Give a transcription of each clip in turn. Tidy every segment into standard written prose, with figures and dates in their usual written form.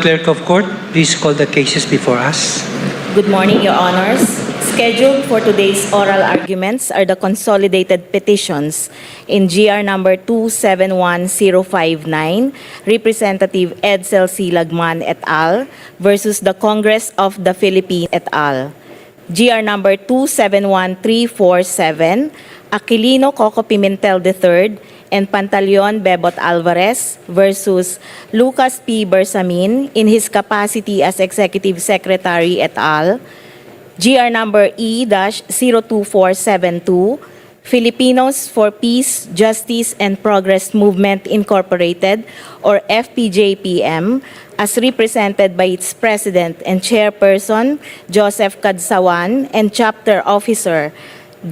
Clerk of Court, please call the cases before us. Good morning, Your Honors. Scheduled for today's oral arguments are the consolidated petitions in GR number 271059, Representative Edsel C. Lagman et al. Versus the Congress of the Philippines et al. GR number 271347, Aquilino Coco Pimentel III and Pantaleon Bebot Alvarez versus Lucas P. Bersamin in his capacity as Executive Secretary et al. GR number E-02472, Filipinos for Peace, Justice, and Progress Movement Incorporated, or FPJPM, as represented by its President and Chairperson, Joseph Cadsawan, and Chapter Officer,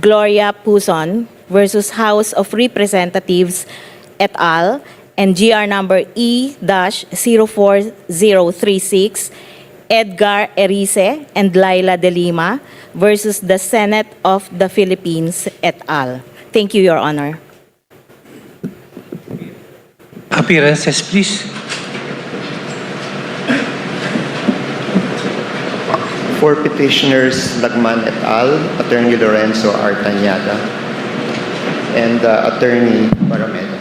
Gloria Puson, versus House of Representatives et al. And GR number E-04036, Edgar Erice and Laila de Lima versus the Senate of the Philippines et al. Thank you, Your Honor. Appearances, please. For petitioners Lagman et al., Attorney Lorenzo Artañaga, and Attorney Barameda.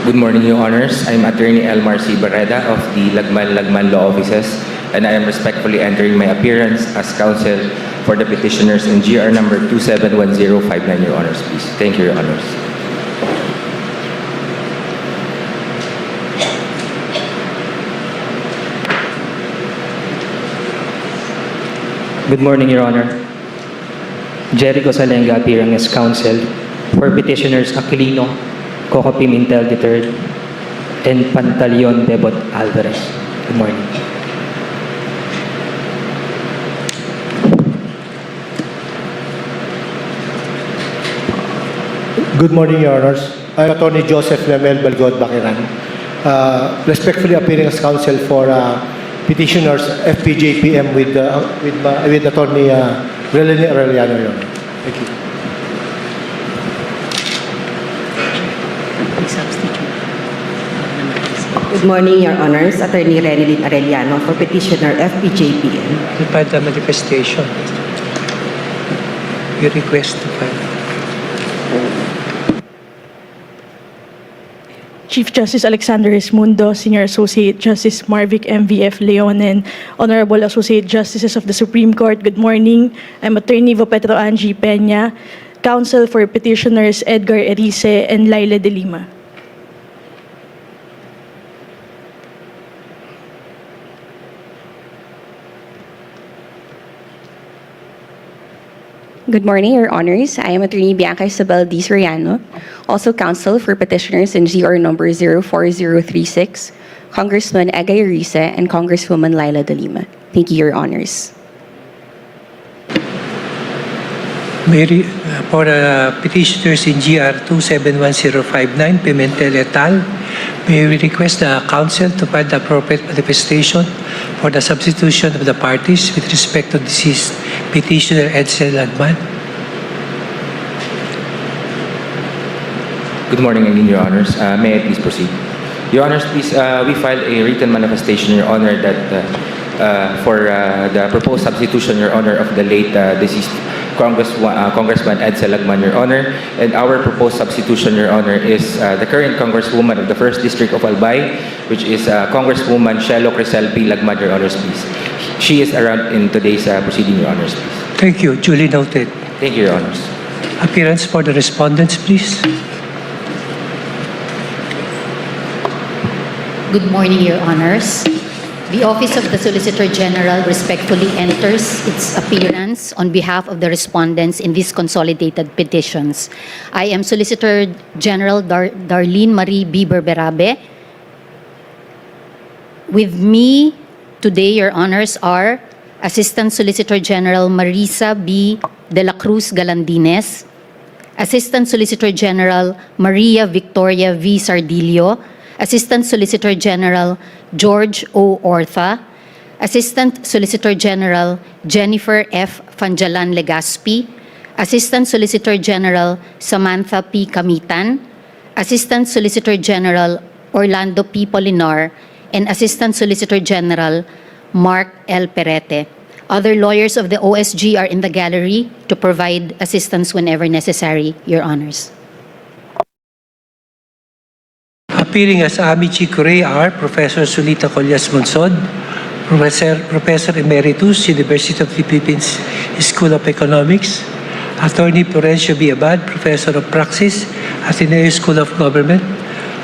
Good morning, Your Honors. I'm Attorney Elmar C. Barreda of the Lagman Law Offices, and I am respectfully entering my appearance as counsel for the petitioners in GR number 271059, Your Honors, please. Thank you, Your Honors. Good morning, Your Honor. Jericho Salenga appearing as counsel for petitioners Aquilino Coco Pimentel III and Pantaleon Bebot Alvarez. Good morning. Good morning, Your Honors. I'm Attorney Joseph Lemel Balgod Bakiran, respectfully appearing as counsel for petitioners FPJPM with Attorney Relene Aureliano, Your Honor. Thank you. Good morning, Your Honors. Attorney Relene Aureliano for petitioner FPJPM. You filed the manifestation. You request to file. Chief Justice Alexander Esmundo, Senior Associate Justice Marvic MVF Leon, and Honorable Associate Justices of the Supreme Court, good morning. I'm Attorney Vopetro Angie Peña, counsel for petitioners Edgar Erice and Laila de Lima. Good morning, Your Honors. I am Attorney Bianca Isabel D. Soriano, also counsel for petitioners in GR number 04036, Congressman Egay Erice and Congresswoman Laila de Lima. Thank you, Your Honors. Mary, for petitioners in GR 271059, Pimentel et al., may we request the counsel to file the appropriate manifestation for the substitution of the parties with respect to deceased petitioner Edsel Lagman. Good morning again, Your Honors. May I please proceed? Your Honors, please, we filed a written manifestation, Your Honor, that for the proposed substitution, Your Honor, of the late deceased Congressman Edsel Lagman, Your Honor. And our proposed substitution, Your Honor, is the current Congresswoman of the 1st District of Albay, which is Congresswoman Shelo Crisel P. Lagman, Your Honors, please. She is around in today's proceeding, Your Honors, please. Thank you. Duly noted. Thank you, Your Honors. Appearance for the respondents, please. Good morning, Your Honors. The Office of the Solicitor General respectfully enters its appearance on behalf of the respondents in these consolidated petitions. I am Solicitor General Darlene Marie B. Berberabe. With me today, Your Honors, are Assistant Solicitor General Marisa B. de la Cruz Galandines, Assistant Solicitor General Maria Victoria V. Sardillo, Assistant Solicitor General George O. Ortha, Assistant Solicitor General Jennifer F. Fanjalan Legaspi, Assistant Solicitor General Samantha P. Camitan, Assistant Solicitor General Orlando P. Polinar, and Assistant Solicitor General Mark L. Perete. Other lawyers of the OSG are in the gallery to provide assistance whenever necessary, Your Honors. Appearing as Amici Curie are Professor Sulita Collas Monsod, Professor Emeritus, University of the Philippines School of Economics, Attorney Florencio B. Abad, Professor of Praxis, Ateneo School of Government,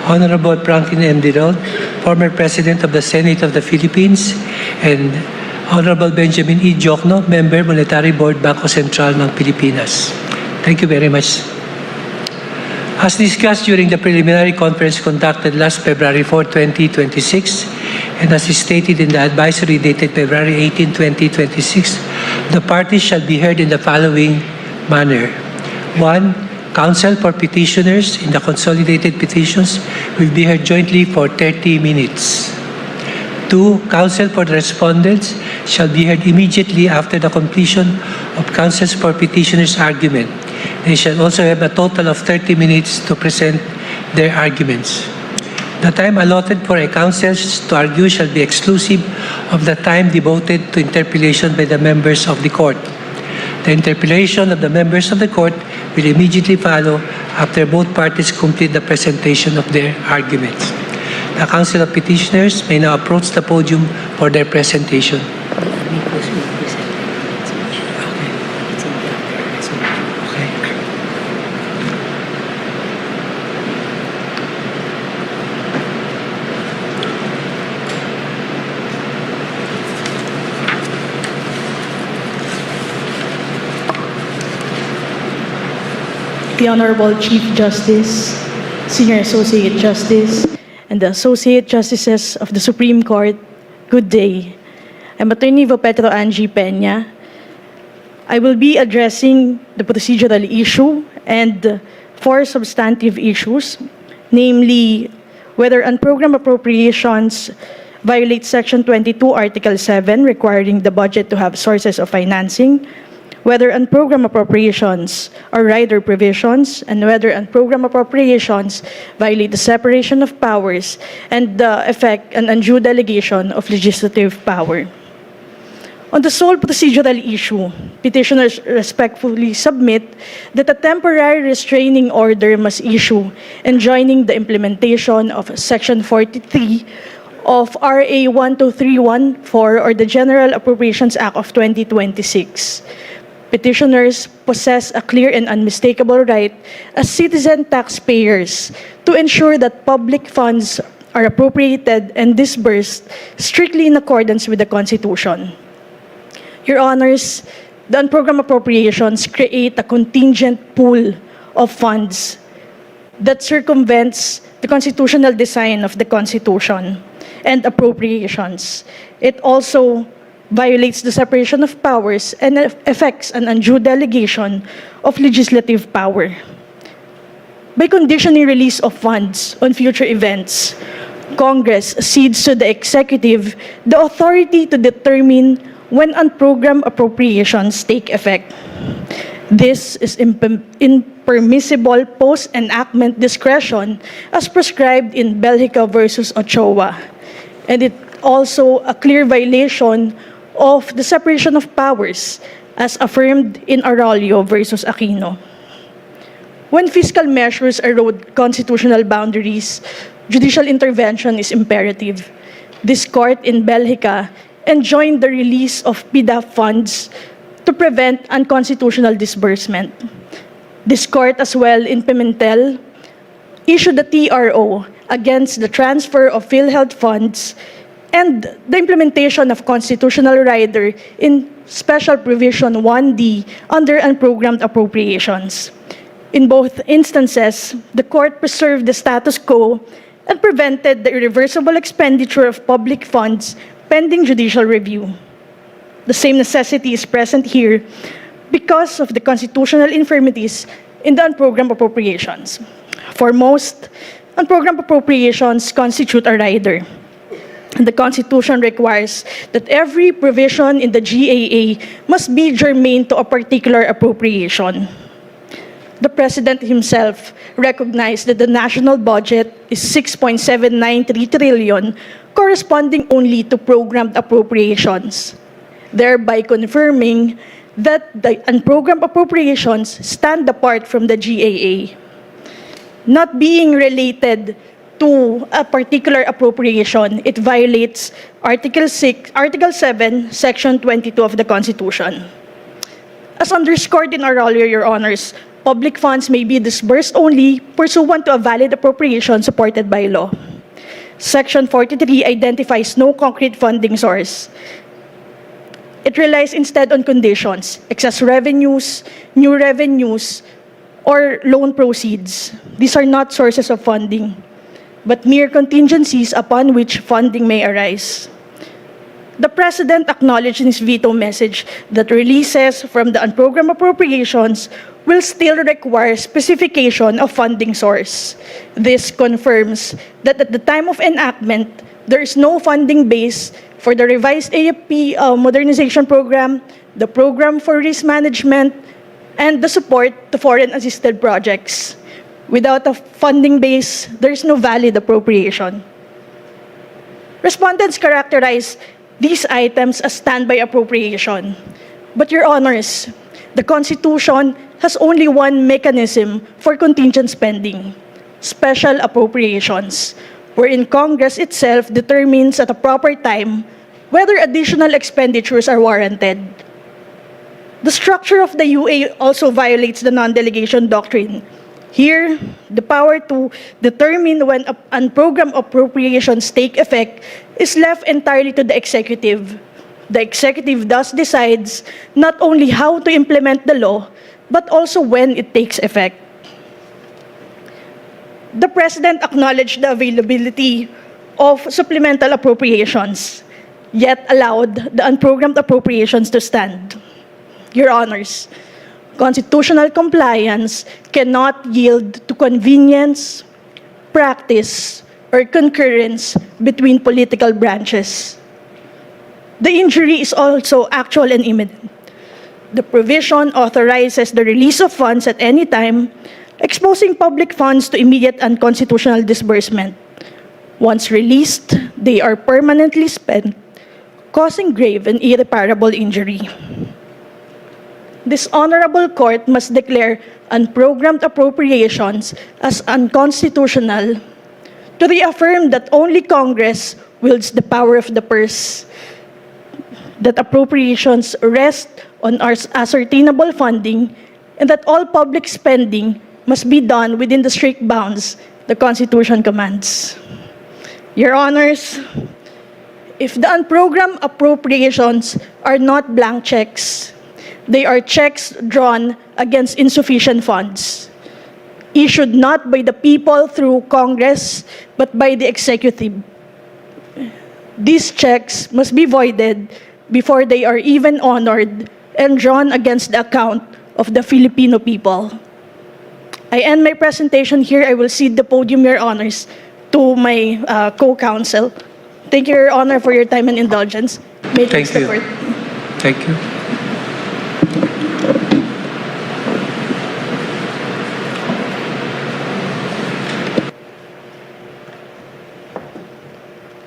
Honorable Franklin M. Dillon, former President of the Senate of the Philippines, and Honorable Benjamin E. Jokno, Member, Monetary Board, Bangko Sentral ng Pilipinas. Thank you very much. As discussed during the preliminary conference conducted last February 4, 2026, and as is stated in the advisory dated February 18, 2026, the parties shall be heard in the following manner. 1. Counsel for petitioners in the consolidated petitions will be heard jointly for 30 minutes. 2. Counsel for the respondents shall be heard immediately after the completion of counsels for petitioners' argument. They shall also have a total of 30 minutes to present their arguments. The time allotted for a counsel to argue shall be exclusive of the time devoted to interpellation by the members of the court. The interpellation of the members of the court will immediately follow after both parties complete the presentation of their arguments. The Council of Petitioners may now approach the podium for their presentation. The Honorable Chief Justice, Senior Associate Justice, and the Associate Justices of the Supreme Court, good day. I'm Attorney Vopetro Angie Peña. I will be addressing the procedural issue and 4 substantive issues, namely whether unprogrammed appropriations violate Section 22, Article 7, requiring the budget to have sources of financing, whether unprogrammed appropriations are rider provisions, and whether unprogrammed appropriations violate the separation of powers and affect an undue delegation of legislative power. On the sole procedural issue, petitioners respectfully submit that a temporary restraining order must issue enjoining the implementation of Section 43 of RA 12314 or the General Appropriations Act of 2026. Petitioners possess a clear and unmistakable right as citizen taxpayers to ensure that public funds are appropriated and disbursed strictly in accordance with the Constitution. Your Honors, the unprogrammed appropriations create a contingent pool of funds that circumvents the constitutional design of the Constitution and appropriations. It also violates the separation of powers and affects an undue delegation of legislative power. By conditioning release of funds on future events, Congress cedes to the executive the authority to determine when unprogrammed appropriations take effect. This is impermissible post-enactment discretion as prescribed in Belgica versus Ochoa, and it also a clear violation of the separation of powers as affirmed in Arroyo versus Aquino. When fiscal measures erode constitutional boundaries, judicial intervention is imperative. This court in Belgica enjoined the release of PDAF funds to prevent unconstitutional disbursement. This court as well in Pimentel issued a TRO against the transfer of PhilHealth funds and the implementation of constitutional rider in Special Provision 1D under unprogrammed appropriations. In both instances, the court preserved the status quo and prevented the irreversible expenditure of public funds pending judicial review. The same necessity is present here because of the constitutional infirmities in the unprogrammed appropriations. For most, unprogrammed appropriations constitute a rider. The Constitution requires that every provision in the GAA must be germane to a particular appropriation. The President himself recognized that the national budget is 6.793 trillion, corresponding only to programmed appropriations, thereby confirming that the unprogrammed appropriations stand apart from the GAA. Not being related to a particular appropriation, it violates Article 7, Section 22 of the Constitution. As underscored in our earlier, Your Honors, public funds may be disbursed only pursuant to a valid appropriation supported by law. Section 43 identifies no concrete funding source. It relies instead on conditions, excess revenues, new revenues, or loan proceeds. These are not sources of funding, but mere contingencies upon which funding may arise. The President acknowledged in his veto message that releases from the unprogrammed appropriations will still require specification of funding source. This confirms that at the time of enactment, there is no funding base for the revised AFP modernization program, the program for risk management, and the support to foreign assisted projects. Without a funding base, there is no valid appropriation. Respondents characterize these items as standby appropriation. But Your Honors, the Constitution has only one mechanism for contingent spending: special appropriations, wherein Congress itself determines at a proper time whether additional expenditures are warranted. The structure of the UA also violates the non-delegation doctrine. Here, the power to determine when unprogrammed appropriations take effect is left entirely to the executive. The executive thus decides not only how to implement the law, but also when it takes effect. The President acknowledged the availability of supplemental appropriations, yet allowed the unprogrammed appropriations to stand. Your Honors, constitutional compliance cannot yield to convenience, practice, or concurrence between political branches. The injury is also actual and imminent. The provision authorizes the release of funds at any time, exposing public funds to immediate unconstitutional disbursement. Once released, they are permanently spent, causing grave and irreparable injury. This honorable court must declare unprogrammed appropriations as unconstitutional to reaffirm that only Congress wields the power of the purse, that appropriations rest on ascertainable funding, and that all public spending must be done within the strict bounds the Constitution commands. Your Honors, if the unprogrammed appropriations are not blank checks, they are checks drawn against insufficient funds, issued not by the people through Congress, but by the executive. These checks must be voided before they are even honored and drawn against the account of the Filipino people. I end my presentation here. I will cede the podium, Your Honors, to my co-counsel. Thank you, Your Honor, for your time and indulgence. May it please the court. Thank you.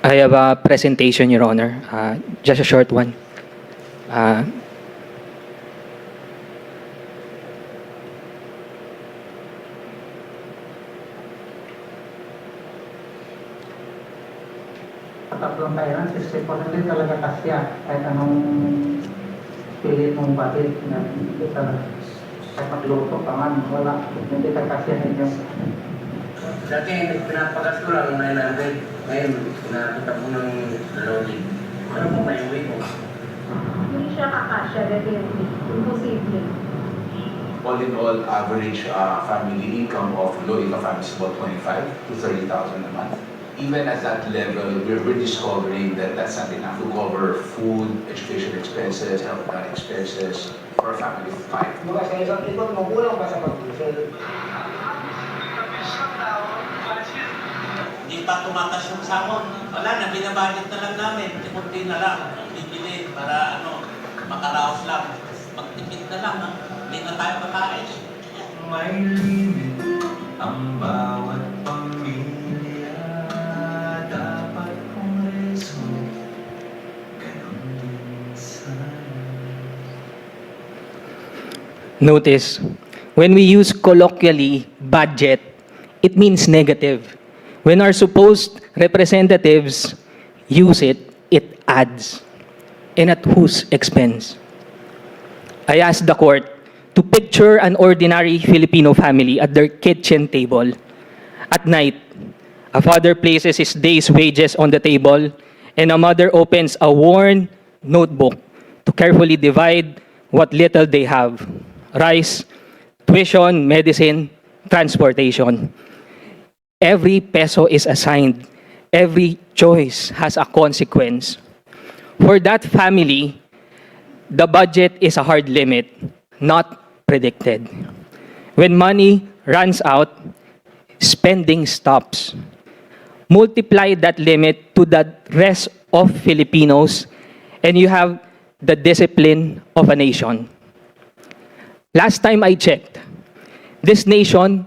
I have a presentation, Your Honor. Just a short one. Tatlong kailan, system talaga kasya kahit anong pilit mong batid na hindi ka sa pagluto ka man, wala, hindi ka kasya ninyo. Dati pinapagas ko lang 900, ngayon nakita ko ng loading. Ano po ba yung way mo? Hindi siya kakasya, definitely. Imposible. All in all, average family income of low-income families is about 25 to 30,000 a month. Even at that level, we're discovering that that's not enough to cover food, education expenses, health plan expenses for a family of 5. Mga sa isang ikot, magulang pa sa pag-usel. Hindi hindi pa tumatas yung sahod. Wala na, binabudget na lang namin. Kunti na lang, bibili para makaraos lang. Magtipid na lang, hindi na tayo makain. May limit ang bawat pamilya. Dapat kongreso, ganun din sana. Notice, when we use colloquially budget, it means negative. When our supposed representatives use it, it adds. And at whose expense? I asked the court to picture an ordinary Filipino family at their kitchen table. At night, a father places his day's wages on the table, and a mother opens a worn notebook to carefully divide what little they have: rice, tuition, medicine, transportation. Every peso is assigned. Every choice has a consequence. For that family, the budget is a hard limit, not predicted. When money runs out, spending stops. Multiply that limit to the rest of Filipinos, and you have the discipline of a nation. Last time I checked, this nation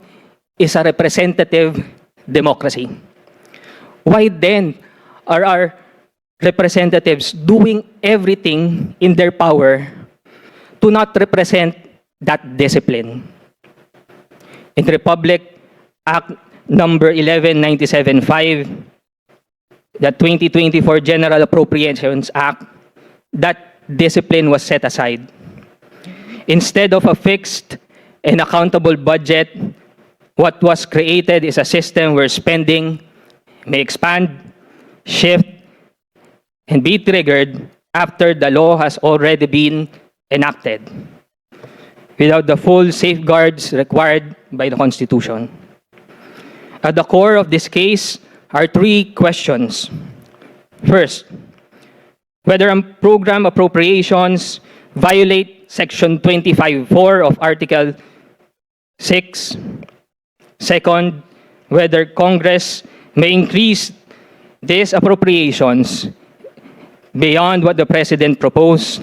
is a representative democracy. Why then are our representatives doing everything in their power to not represent that discipline? In Republic Act number 11975, the 2024 General Appropriations Act, that discipline was set aside. Instead of a fixed and accountable budget, what was created is a system where spending may expand, shift, and be triggered after the law has already been enacted, without the full safeguards required by the Constitution. At the core of this case are three questions. First, whether program appropriations violate Section 25(4) of Article 6. Second, whether Congress may increase these appropriations beyond what the President proposed.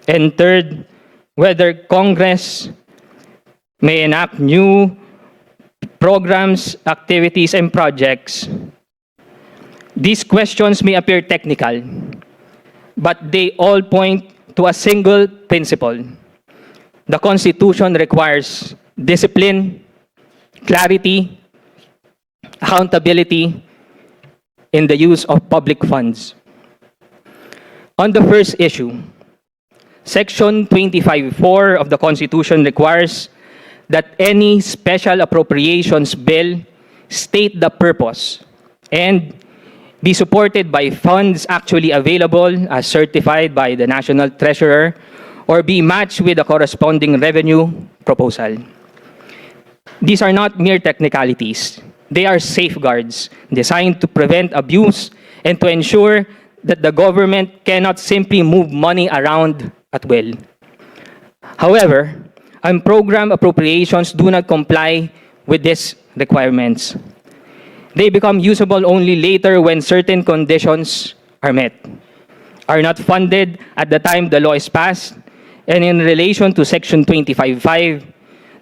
And third, whether Congress may enact new programs, activities, and projects. These questions may appear technical, but they all point to a single principle. The Constitution requires discipline, clarity, accountability in the use of public funds. On the first issue, Section 25(4) of the Constitution requires that any special appropriations bill state the purpose and be supported by funds actually available as certified by the National Treasurer or be matched with a corresponding revenue proposal. These are not mere technicalities. They are safeguards designed to prevent abuse and to ensure that the government cannot simply move money around at will. However, program appropriations do not comply with these requirements. They become usable only later when certain conditions are met, are not funded at the time the law is passed, and in relation to Section 25(5),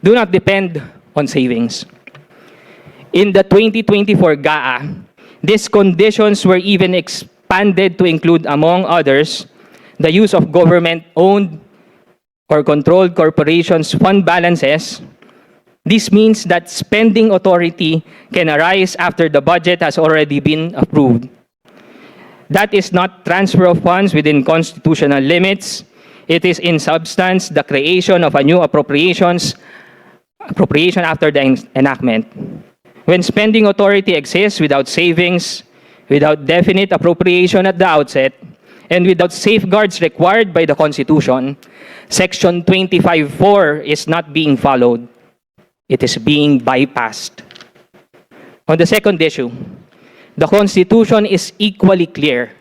do not depend on savings. In the 2024 GAA, these conditions were even expanded to include, among others, the use of government-owned or controlled corporations' fund balances. This means that spending authority can arise after the budget has already been approved. That is not transfer of funds within constitutional limits. It is in substance the creation of a new appropriation after the enactment. When spending authority exists without savings, without definite appropriation at the outset, and without safeguards required by the Constitution, Section 25(4) is not being followed. It is being bypassed. On the second issue, the Constitution is equally clear.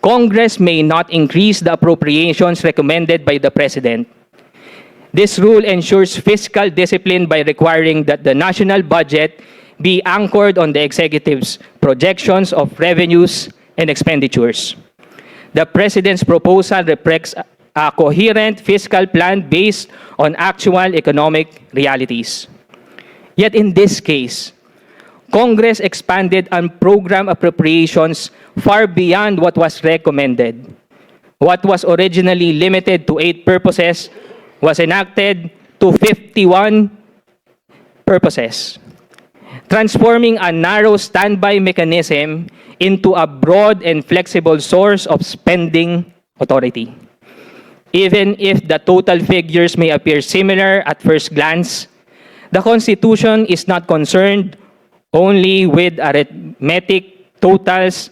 Congress may not increase the appropriations recommended by the President. This rule ensures fiscal discipline by requiring that the national budget be anchored on the executive's projections of revenues and expenditures. The President's proposal reflects a coherent fiscal plan based on actual economic realities. Yet in this case, Congress expanded unprogrammed appropriations far beyond what was recommended. What was originally limited to 8 purposes was enacted to 51 purposes, transforming a narrow standby mechanism into a broad and flexible source of spending authority. Even if the total figures may appear similar at first glance, the Constitution is not concerned only with arithmetic totals,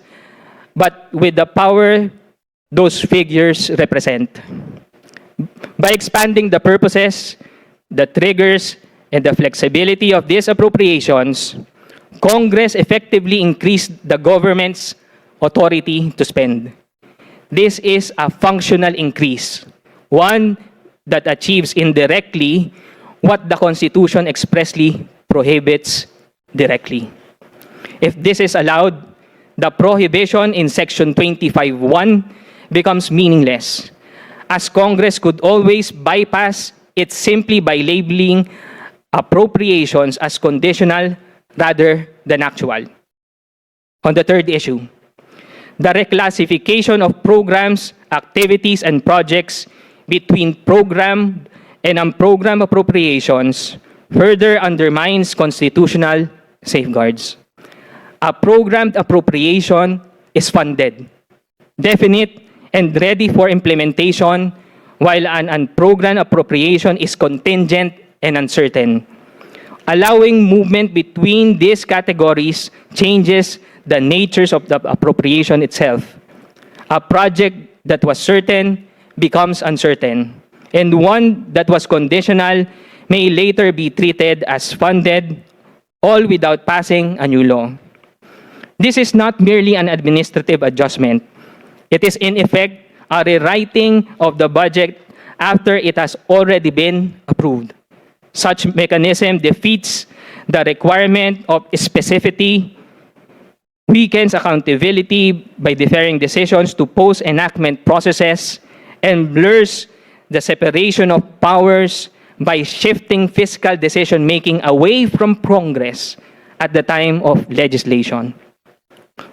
but with the power those figures represent. By expanding the purposes, the triggers, and the flexibility of these appropriations, Congress effectively increased the government's authority to spend. This is a functional increase, one that achieves indirectly what the Constitution expressly prohibits directly. If this is allowed, the prohibition in Section 25(1) becomes meaningless, as Congress could always bypass it simply by labeling appropriations as conditional rather than actual. On the third issue, the reclassification of programs, activities, and projects between programmed and unprogrammed appropriations further undermines constitutional safeguards. A programmed appropriation is funded, definite, and ready for implementation, while an unprogrammed appropriation is contingent and uncertain. Allowing movement between these categories changes the natures of the appropriation itself. A project that was certain becomes uncertain, and one that was conditional may later be treated as funded, all without passing a new law. This is not merely an administrative adjustment. It is in effect a rewriting of the budget after it has already been approved. Such mechanism defeats the requirement of specificity, weakens accountability by deferring decisions to post-enactment processes, and blurs the separation of powers by shifting fiscal decision-making away from Congress at the time of legislation.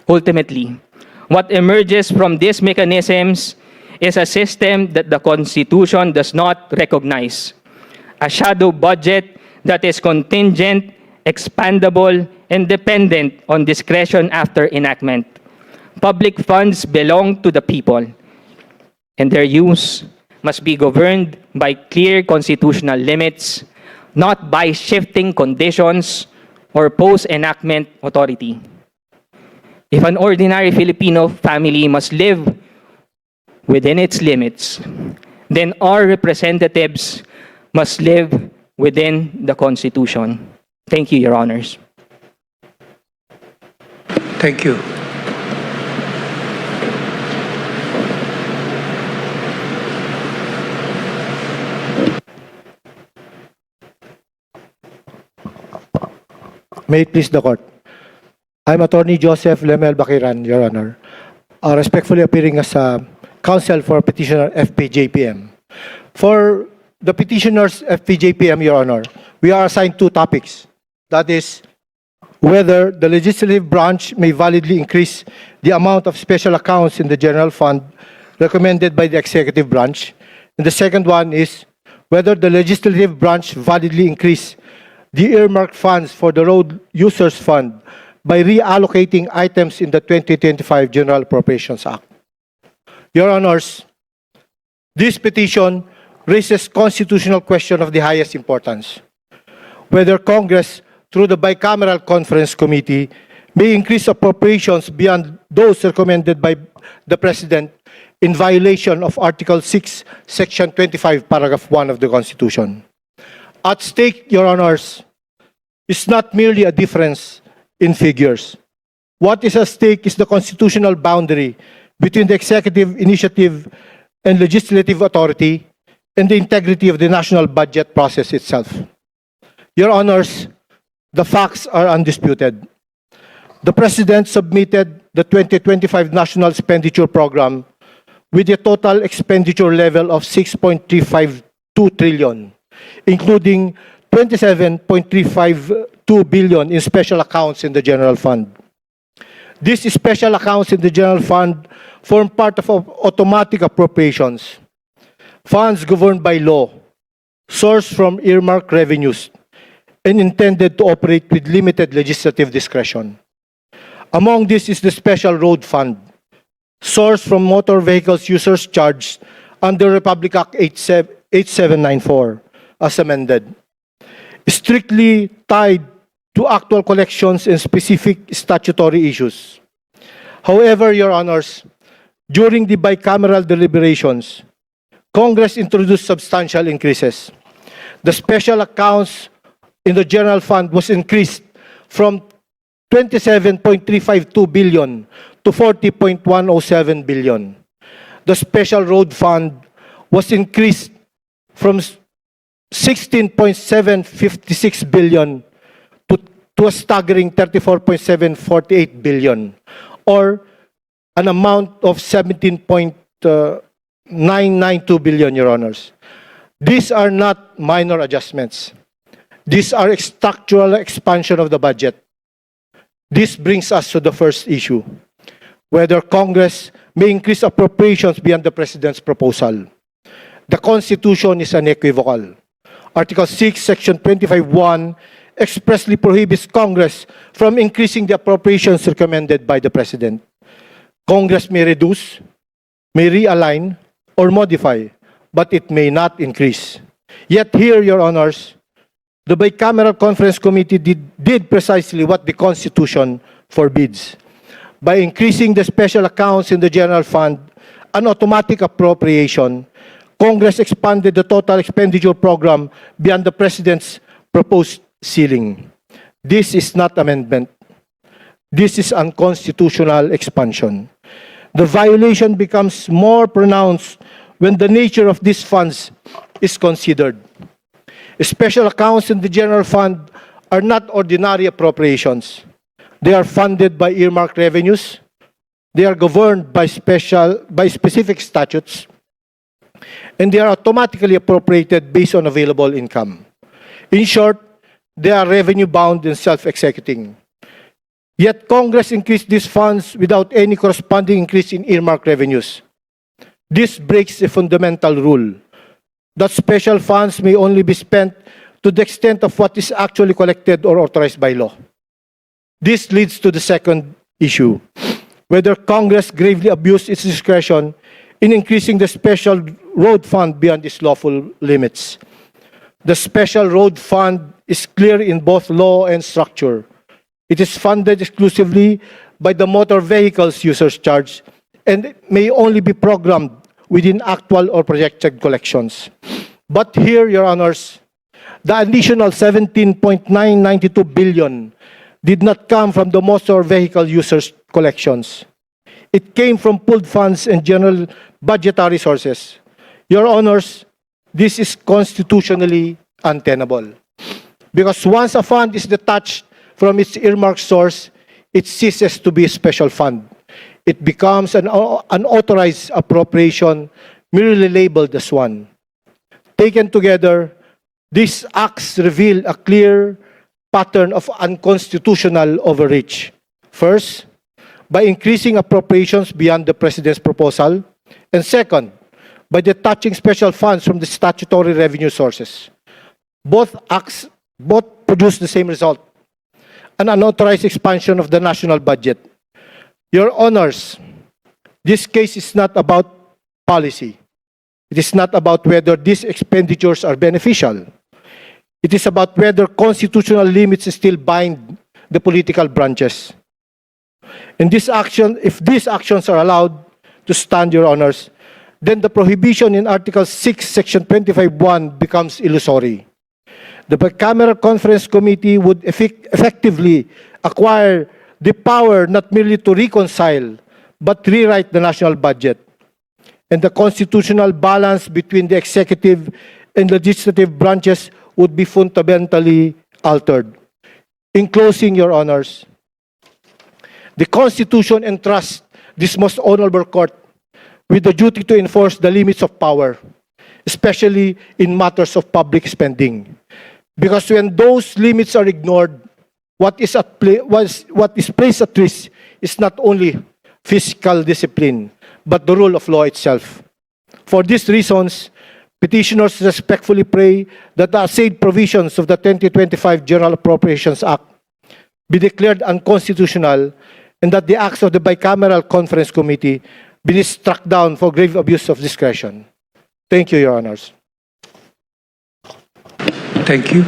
Ultimately, what emerges from these mechanisms is a system that the Constitution does not recognize. A shadow budget that is contingent, expandable, and dependent on discretion after enactment. Public funds belong to the people, and their use must be governed by clear constitutional limits, not by shifting conditions or post-enactment authority. If an ordinary Filipino family must live within its limits, then our representatives must live within the Constitution. Thank you, Your Honors. Thank you. May it please the court. I'm Attorney Joseph Lemel Bakiran, Your Honor, respectfully appearing as counsel for petitioner FPJPM. For the petitioner's FPJPM, Your Honor, we are assigned 2 topics. That is, whether the legislative branch may validly increase the amount of special accounts in the general fund recommended by the executive branch. And the second one is whether the legislative branch validly increase the earmarked funds for the Road Users Fund by reallocating items in the 2025 General Appropriations Act. Your Honors, this petition raises constitutional question of the highest importance. Whether Congress, through the Bicameral Conference Committee, may increase appropriations beyond those recommended by the President in violation of Article 6, Section 25, Paragraph 1 of the Constitution. At stake, Your Honors, is not merely a difference in figures. What is at stake is the constitutional boundary between the executive initiative and legislative authority and the integrity of the national budget process itself. Your Honors, The facts are undisputed. The President submitted the 2025 National Expenditure Program with a total expenditure level of 6.352 trillion, including 27.352 billion in special accounts in the General Fund. These special accounts in the General Fund form part of automatic appropriations, funds governed by law, sourced from earmarked revenues, and intended to operate with limited legislative discretion. Among these is the Special Road Fund, sourced from motor vehicles users charged under Republic Act 8794, as amended, strictly tied to actual collections and specific statutory issues. However, Your Honors, during the bicameral deliberations, Congress introduced substantial increases. The special accounts in the General Fund was increased from 27.352 billion to 40.107 billion. The Special Road Fund was increased from 16.756 billion to a staggering 34.748 billion, or an amount of 17.992 billion, Your Honors. These are not minor adjustments. These are structural expansion of the budget. This brings us to the first issue, whether Congress may increase appropriations beyond the President's proposal. The Constitution is unequivocal. Article 6, Section 25(1) expressly prohibits Congress from increasing the appropriations recommended by the President. Congress may reduce, may realign, or modify, but it may not increase. Yet here, Your Honors, the Bicameral Conference Committee did precisely what the Constitution forbids. By increasing the special accounts in the General Fund, an automatic appropriation, Congress expanded the total expenditure program beyond the President's proposed ceiling. This is not amendment. This is unconstitutional expansion. The violation becomes more pronounced when the nature of these funds is considered. Special accounts in the General Fund are not ordinary appropriations. They are funded by earmarked revenues. They are governed by specific statutes. And they are automatically appropriated based on available income. In short, they are revenue-bound and self-executing. Yet Congress increased these funds without any corresponding increase in earmarked revenues. This breaks a fundamental rule that special funds may only be spent to the extent of what is actually collected or authorized by law. This leads to the second issue, whether Congress gravely abused its discretion in increasing the Special Road Fund beyond its lawful limits. The Special Road Fund is clear in both law and structure. It is funded exclusively by the motor vehicles users charge and may only be programmed within actual or projected collections. But here, Your Honors, the additional 17.992 billion did not come from the motor vehicle users' collections. It came from pooled funds and general budgetary sources. Your Honors, this is constitutionally untenable. Because once a fund is detached from its earmarked source, it ceases to be a special fund. It becomes an unauthorized appropriation merely labeled as one. Taken together, these acts reveal a clear pattern of unconstitutional overreach. First, by increasing appropriations beyond the President's proposal, and second, by detaching special funds from the statutory revenue sources. Both acts produce the same result, an unauthorized expansion of the national budget. Your Honors, this case is not about policy. It is not about whether these expenditures are beneficial. It is about whether constitutional limits still bind the political branches. And if these actions are allowed to stand, Your Honors, then the prohibition in Article 6, Section 25(1) becomes illusory. The Bicameral Conference Committee would effectively acquire the power not merely to reconcile, but rewrite the national budget. And the constitutional balance between the executive and legislative branches would be fundamentally altered. In closing, Your Honors, the Constitution entrusts this most honorable court with the duty to enforce the limits of power, especially in matters of public spending. Because when those limits are ignored, what is placed at risk is not only fiscal discipline, but the rule of law itself. For these reasons, petitioners respectfully pray that the said provisions of the 2025 General Appropriations Act be declared unconstitutional and that the acts of the Bicameral Conference Committee be struck down for grave abuse of discretion. Thank you, Your Honors. Thank you.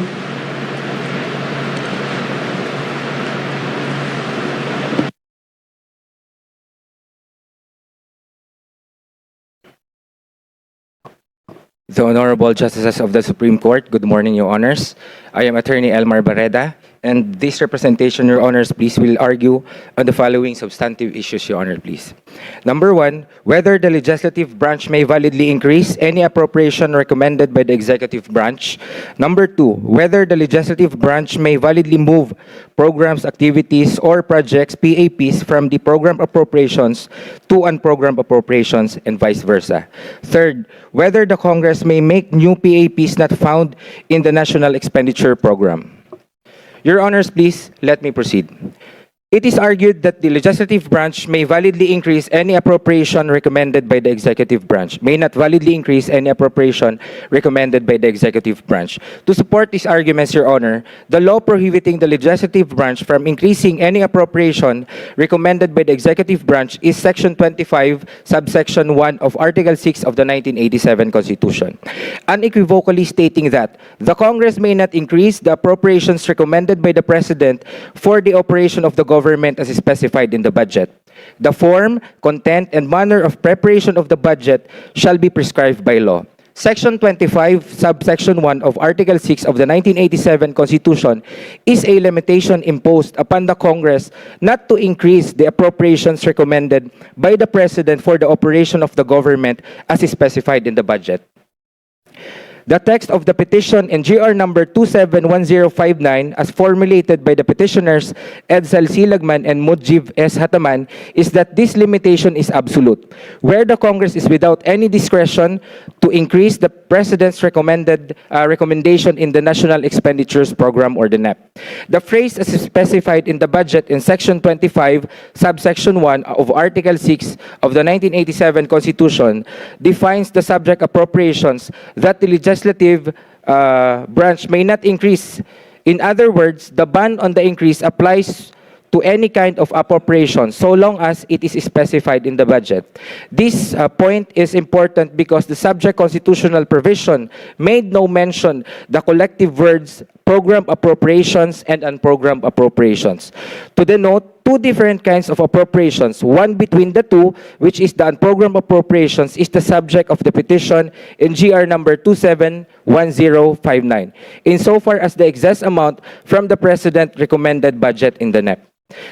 The Honorable Justices of the Supreme Court, good morning, Your Honors. I am Attorney Elmar Barreda, and this representation, Your Honors, please will argue on the following substantive issues, Your Honor, please. Number one, whether the legislative branch may validly increase any appropriation recommended by the executive branch. Number two, whether the legislative branch may validly move programs, activities, or projects, PAPs, from the program appropriations to unprogrammed appropriations and vice versa. Third, whether the Congress may make new PAPs not found in the National Expenditure Program. Your Honors, please let me proceed. It is argued that the legislative branch may validly increase any appropriation recommended by the executive branch, may not validly increase any appropriation recommended by the executive branch. To support these arguments, Your Honor, the law prohibiting the legislative branch from increasing any appropriation recommended by the executive branch is Section 25, subsection 1 of Article 6 of the 1987 Constitution, unequivocally stating that the Congress may not increase the appropriations recommended by the President for the operation of the government as specified in the budget. The form, content, and manner of preparation of the budget shall be prescribed by law. Section 25, subsection 1 of Article 6 of the 1987 Constitution is a limitation imposed upon the Congress not to increase the appropriations recommended by the President for the operation of the government as specified in the budget. The text of the petition in GR number 271059 as formulated by the petitioners Edsel Silagman and Mujib S. Hataman is that this limitation is absolute, where the Congress is without any discretion to increase the President's recommendation in the National Expenditures Program or the NEP. The phrase as specified in the budget in Section 25, subsection 1 of Article 6 of the 1987 Constitution defines the subject appropriations that the legislative branch may not increase. In other words, the ban on the increase applies to any kind of appropriation so long as it is specified in the budget. This point is important because the subject constitutional provision made no mention the collective words program appropriations and unprogrammed appropriations to denote two different kinds of appropriations. One between the two, which is the unprogrammed appropriations, is the subject of the petition in GR number 271059, insofar as the excess amount from the President recommended budget in the NEP.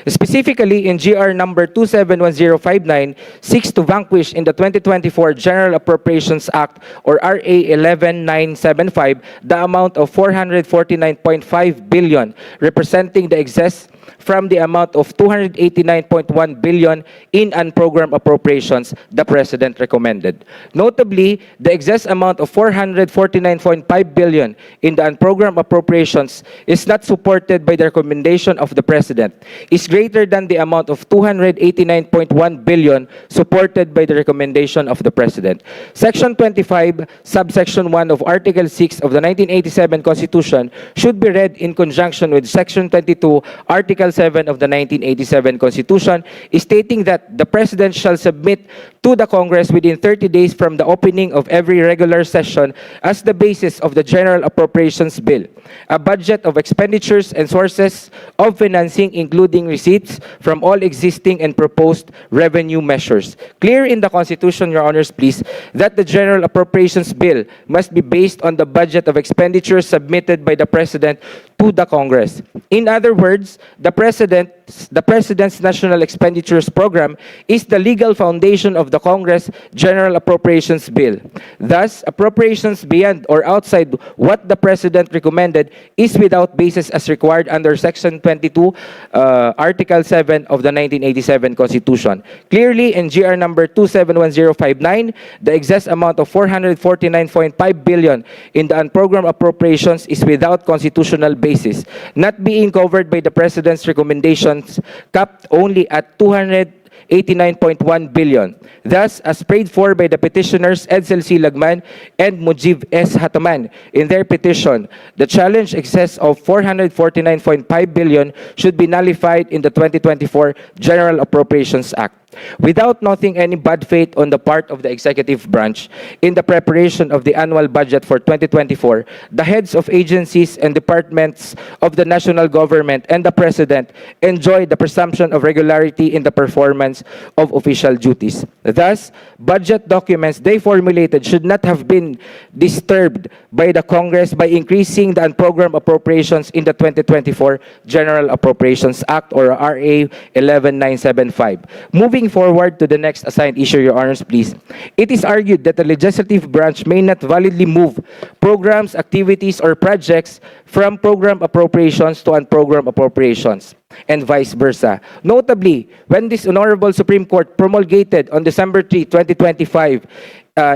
Specifically, in GR number 271059, seeks to vanquish in the 2024 General Appropriations Act or RA 11975 the amount of 449.5 billion, representing the excess from the amount of 289.1 billion in unprogrammed appropriations the President recommended. Notably, the excess amount of 449.5 billion in the unprogrammed appropriations is not supported by the recommendation of the President, is greater than the amount of 289.1 billion supported by the recommendation of the President. Section 25, subsection 1 of Article 6 of the 1987 Constitution should be read in conjunction with Section 22, Article 7 of the 1987 Constitution, stating that the President shall submit to the Congress within 30 days from the opening of every regular session as the basis of the General Appropriations Bill a budget of expenditures and sources of financing, including receipts from all existing and proposed revenue measures. Clear in the Constitution, Your Honors, please, that the General Appropriations Bill must be based on the budget of expenditures submitted by the President to the Congress. In other words, the President's National Expenditures Program is the legal foundation of the Congress General Appropriations Bill. Thus, appropriations beyond or outside what the President recommended is without basis as required under Section 22, Article 7 of the 1987 Constitution. Clearly, in GR number 271059, the excess amount of 449.5 billion in the unprogrammed appropriations is without constitutional basis, not being covered by the President's recommendations, capped only at 289.1 billion. Thus, as prayed for by the petitioners Edsel C. Lagman and Mujib S. Hataman in their petition, the challenge excess of 449.5 billion should be nullified in the 2024 General Appropriations Act. Without noting any bad faith on the part of the executive branch in the preparation of the annual budget for 2024, the heads of agencies and departments of the national government and the President enjoy the presumption of regularity in the performance of official duties. Thus, budget documents they formulated should not have been disturbed by the Congress by increasing the unprogrammed appropriations in the 2024 General Appropriations Act or RA 11975. Moving forward to the next assigned issue, Your Honors, please. It is argued that the legislative branch may not validly move programs, activities, or projects from program appropriations to unprogrammed appropriations, and vice versa. Notably, when this Honorable Supreme Court promulgated on December 3, 2025,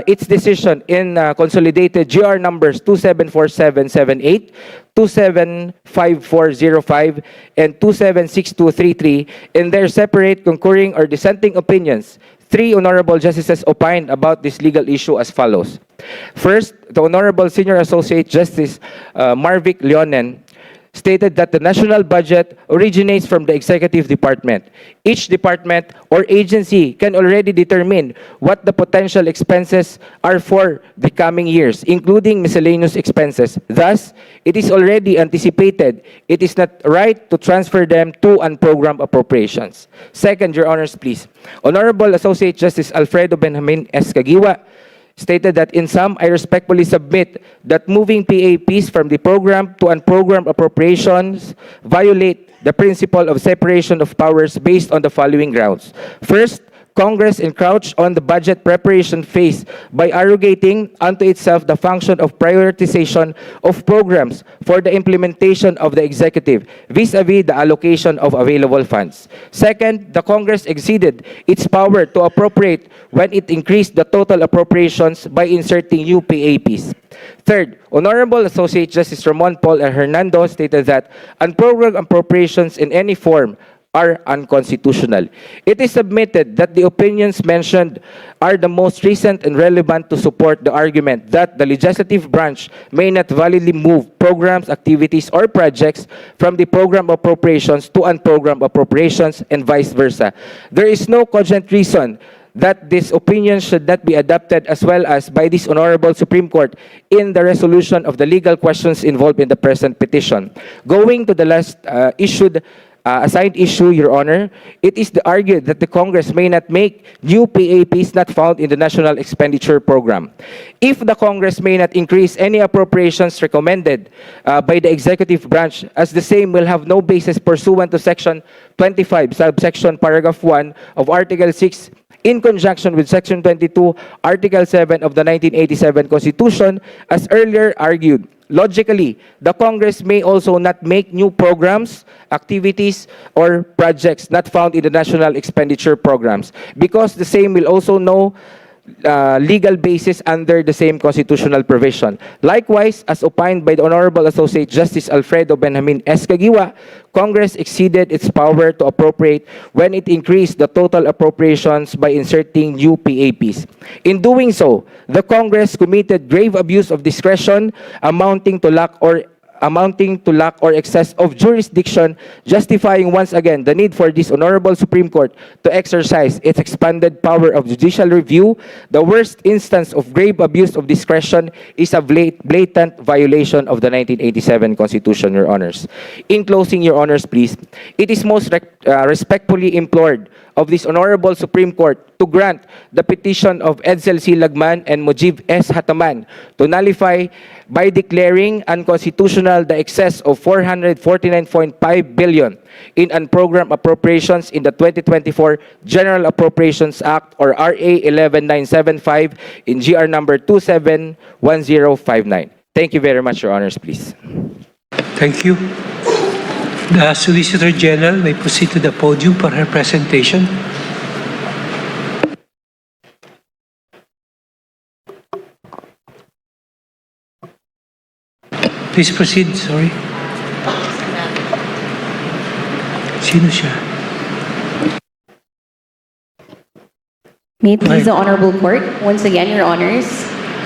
its decision in consolidated GR numbers 274778, 275405, and 276233 in their separate concurring or dissenting opinions, three honorable justices opined about this legal issue as follows. First, the Honorable Senior Associate Justice Marvic Leonen stated that the national budget originates from the executive department. Each department or agency can already determine what the potential expenses are for the coming years, including miscellaneous expenses. Thus, it is already anticipated. It is not right to transfer them to unprogrammed appropriations. Second, Your Honors, please. Honorable Associate Justice Alfredo Benjamin S. Caguiwa stated that in sum, I respectfully submit that moving PAPs from the program to unprogrammed appropriations violate the principle of separation of powers based on the following grounds. First, Congress encroached on the budget preparation phase by arrogating unto itself the function of prioritization of programs for the implementation of the executive vis-a-vis the allocation of available funds. Second, the Congress exceeded its power to appropriate when it increased the total appropriations by inserting new PAPs. Third, Honorable Associate Justice Ramon Paul Hernando stated that unprogrammed appropriations in any form are unconstitutional. It is submitted that the opinions mentioned are the most recent and relevant to support the argument that the legislative branch may not validly move programs, activities, or projects from the program appropriations to unprogrammed appropriations and vice versa. There is no cogent reason that this opinion should not be adopted as well as by this Honorable Supreme Court in the resolution of the legal questions involved in the present petition. Going to the last assigned issue, Your Honor, it is argued that the Congress may not make new PAPs not found in the National Expenditure Program. If the Congress may not increase any appropriations recommended by the executive branch, as the same will have no basis pursuant to Section 25, subsection paragraph 1 of Article 6, in conjunction with Section 22, Article 7 of the 1987 Constitution, as earlier argued. Logically, the Congress may also not make new programs, activities, or projects not found in the National Expenditure Programs because the same will also no legal basis under the same constitutional provision. Likewise, as opined by the Honorable Associate Justice Alfredo Benjamin S. Caguiwa, Congress exceeded its power to appropriate when it increased the total appropriations by inserting new PAPs. In doing so, the Congress committed grave abuse of discretion amounting to lack or excess of jurisdiction, justifying once again the need for this Honorable Supreme Court to exercise its expanded power of judicial review. The worst instance of grave abuse of discretion is a blatant violation of the 1987 Constitution, Your Honors. In closing, Your Honors, please, it is most respectfully implored of this Honorable Supreme Court to grant the petition of Edsel C. Lagman and Mujib S. Hataman to nullify by declaring unconstitutional the excess of 449.5 billion in unprogrammed appropriations in the 2024 General Appropriations Act or RA 11975 in GR number 271059. Thank you very much, Your Honors, please. Thank you. The Solicitor General may proceed to the podium for her presentation. Please proceed, sorry. Sino siya? May it please the Honorable Court, once again, Your Honors,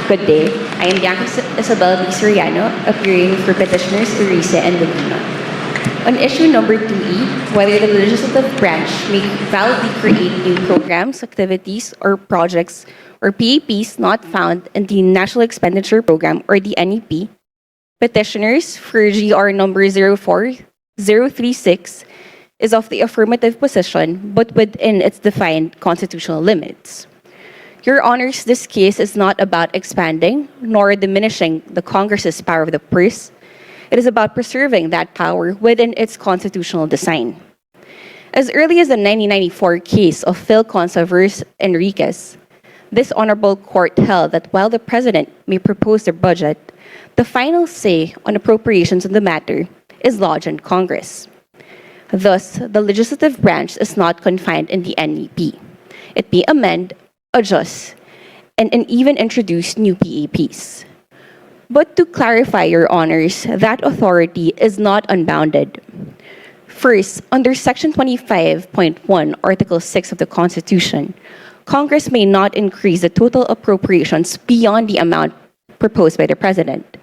good day. I am Bianca Isabel D. Soriano, appearing for petitioners Urice and Laguna. On issue number 2E, whether the legislative branch may validly create new programs, activities, or projects or PAPs not found in the National Expenditure Program or the NEP, petitioners for GR number 04036 is of the affirmative position but within its defined constitutional limits. Your Honors, this case is not about expanding nor diminishing the Congress's power of the purse. It is about preserving that power within its constitutional design. As early as the 1994 case of Phil Consa versus Enriquez, this Honorable Court held that while the President may propose the budget, the final say on appropriations in the matter is lodged in Congress. Thus, the legislative branch is not confined in the NEP. It may amend, adjust, and even introduce new PAPs. But to clarify, Your Honors, that authority is not unbounded. First, under Section 25.1, Article 6 of the Constitution, Congress may not increase the total appropriations beyond the amount proposed by the President.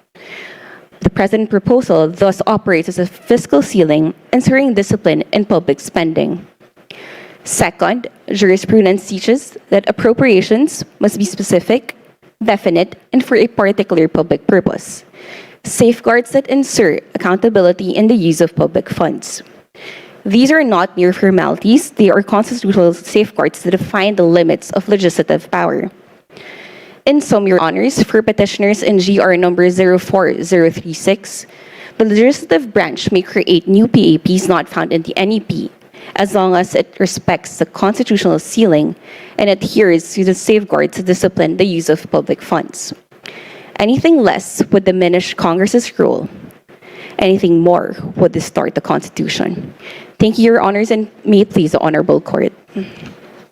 The President proposal thus operates as a fiscal ceiling, ensuring discipline in public spending. Second, jurisprudence teaches that appropriations must be specific, definite, and for a particular public purpose. Safeguards that ensure accountability in the use of public funds. These are not mere formalities, they are constitutional safeguards that define the limits of legislative power. In sum, Your Honors, for petitioners in GR number 04036, the legislative branch may create new PAPs not found in the NEP, as long as it respects the constitutional ceiling and adheres to the safeguards to discipline the use of public funds. Anything less would diminish Congress's role. Anything more would distort the Constitution. Thank you, Your Honors, and may it please the Honorable Court.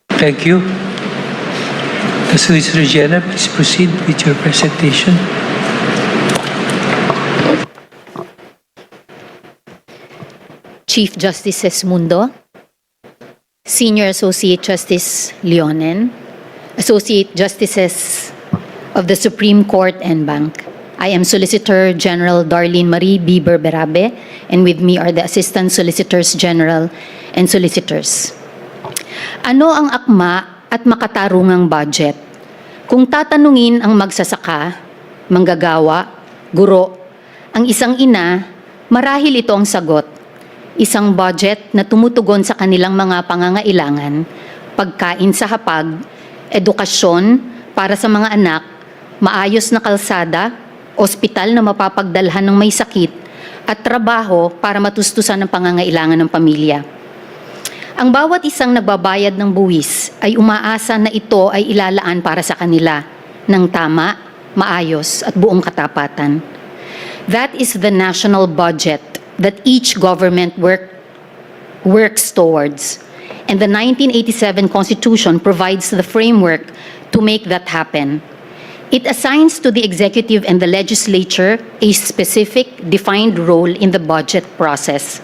Thank you. The Solicitor General, please proceed with your presentation. Chief Justice Mundo, Senior Associate Justice Leonen, Associate Justices of the Supreme Court and Bank. I am Solicitor General Darlene Marie B. Berberabe, and with me are the Assistant Solicitors General and Solicitors. Ano ang akma at makatarungang budget? Kung tatanungin ang magsasaka, manggagawa, guro, ang isang ina, marahil ito ang sagot. Isang budget na tumutugon sa kanilang mga pangangailangan, pagkain sa hapag, edukasyon para sa mga anak, maayos na kalsada, ospital na mapapagdalhan ng may sakit, at trabaho para matustusan ang pangangailangan ng pamilya. Ang bawat isang nagbabayad ng buwis ay umaasa na ito ay ilalaan para sa kanila ng tama, maayos at buong katapatan. That is the national budget that each government works towards. And the 1987 Constitution provides the framework to make that happen. It assigns to the executive and the legislature a specific, defined role in the budget process.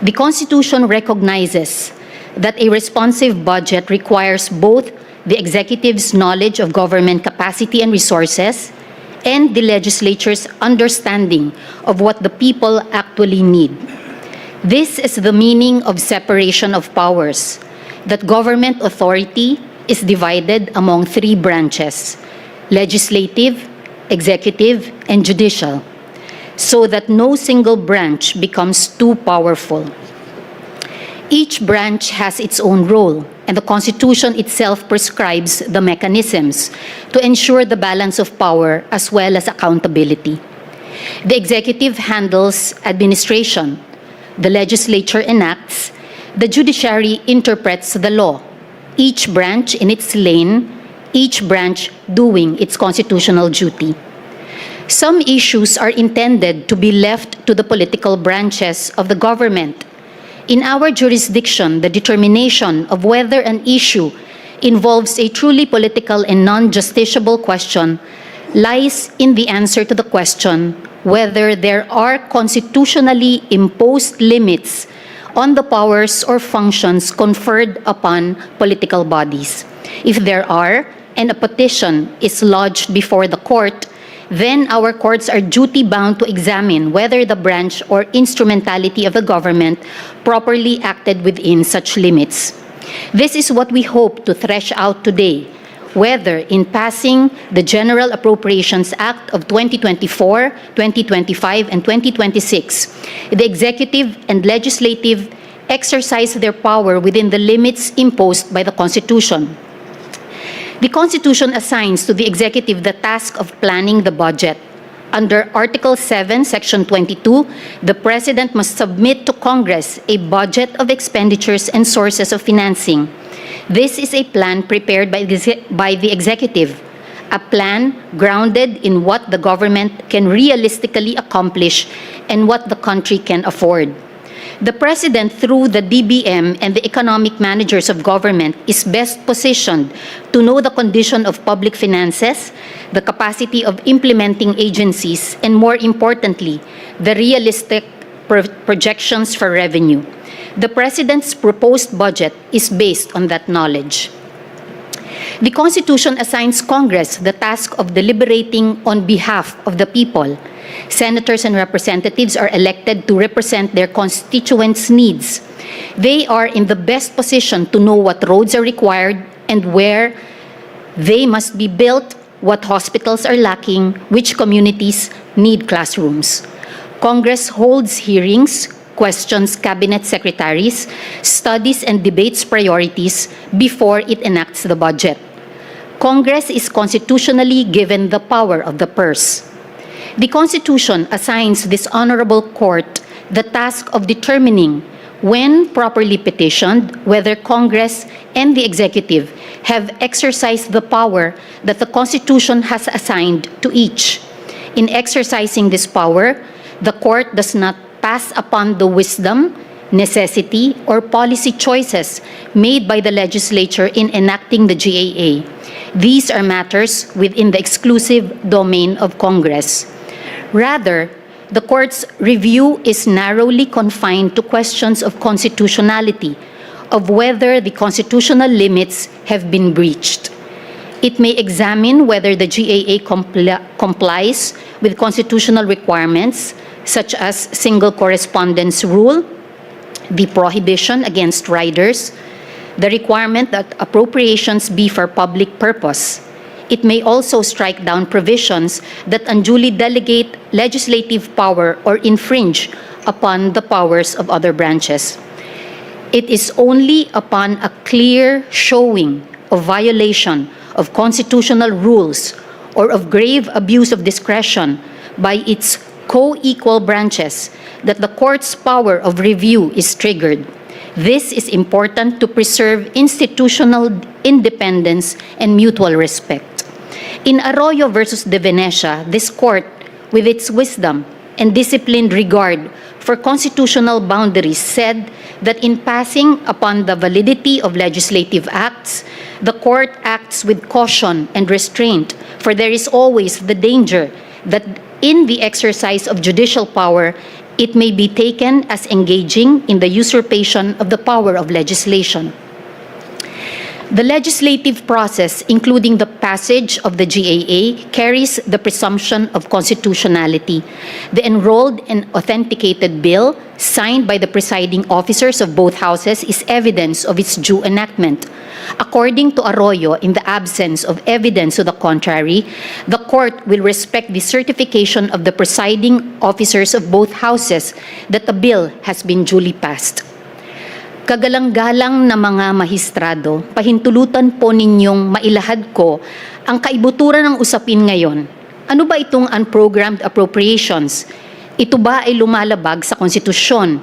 The Constitution recognizes that a responsive budget requires both the executive's knowledge of government capacity and resources and the legislature's understanding of what the people actually need. This is the meaning of separation of powers, that government authority is divided among three branches: legislative, executive, and judicial, so that no single branch becomes too powerful. Each branch has its own role, and the Constitution itself prescribes the mechanisms to ensure the balance of power as well as accountability. The executive handles administration, the legislature enacts, the judiciary interprets the law, each branch in its lane, each branch doing its constitutional duty. Some issues are intended to be left to the political branches of the government. In our jurisdiction, the determination of whether an issue involves a truly political and non-justiciable question lies in the answer to the question whether there are constitutionally imposed limits on the powers or functions conferred upon political bodies. If there are, and a petition is lodged before the court, then our courts are duty-bound to examine whether the branch or instrumentality of the government properly acted within such limits. This is what we hope to thresh out today, whether in passing the General Appropriations Act of 2024, 2025, and 2026, the executive and legislative exercise their power within the limits imposed by the Constitution. The Constitution assigns to the executive the task of planning the budget. Under Article 7, Section 22, the President must submit to Congress a budget of expenditures and sources of financing. This is a plan prepared by the executive, a plan grounded in what the government can realistically accomplish and what the country can afford. The President, through the DBM and the economic managers of government, is best positioned to know the condition of public finances, the capacity of implementing agencies, and more importantly, the realistic projections for revenue. The President's proposed budget is based on that knowledge. The Constitution assigns Congress the task of deliberating on behalf of the people. Senators and representatives are elected to represent their constituents' needs. They are in the best position to know what roads are required and where they must be built, what hospitals are lacking, which communities need classrooms. Congress holds hearings, questions cabinet secretaries, studies and debates priorities before it enacts the budget. Congress is constitutionally given the power of the purse. The Constitution assigns this honorable court the task of determining, when properly petitioned, whether Congress and the executive have exercised the power that the Constitution has assigned to each. In exercising this power, the court does not pass upon the wisdom, necessity, or policy choices made by the legislature in enacting the GAA. These are matters within the exclusive domain of Congress. Rather, the court's review is narrowly confined to questions of constitutionality, of whether the constitutional limits have been breached. It may examine whether the GAA complies with constitutional requirements, such as single correspondence rule, the prohibition against riders, the requirement that appropriations be for public purpose. It may also strike down provisions that unduly delegate legislative power or infringe upon the powers of other branches. It is only upon a clear showing of violation of constitutional rules or of grave abuse of discretion by its co-equal branches that the court's power of review is triggered. This is important to preserve institutional independence and mutual respect. In Arroyo versus De Venecia, this court, with its wisdom and disciplined regard for constitutional boundaries, said that in passing upon the validity of legislative acts, the court acts with caution and restraint, for there is always the danger that in the exercise of judicial power, it may be taken as engaging in the usurpation of the power of legislation. The legislative process, including the passage of the GAA, carries the presumption of constitutionality. The enrolled and authenticated bill, signed by the presiding officers of both houses, is evidence of its due enactment. According to Arroyo, in the absence of evidence to the contrary, the court will respect the certification of the presiding officers of both houses that the bill has been duly passed. Kagalang-galang na mga mahistrado, pahintulutan po ninyong mailahad ko ang kaibuturan ng usapin ngayon. Ano ba itong unprogrammed appropriations? Ito ba ay lumalabag sa konstitusyon?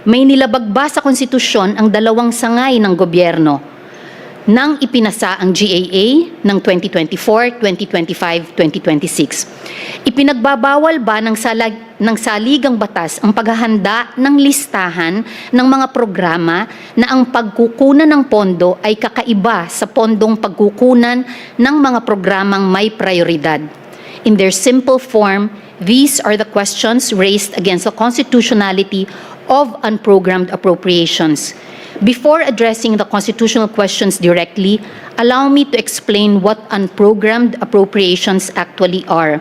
May nilabag ba sa konstitusyon ang dalawang sangay ng gobyerno nang ipinasa ang GAA ng 2024, 2025, 2026? Ipinagbabawal ba ng saligang batas ang paghahanda ng listahan ng mga programa na ang pagkukunan ng pondo ay kakaiba sa pondong pagkukunan ng mga programang may prioridad? In their simple form, these are the questions raised against the constitutionality of unprogrammed appropriations. Before addressing the constitutional questions directly, allow me to explain what unprogrammed appropriations actually are.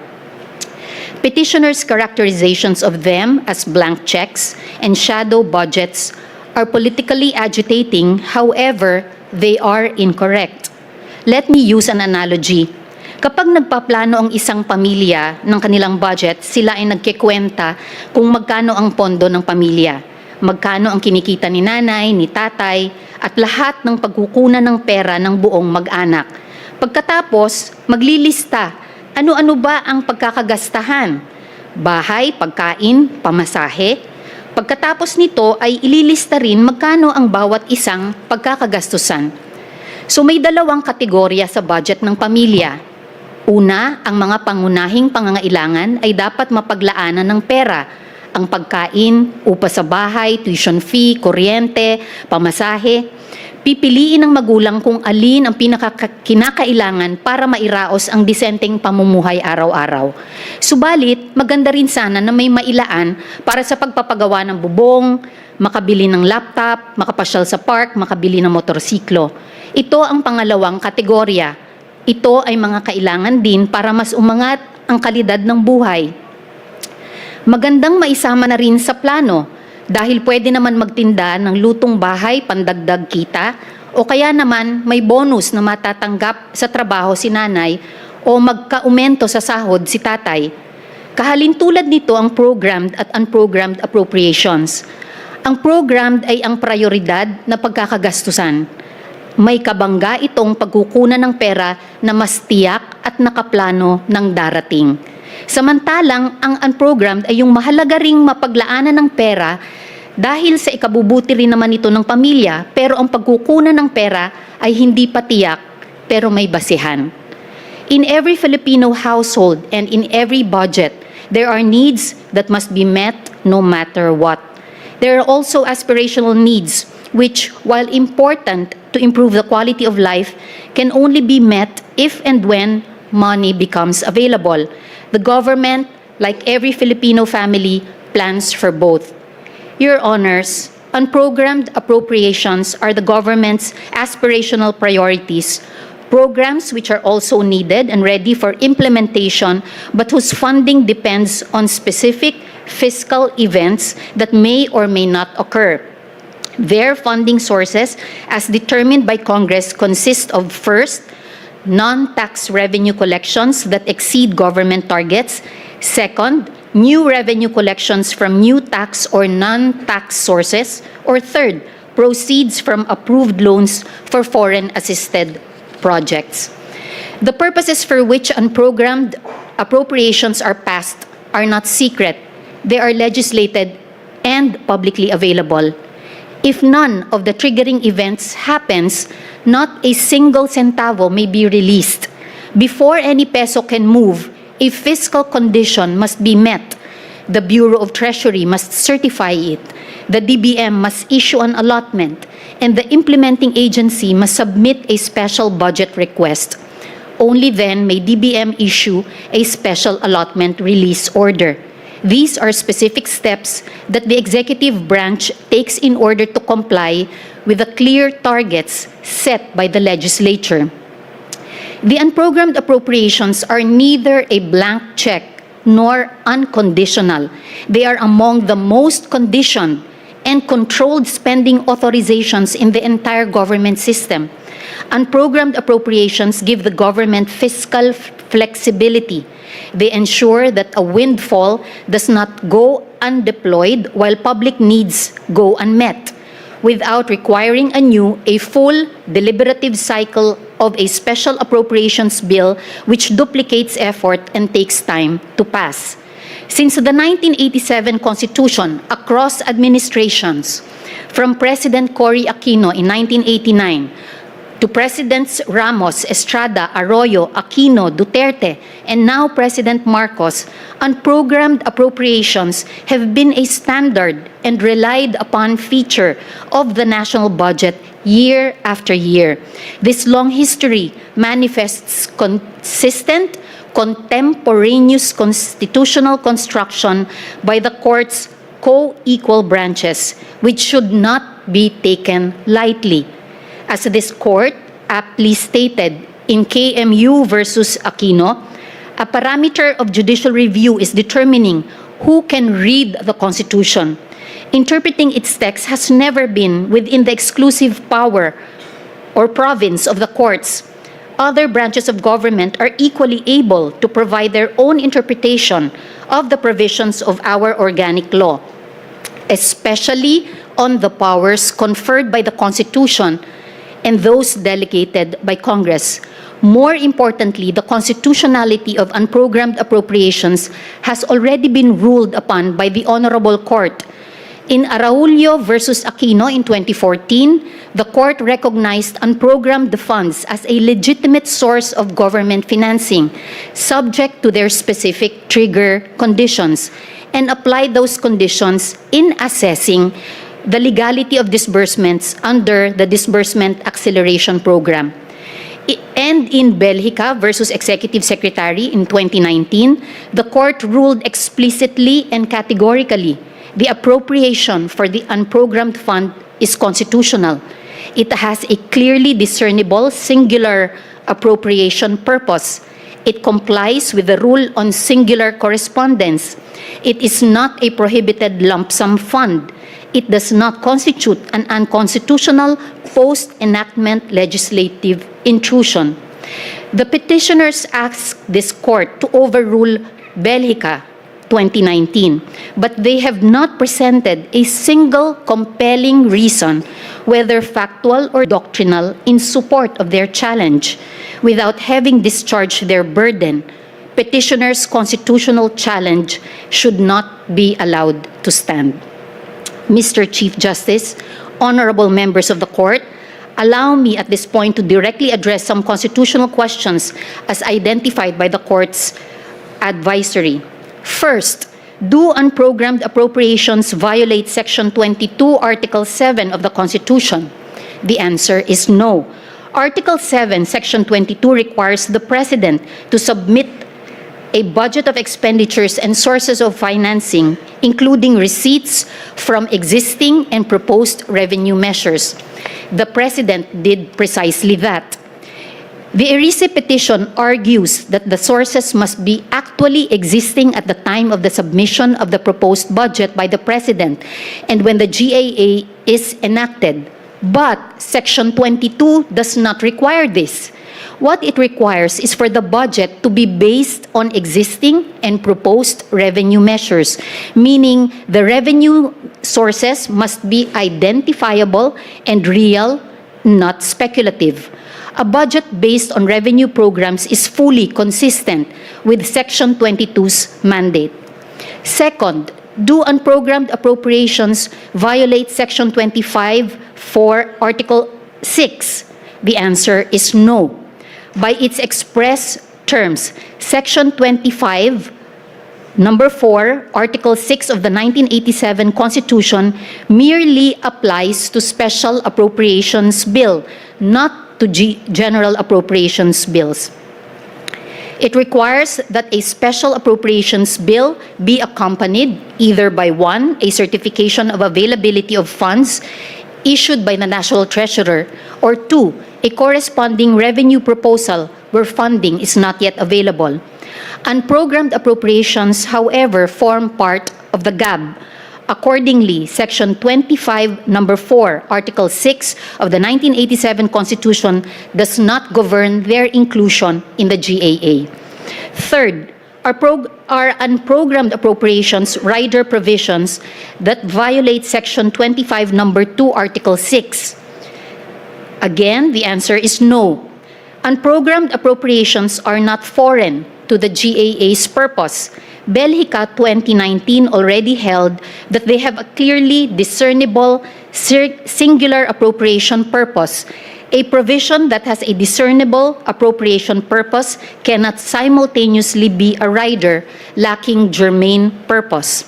Petitioners' characterizations of them as blank checks and shadow budgets are politically agitating, however, they are incorrect. Let me use an analogy. Kapag nagpaplano ang isang pamilya ng kanilang budget, sila ay nagkikwenta kung magkano ang pondo ng pamilya, magkano ang kinikita ni nanay, ni tatay, at lahat ng pagkukunan ng pera ng buong mag-anak. Pagkatapos, maglilista, ano-ano ba ang pagkakagastahan? Bahay, pagkain, pamasahe. Pagkatapos nito ay ililista rin magkano ang bawat isang pagkakagastusan. So may dalawang kategorya sa budget ng pamilya. Una, ang mga pangunahing pangangailangan ay dapat mapaglaanan ng pera. Ang pagkain, upa sa bahay, tuition fee, kuryente, pamasahe. Pipiliin ng magulang kung alin ang kinakailangan para mairaos ang disenteng pamumuhay araw-araw. Subalit, maganda rin sana na may mailaan para sa pagpapagawa ng bubong, makabili ng laptop, makapasyal sa park, makabili ng motorsiklo. Ito ang pangalawang kategorya. Ito ay mga kailangan din para mas umangat ang kalidad ng buhay. Magandang maisama na rin sa plano dahil pwede naman magtinda ng lutong bahay pandagdag kita o kaya naman may bonus na matatanggap sa trabaho si nanay o magkaumento sa sahod si tatay. Kahalintulad nito ang programmed at unprogrammed appropriations. Ang programmed ay ang prioridad na pagkakagastusan. May kabangga itong pagkukunan ng pera na mas tiyak at nakaplano ng darating. Samantalang, ang unprogrammed ay yung mahalaga ring mapaglaanan ng pera dahil sa ikabubuti rin naman ito ng pamilya, pero ang pagkukunan ng pera ay hindi pa tiyak, pero may basihan. In every Filipino household and in every budget, there are needs that must be met no matter what. There are also aspirational needs which, while important to improve the quality of life, can only be met if and when money becomes available. The government, like every Filipino family, plans for both. Your Honors, unprogrammed appropriations are the government's aspirational priorities, programs which are also needed and ready for implementation, but whose funding depends on specific fiscal events that may or may not occur. Their funding sources, as determined by Congress, consist of first, non-tax revenue collections that exceed government targets. Second, new revenue collections from new tax or non-tax sources. Or third, proceeds from approved loans for foreign-assisted projects. The purposes for which unprogrammed appropriations are passed are not secret. They are legislated and publicly available. If none of the triggering events happens, not a single centavo may be released. Before any peso can move, a fiscal condition must be met. The Bureau of Treasury must certify it. The DBM must issue an allotment, and the implementing agency must submit a special budget request. Only then may DBM issue a special allotment release order. These are specific steps that the executive branch takes in order to comply with the clear targets set by the legislature. The unprogrammed appropriations are neither a blank check nor unconditional. They are among the most conditioned and controlled spending authorizations in the entire government system. Unprogrammed appropriations give the government fiscal flexibility. They ensure that a windfall does not go undeployed while public needs go unmet. without requiring anew a full deliberative cycle of a special appropriations bill which duplicates effort and takes time to pass. Since the 1987 Constitution, across administrations, from President Cory Aquino in 1989 to Presidents Ramos, Estrada, Arroyo, Aquino, Duterte, and now President Marcos, unprogrammed appropriations have been a standard and relied upon feature of the national budget year after year. This long history manifests consistent, contemporaneous constitutional construction by the court's co-equal branches, which should not be taken lightly. As this court aptly stated in KMU versus Aquino, a parameter of judicial review is determining who can read the Constitution. Interpreting its text has never been within the exclusive power or province of the courts. Other branches of government are equally able to provide their own interpretation of the provisions of our organic law, especially on the powers conferred by the Constitution and those delegated by Congress. More importantly, the constitutionality of unprogrammed appropriations has already been ruled upon by the Honorable Court. In Araulio versus Aquino in 2014, the court recognized unprogrammed funds as a legitimate source of government financing, subject to their specific trigger conditions, and applied those conditions in assessing the legality of disbursements under the Disbursement Acceleration Program. And in Belgica versus Executive Secretary in 2019, the court ruled explicitly and categorically the appropriation for the unprogrammed fund is constitutional. It has a clearly discernible singular appropriation purpose. It complies with the rule on singular correspondence. It is not a prohibited lump sum fund. It does not constitute an unconstitutional post-enactment legislative intrusion. The petitioners ask this court to overrule Belgica 2019, but they have not presented a single compelling reason, whether factual or doctrinal, in support of their challenge. Without having discharged their burden, petitioners' constitutional challenge should not be allowed to stand. Mr. Chief Justice, honorable members of the court, allow me at this point to directly address some constitutional questions as identified by the court's advisory. First, do unprogrammed appropriations violate Section 22, Article 7 of the Constitution? The answer is no. Article 7, Section 22 requires the President to submit a budget of expenditures and sources of financing, including receipts from existing and proposed revenue measures. The President did precisely that. The ERISE petition argues that the sources must be actually existing at the time of the submission of the proposed budget by the President and when the GAA is enacted. But Section 22 does not require this. What it requires is for the budget to be based on existing and proposed revenue measures, meaning the revenue sources must be identifiable and real, not speculative. A budget based on revenue programs is fully consistent with Section 22's mandate. Second, do unprogrammed appropriations violate Section 25 for Article 6? The answer is no. By its express terms, Section 25, Number 4, Article 6 of the 1987 Constitution merely applies to special appropriations bill, not to general appropriations bills. It requires that a special appropriations bill be accompanied either by 1, a certification of availability of funds issued by the National Treasurer, or 2, a corresponding revenue proposal where funding is not yet available. Unprogrammed appropriations, however, form part of the GAB. Accordingly, Section 25, Number 4, Article 6 of the 1987 Constitution does not govern their inclusion in the GAA. Third, are unprogrammed appropriations rider provisions that violate Section 25, Number 2, Article 6? Again, the answer is no. Unprogrammed appropriations are not foreign to the GAA's purpose. Belhica 2019 already held that they have a clearly discernible singular appropriation purpose. A provision that has a discernible appropriation purpose cannot simultaneously be a rider lacking germane purpose.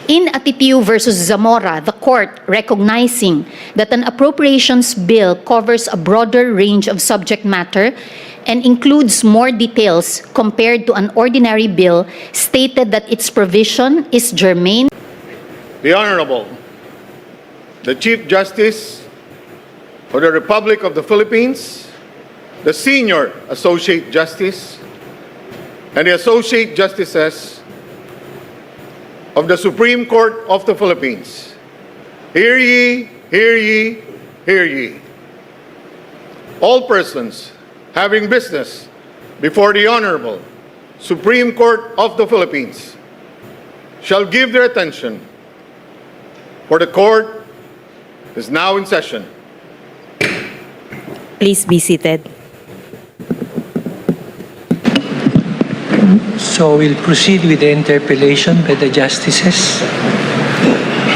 In Atitiu versus Zamora, the court, recognizing that an appropriations bill covers a broader range of subject matter and includes more details compared to an ordinary bill, stated that its provision is germane. The Honorable, the Chief Justice of the Republic of the Philippines, the Senior Associate Justice, and the Associate Justices of the Supreme Court of the Philippines. Hear ye, hear ye, hear ye. All persons having business before the Honorable Supreme Court of the Philippines shall give their attention, for the court is now in session. Please be seated. So we'll proceed with the interpellation by the justices.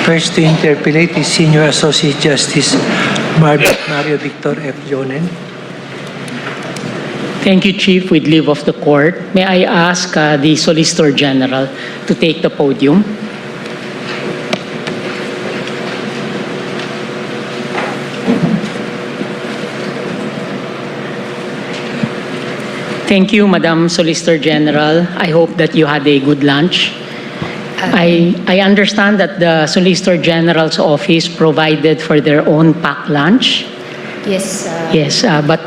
First to interpellate is Senior Associate Justice Mario Victor F. Jonen. Thank you, Chief. With leave of the court, may I ask the Solicitor General to take the podium? Thank you, Madam Solicitor General. I hope that you had a good lunch. I understand that the Solicitor General's office provided for their own packed lunch. Yes. Yes, but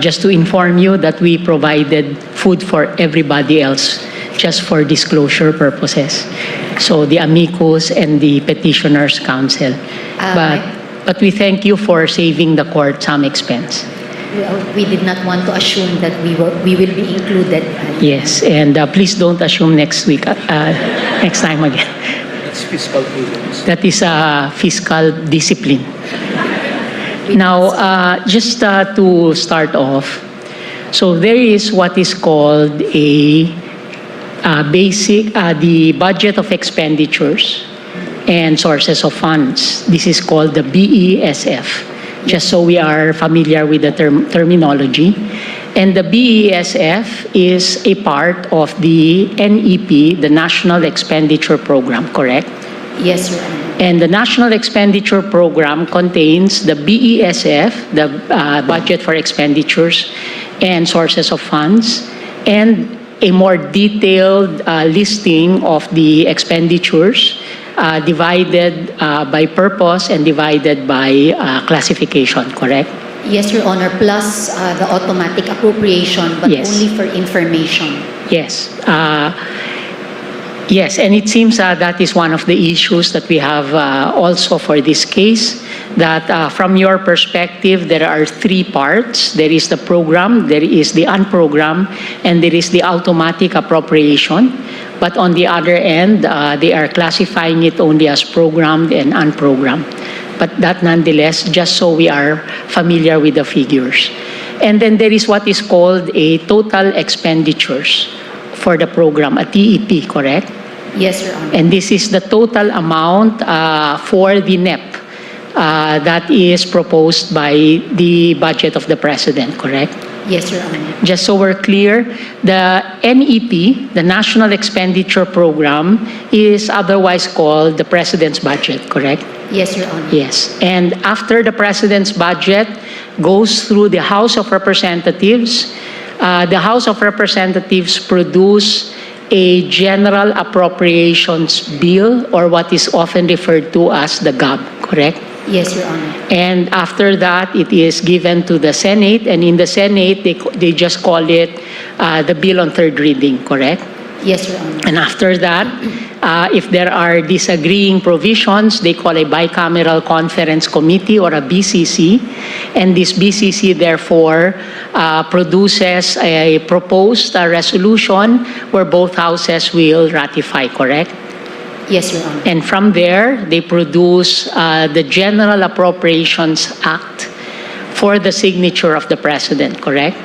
just to inform you that we provided food for everybody else, just for disclosure purposes. So the amicus and the petitioners' counsel. But we thank you for saving the court some expense. We did not want to assume that we will be included. Yes, and please don't assume next week, next time again. That's fiscal prudence. That is fiscal discipline. Now, just to start off, so there is what is called the budget of expenditures and sources of funds. This is called the BESF, just so we are familiar with the terminology. And the BESF is a part of the NEP, the National Expenditure Program, correct? Yes, Your Honor. And the National Expenditure Program contains the BESF, the Budget for Expenditures and Sources of Funds, and a more detailed listing of the expenditures divided by purpose and divided by classification, correct? Yes, Your Honor, plus the automatic appropriation, but Yes. only for information. Yes. Yes, and it seems that is one of the issues that we have also for this case, that from your perspective, there are three parts. There is the program, there is the unprogrammed, and there is the automatic appropriation. But on the other end, they are classifying it only as programmed and unprogrammed. But that nonetheless, just so we are familiar with the figures. And then there is what is called a total expenditures for the program, a TEP, correct? Yes, Your Honor. And this is the total amount for the NEP that is proposed by the budget of the President, correct? Yes, Your Honor. Just so we're clear, the NEP, the National Expenditure Program, is otherwise called the President's budget, correct? Yes, Your Honor. Yes. And after the President's budget goes through the House of Representatives, the House of Representatives produce a General Appropriations Bill, or what is often referred to as the GAB, correct? Yes, Your Honor. And after that, it is given to the Senate, and in the Senate, they just call it the bill on third reading, correct? Yes, Your Honor. And after that, if there are disagreeing provisions, they call a bicameral conference committee or a BCC. And this BCC, therefore, produces a proposed resolution where both houses will ratify, correct? Yes, Your Honor. And from there, they produce the General Appropriations Act for the signature of the President, correct?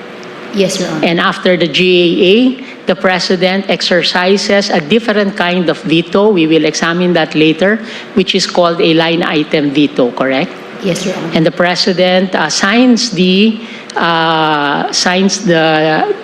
Yes, Your Honor. And after the GAA, the President exercises a different kind of veto. We will examine that later, which is called a line item veto, correct? Yes, Your Honor. And the President signs the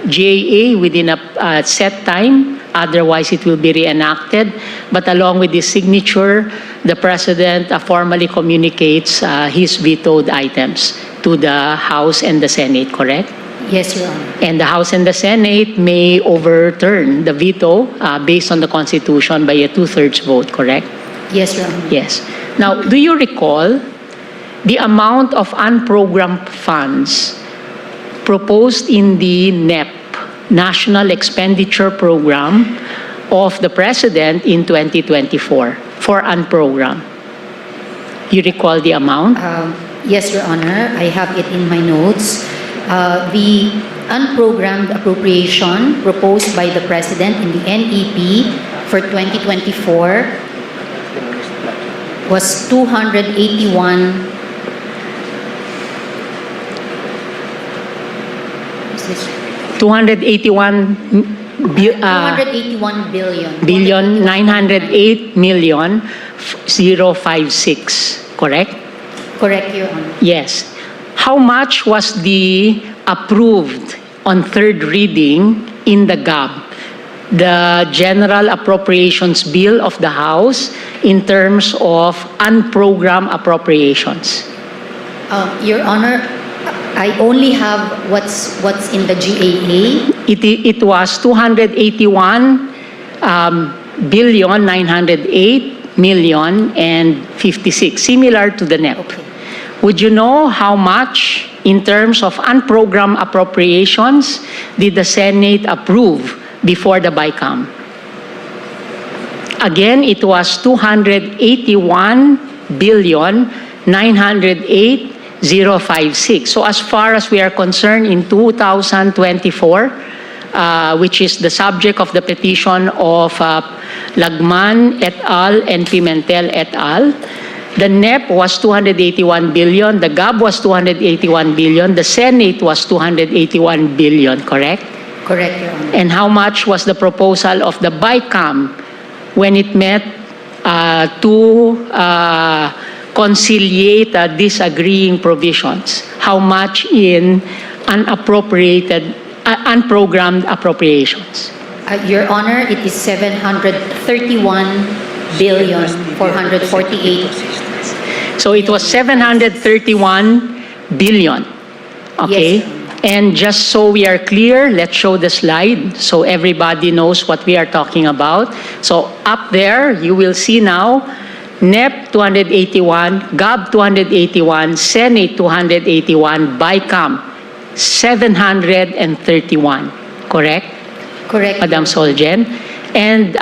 GAA within a set time. Otherwise, it will be reenacted. But along with the signature, the President formally communicates his vetoed items to the House and the Senate, correct? Yes, Your Honor. And the House and the Senate may overturn the veto based on the Constitution by a 2/3 vote, correct? Yes, Your Honor. Yes. Now, do you recall the amount of unprogrammed funds proposed in the NEP, National Expenditure Program, of the President in 2024 for unprogrammed? You recall the amount? Yes, Your Honor. I have it in my notes. The unprogrammed appropriation proposed by the President in the NEP for 2024 was 281 billion 908 million 056, correct? Correct, Your Honor. Yes. How much was the approved on third reading in the GAB, the General Appropriations Bill of the House, in terms of unprogrammed appropriations? Your Honor, I only have what's in the GAA. It was 281 billion 908 million and 56, similar to the NEP. Okay. Would you know how much, in terms of unprogrammed appropriations, did the Senate approve before the BICAM? Again, it was 281 billion 908 056. So as far as we are concerned, in 2024, which is the subject of the petition of Lagman et al. And Pimentel et al., the NEP was 281 billion, the GAB was 281 billion, the Senate was 281 billion, correct? Correct, Your Honor. And how much was the proposal of the BICAM when it met to conciliate disagreeing provisions? How much in unprogrammed appropriations? Your Honor, it is 731 billion 448. So it was 731 billion. Okay? Yes, Your Honor. And just so we are clear, let's show the slide so everybody knows what we are talking about. So up there, you will see now NEP 281, GAB 281, Senate 281, BICAM 731. Correct? Correct. Madam Soljen. And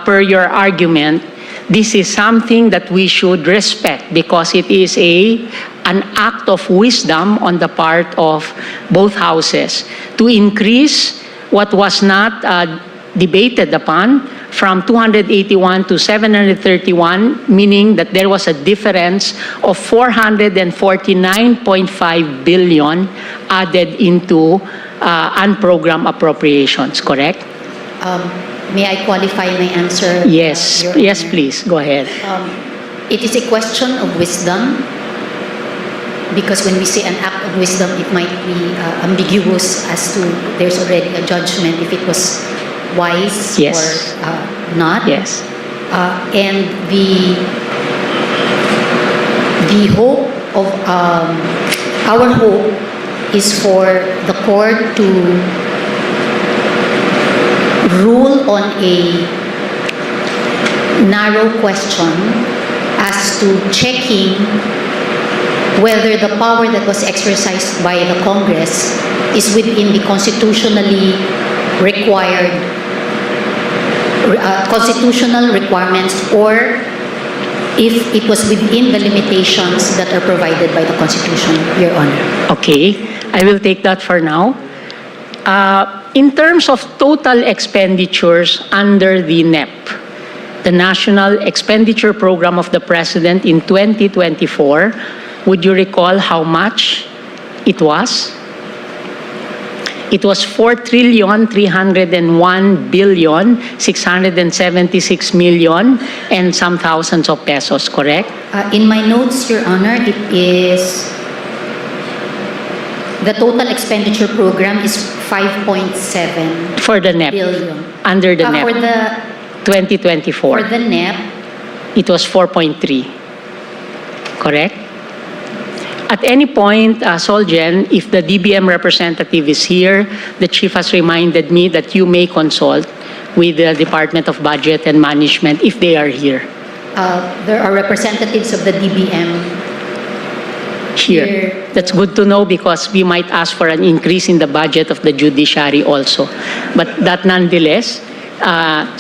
per your argument, this is something that we should respect because it is an act of wisdom on the part of both houses to increase what was not debated upon from 281 to 731, meaning that there was a difference of 449.5 billion added into unprogrammed appropriations, correct? May I qualify my answer? Yes, Your yes, Honor? please, go ahead. It is a question of wisdom because when we say an act of wisdom, it might be ambiguous as to there's already a judgment if it was wise Yes. or not. Yes. And the hope of our hope is for the court to rule on a narrow question as to checking whether the power that was exercised by the Congress is within the constitutionally required constitutional requirements or if it was within the limitations that are provided by the Constitution, Your Honor. Okay, I will take that for now. In terms of total expenditures under the NEP, the National Expenditure Program of the President in 2024, would you recall how much it was? It was 4,301,676,000,000 and some thousands of pesos, correct? In my notes, Your Honor, it is the total expenditure program is 5.7 For the NEP, billion. under the NEP, For the 2024. for the NEP, It was 4.3, correct? At any point, Solgen, if the DBM representative is here, the chief has reminded me that you may consult with the Department of Budget and Management if they are here. there are representatives of the DBM Here. That's good to know because we might ask for an increase in the budget of the judiciary also. But that nonetheless,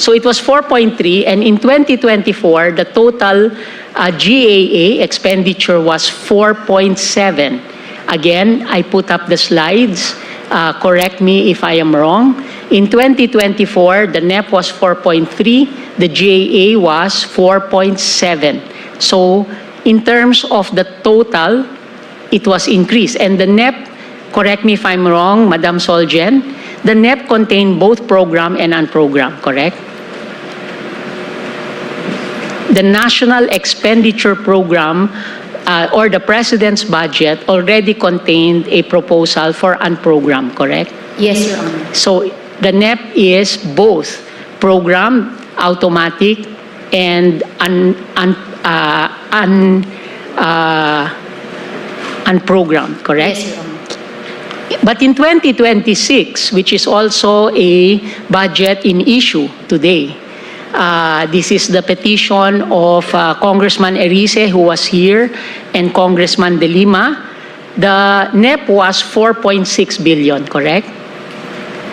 so it was 4.3, and in 2024, the total GAA expenditure was 4.7. Again, I put up the slides. Correct me if I am wrong. In 2024, the NEP was 4.3, the GAA was 4.7. So in terms of the total, it was increased. And the NEP, correct me if I'm wrong, Madam Solgen, the NEP contained both program and unprogram, correct? The National Expenditure Program or the President's budget already contained a proposal for unprogram, correct? Yes, Your Honor. So the NEP is both program, automatic, and unprogrammed, correct? Yes, Your Honor. But in 2026, which is also a budget in issue today, this is the petition of Congressman Erice, who was here, and Congressman De Lima. The NEP was 4.6 billion, correct?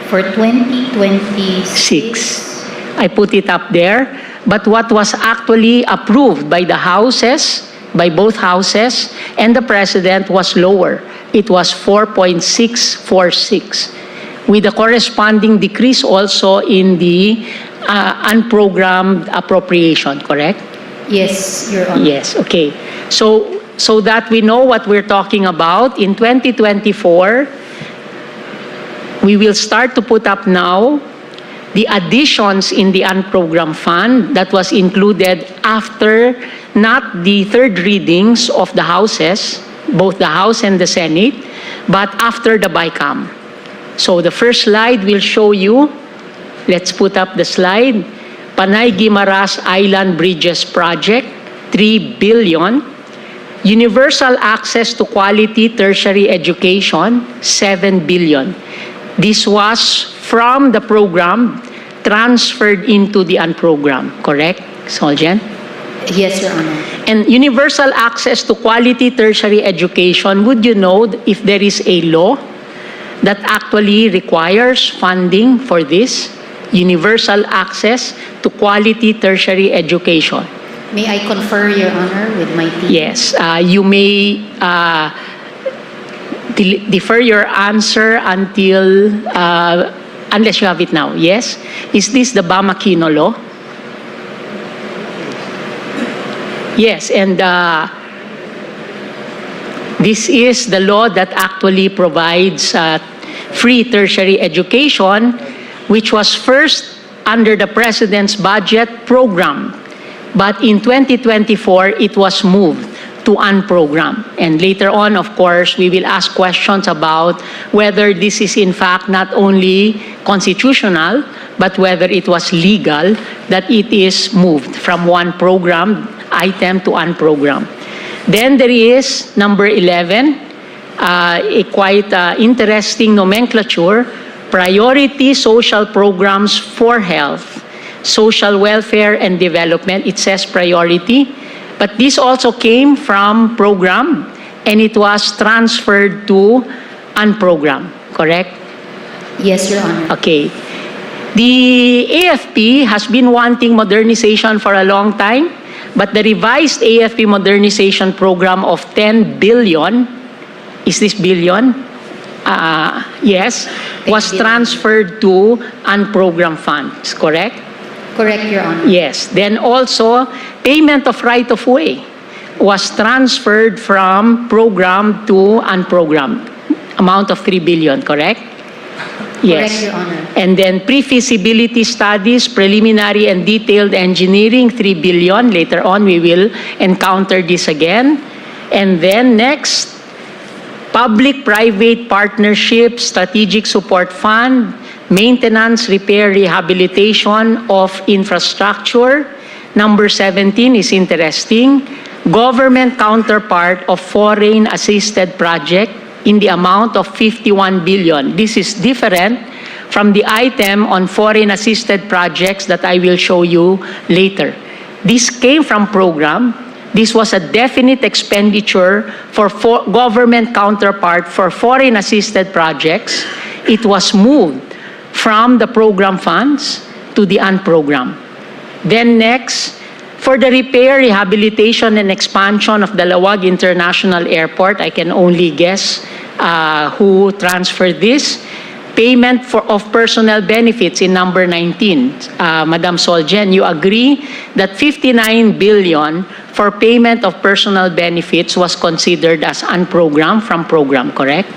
For 2026, I put it up there. But what was actually approved by the houses, by both houses, and the President was lower. It was 4.646, with a corresponding decrease also in the unprogrammed appropriation, correct? yes, Your Honor. Yes, okay. So that we know what we're talking about, in 2024, we will start to put up now the additions in the unprogrammed fund that was included after not the third readings of the houses, both the House and the Senate, but after the BICAM. So the first slide will show you, let's put up the slide, Panay Guimaras Island Bridges Project, 3 billion. Universal access to quality tertiary education, 7 billion. This was from the program transferred into the unprogrammed, correct, Solgen? Yes, Your Honor. And universal access to quality tertiary education, would you know if there is a law that actually requires funding for this? Universal access to quality tertiary education. May I confer, Your Honor, with my team? Yes, you may defer your answer until, unless you have it now. Yes? Is this the Bamakino law? Yes, and this is the law that actually provides free tertiary education, which was first under the President's budget program. But in 2024, it was moved to unprogrammed. And later on, of course, we will ask questions about whether this is in fact not only constitutional, but whether it was legal that it is moved from one programmed item to unprogrammed. Then there is number 11, a quite interesting nomenclature, priority social programs for health, social welfare and development. It says priority, but this also came from program and it was transferred to unprogrammed, correct? Yes, Your Honor. Okay. The AFP has been wanting modernization for a long time, but the revised AFP modernization program of 10 billion, is this billion? Yes, was transferred to unprogrammed funds, correct? Correct, Your Honor. Yes. Then also, payment of right-of-way was transferred from program to unprogrammed. Amount of 3 billion, correct? Yes. Correct, Your Honor. And then pre-feasibility studies, preliminary and detailed engineering, 3 billion. Later on, we will encounter this again. And then next, public-private partnership, strategic support fund, maintenance, repair, rehabilitation of infrastructure. Number 17 is interesting. Government counterpart of foreign assisted project in the amount of 51 billion. This is different from the item on foreign assisted projects that I will show you later. This came from program. This was a definite expenditure for government counterpart for foreign assisted projects. It was moved from the program funds to the unprogrammed. Then next, for the repair, rehabilitation, and expansion of Dalawa International Airport, I can only guess who transferred this. Payment of personnel benefits in number 19. Madam Soljen, you agree that 59 billion for payment of personal benefits was considered as unprogrammed from program, correct?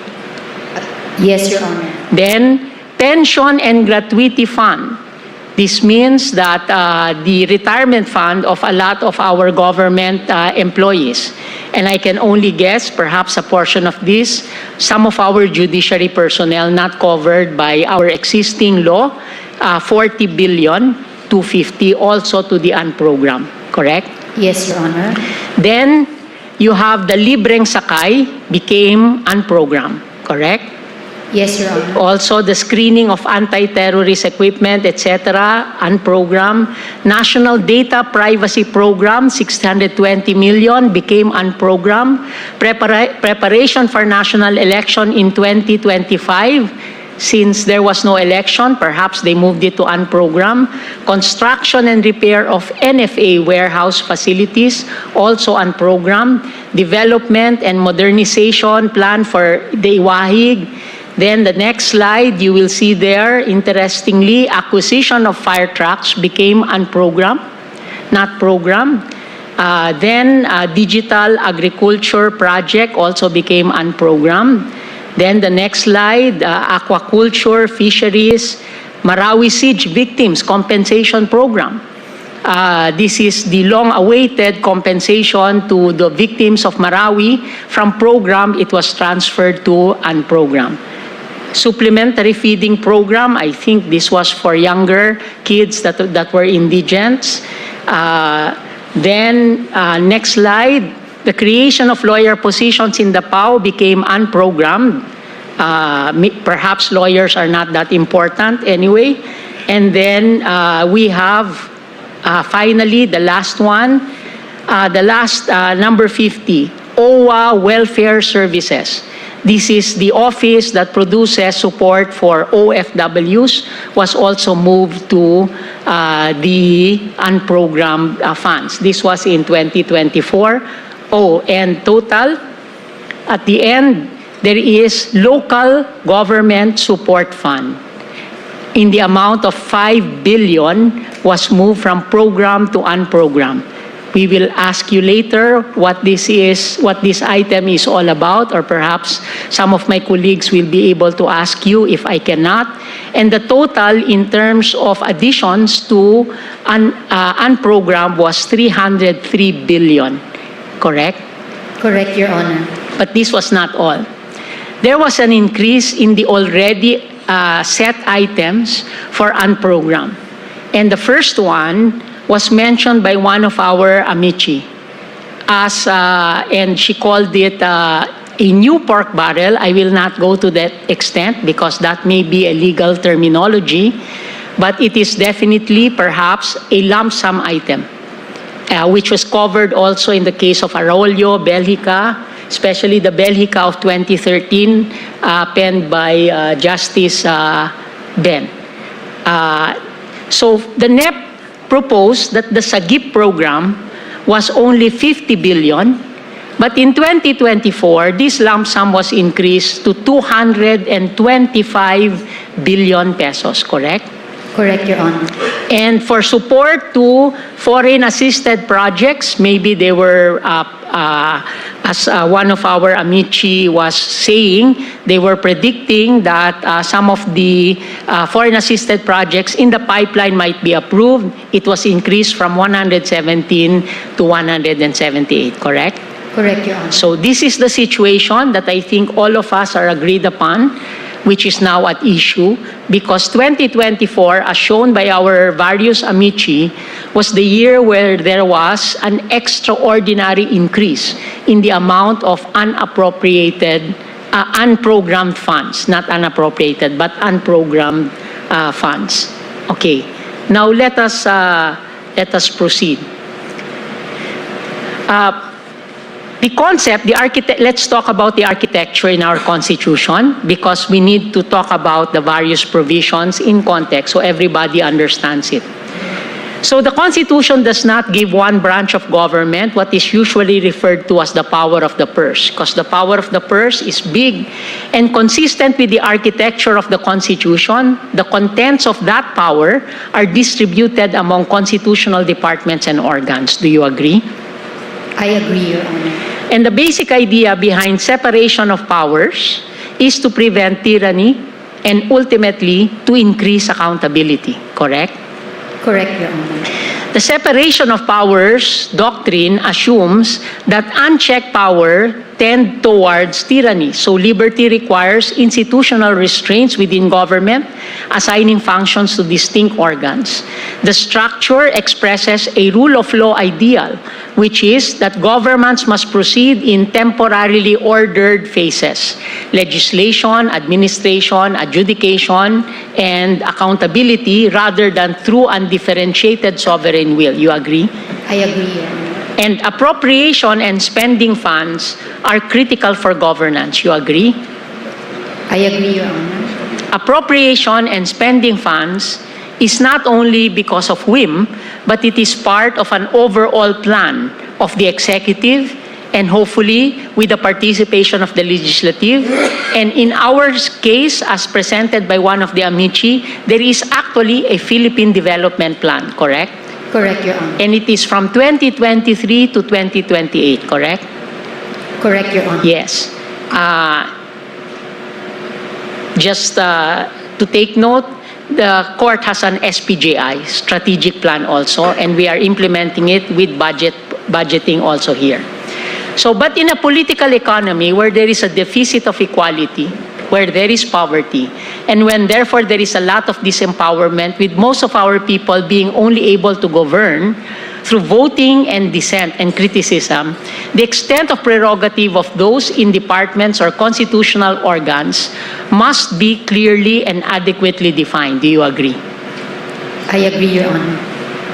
Yes, Your Honor. Then, pension and gratuity fund. This means that the retirement fund of a lot of our government employees, and I can only guess perhaps a portion of this, some of our judiciary personnel not covered by our existing law, 40 billion, 250 also to the unprogrammed, correct? Yes, Your Honor. Then you have the libreng sakay became unprogrammed, correct? Yes, Your Honor. Also, the screening of anti-terrorist equipment, etc., unprogrammed. National Data Privacy Program, 620 million, became unprogrammed. Preparation for national election in 2025, since there was no election, perhaps they moved it to unprogrammed. Construction and repair of NFA warehouse facilities, also unprogrammed. Development and modernization plan for the Iwahig. Then the next slide, you will see there, interestingly, acquisition of fire trucks became unprogrammed, not programmed. Then digital agriculture project also became unprogrammed. Then the next slide, aquaculture, fisheries, Marawi siege victims compensation program. This is the long-awaited compensation to the victims of Marawi. From program, it was transferred to unprogrammed. Supplementary feeding program, I think this was for younger kids that were indigents. Then, next slide, the creation of lawyer positions in the PAO became unprogrammed. Perhaps lawyers are not that important anyway. And then we have finally the last one, number 50, OWA Welfare Services. This is the office that produces support for OFWs, was also moved to the unprogrammed funds. This was in 2024. Oh, and total, at the end, there is local government support fund. In the amount of 5 billion was moved from program to unprogrammed. We will ask you later what this is, what this item is all about, or perhaps some of my colleagues will be able to ask you if I cannot. And the total in terms of additions to unprogrammed was 303 billion, correct? Correct, Your Honor. But this was not all. There was an increase in the already set items for unprogrammed. And the first one was mentioned by one of our amici as, and she called it a new pork barrel. I will not go to that extent because that may be a legal terminology, but it is definitely perhaps a lump sum item, which was covered also in the case of Arroyo, Belgica, especially the Belgica of 2013, penned by Justice Ben. So the NEP proposed that the SAGIP program was only 50 billion, but in 2024, this lump sum was increased to 225 billion pesos, correct? Correct, Your Honor. And for support to foreign-assisted projects, maybe they were, as one of our amici was saying, they were predicting that some of the foreign-assisted projects in the pipeline might be approved. It was increased from 117 to 178, correct? Correct, Your Honor. So this is the situation that I think all of us are agreed upon, which is now at issue, because 2024, as shown by our various amici, was the year where there was an extraordinary increase in the amount of unappropriated, unprogrammed funds, not unappropriated, but unprogrammed funds. Okay, now let us proceed. The concept, let's talk about the architecture in our Constitution, because we need to talk about the various provisions in context so everybody understands it. So the Constitution does not give one branch of government what is usually referred to as the power of the purse, because the power of the purse is big, and consistent with the architecture of the Constitution, the contents of that power are distributed among constitutional departments and organs. Do you agree? I agree, Your Honor. And the basic idea behind separation of powers is to prevent tyranny and ultimately to increase accountability, correct? Correct, Your Honor. The separation of powers doctrine assumes that unchecked power tend towards tyranny. So liberty requires institutional restraints within government, assigning functions to distinct organs. The structure expresses a rule of law ideal, which is that governments must proceed in temporarily ordered phases: legislation, administration, adjudication, and accountability, rather than through undifferentiated sovereign will. You agree? I agree, Your Honor. And appropriation and spending funds are critical for governance. You agree? I agree, Your Honor. Appropriation and spending funds is not only because of whim, but it is part of an overall plan of the executive and hopefully with the participation of the legislative. And in our case, as presented by one of the amici, there is actually a Philippine Development Plan, correct? Correct, Your Honor. And it is from 2023 to 2028, correct? Correct, Your Honor. Yes. Just to take note, the court has an SPJI, strategic plan also, and we are implementing it with budgeting also here. So, but in a political economy where there is a deficit of equality, where there is poverty, and when therefore there is a lot of disempowerment, with most of our people being only able to govern through voting and dissent and criticism, the extent of prerogative of those in departments or constitutional organs must be clearly and adequately defined. Do you agree? I agree, Your Honor.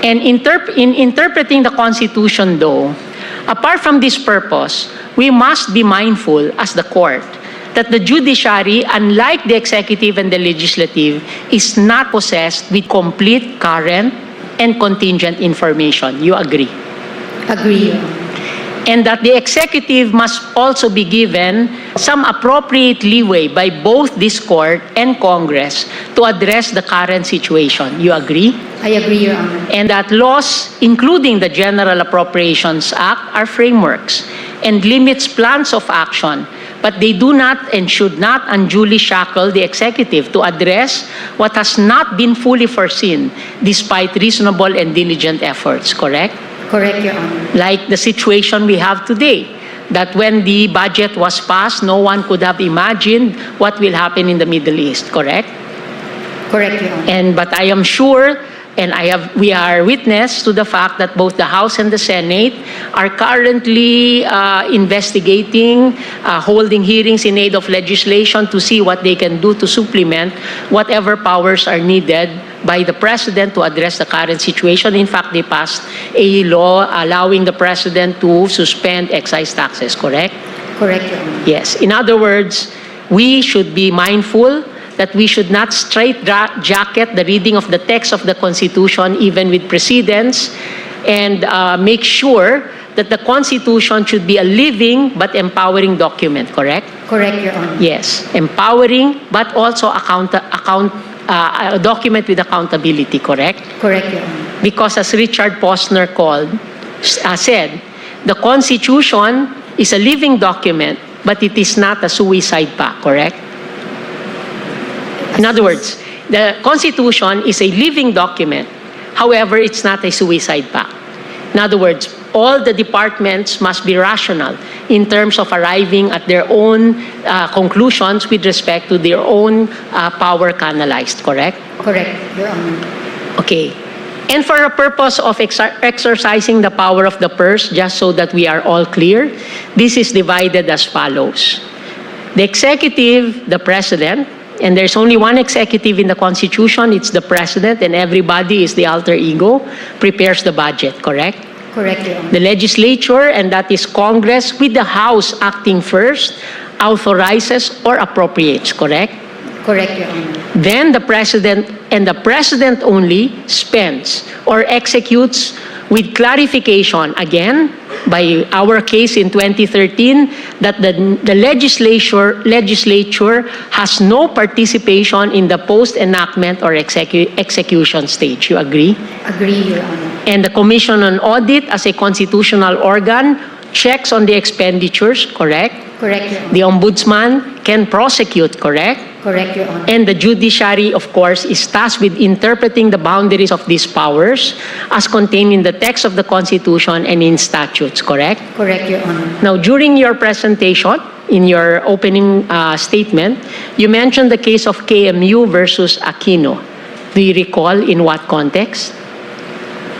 And in interpreting the Constitution, though, apart from this purpose, we must be mindful as the court that the judiciary, unlike the executive and the legislative, is not possessed with complete, current, and contingent information. You agree? Agree. And that the executive must also be given some appropriate leeway by both this court and Congress to address the current situation. You agree? I agree, Your Honor. And that laws, including the General Appropriations Act, are frameworks and limits plans of action, but they do not and should not unduly shackle the executive to address what has not been fully foreseen despite reasonable and diligent efforts, correct? Correct, Your Honor. Like the situation we have today, that when the budget was passed, no one could have imagined what will happen in the Middle East, correct? Correct, Your Honor. But I am sure, and we are witness to the fact that both the House and the Senate are currently investigating, holding hearings in aid of legislation to see what they can do to supplement whatever powers are needed by the President to address the current situation. In fact, they passed a law allowing the President to suspend excise taxes, correct? Correct, Your Honor. Yes. In other words, we should be mindful that we should not jacket the reading of the text of the Constitution, even with precedents, and make sure that the Constitution should be a living but empowering document, correct? Correct, Your Honor. Yes, empowering but also a document with accountability, correct? Correct, Your Honor. Because as Richard Posner said, the Constitution is a living document, but it is not a suicide pact, correct? In other words, the Constitution is a living document. However, it's not a suicide pact. In other words, all the departments must be rational in terms of arriving at their own conclusions with respect to their own power canalized, correct? Correct, Your Honor. Okay. And for a purpose of exercising the power of the purse, just so that we are all clear, this is divided as follows. The executive, the president, and there's only one executive in the Constitution, it's the president, and everybody is the alter ego, prepares the budget, correct? Correct, Your Honor. The legislature, and that is Congress, with the House acting first, authorizes or appropriates, correct? Correct, Your Honor. Then the president, and the president only, spends or executes with clarification, again, by our case in 2013, that the legislature has no participation in the post-enactment or execution stage. You agree? Agree, Your Honor. And the Commission on Audit, as a constitutional organ, checks on the expenditures, correct? Correct, Your Honor. The Ombudsman can prosecute, correct? Correct, Your Honor. And the judiciary, of course, is tasked with interpreting the boundaries of these powers as contained in the text of the Constitution and in statutes, correct? Correct, Your Honor. Now, during your presentation, in your opening statement, you mentioned the case of KMU versus Aquino. Do you recall in what context?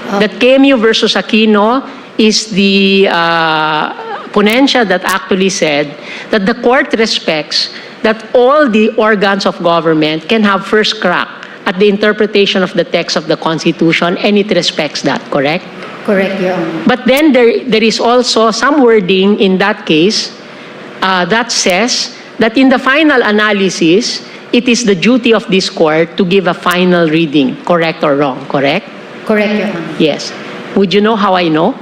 That KMU versus Aquino is the ponensya that actually said that the court respects that all the organs of government can have first crack at the interpretation of the text of the Constitution, and it respects that, correct? Correct, Your Honor. But then there is also some wording in that case that says that in the final analysis, it is the duty of this court to give a final reading, correct or wrong, correct? Correct, Your Honor. Yes. Would you know how I know?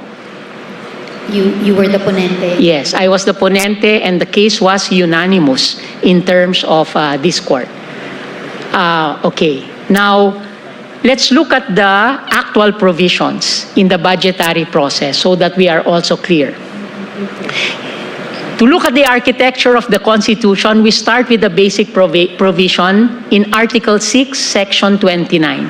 You were the ponente. Yes, I was the ponente, and the case was unanimous in terms of this court. Okay, now let's look at the actual provisions in the budgetary process so that we are also clear. To look at the architecture of the Constitution, we start with the basic provision in Article 6, Section 29.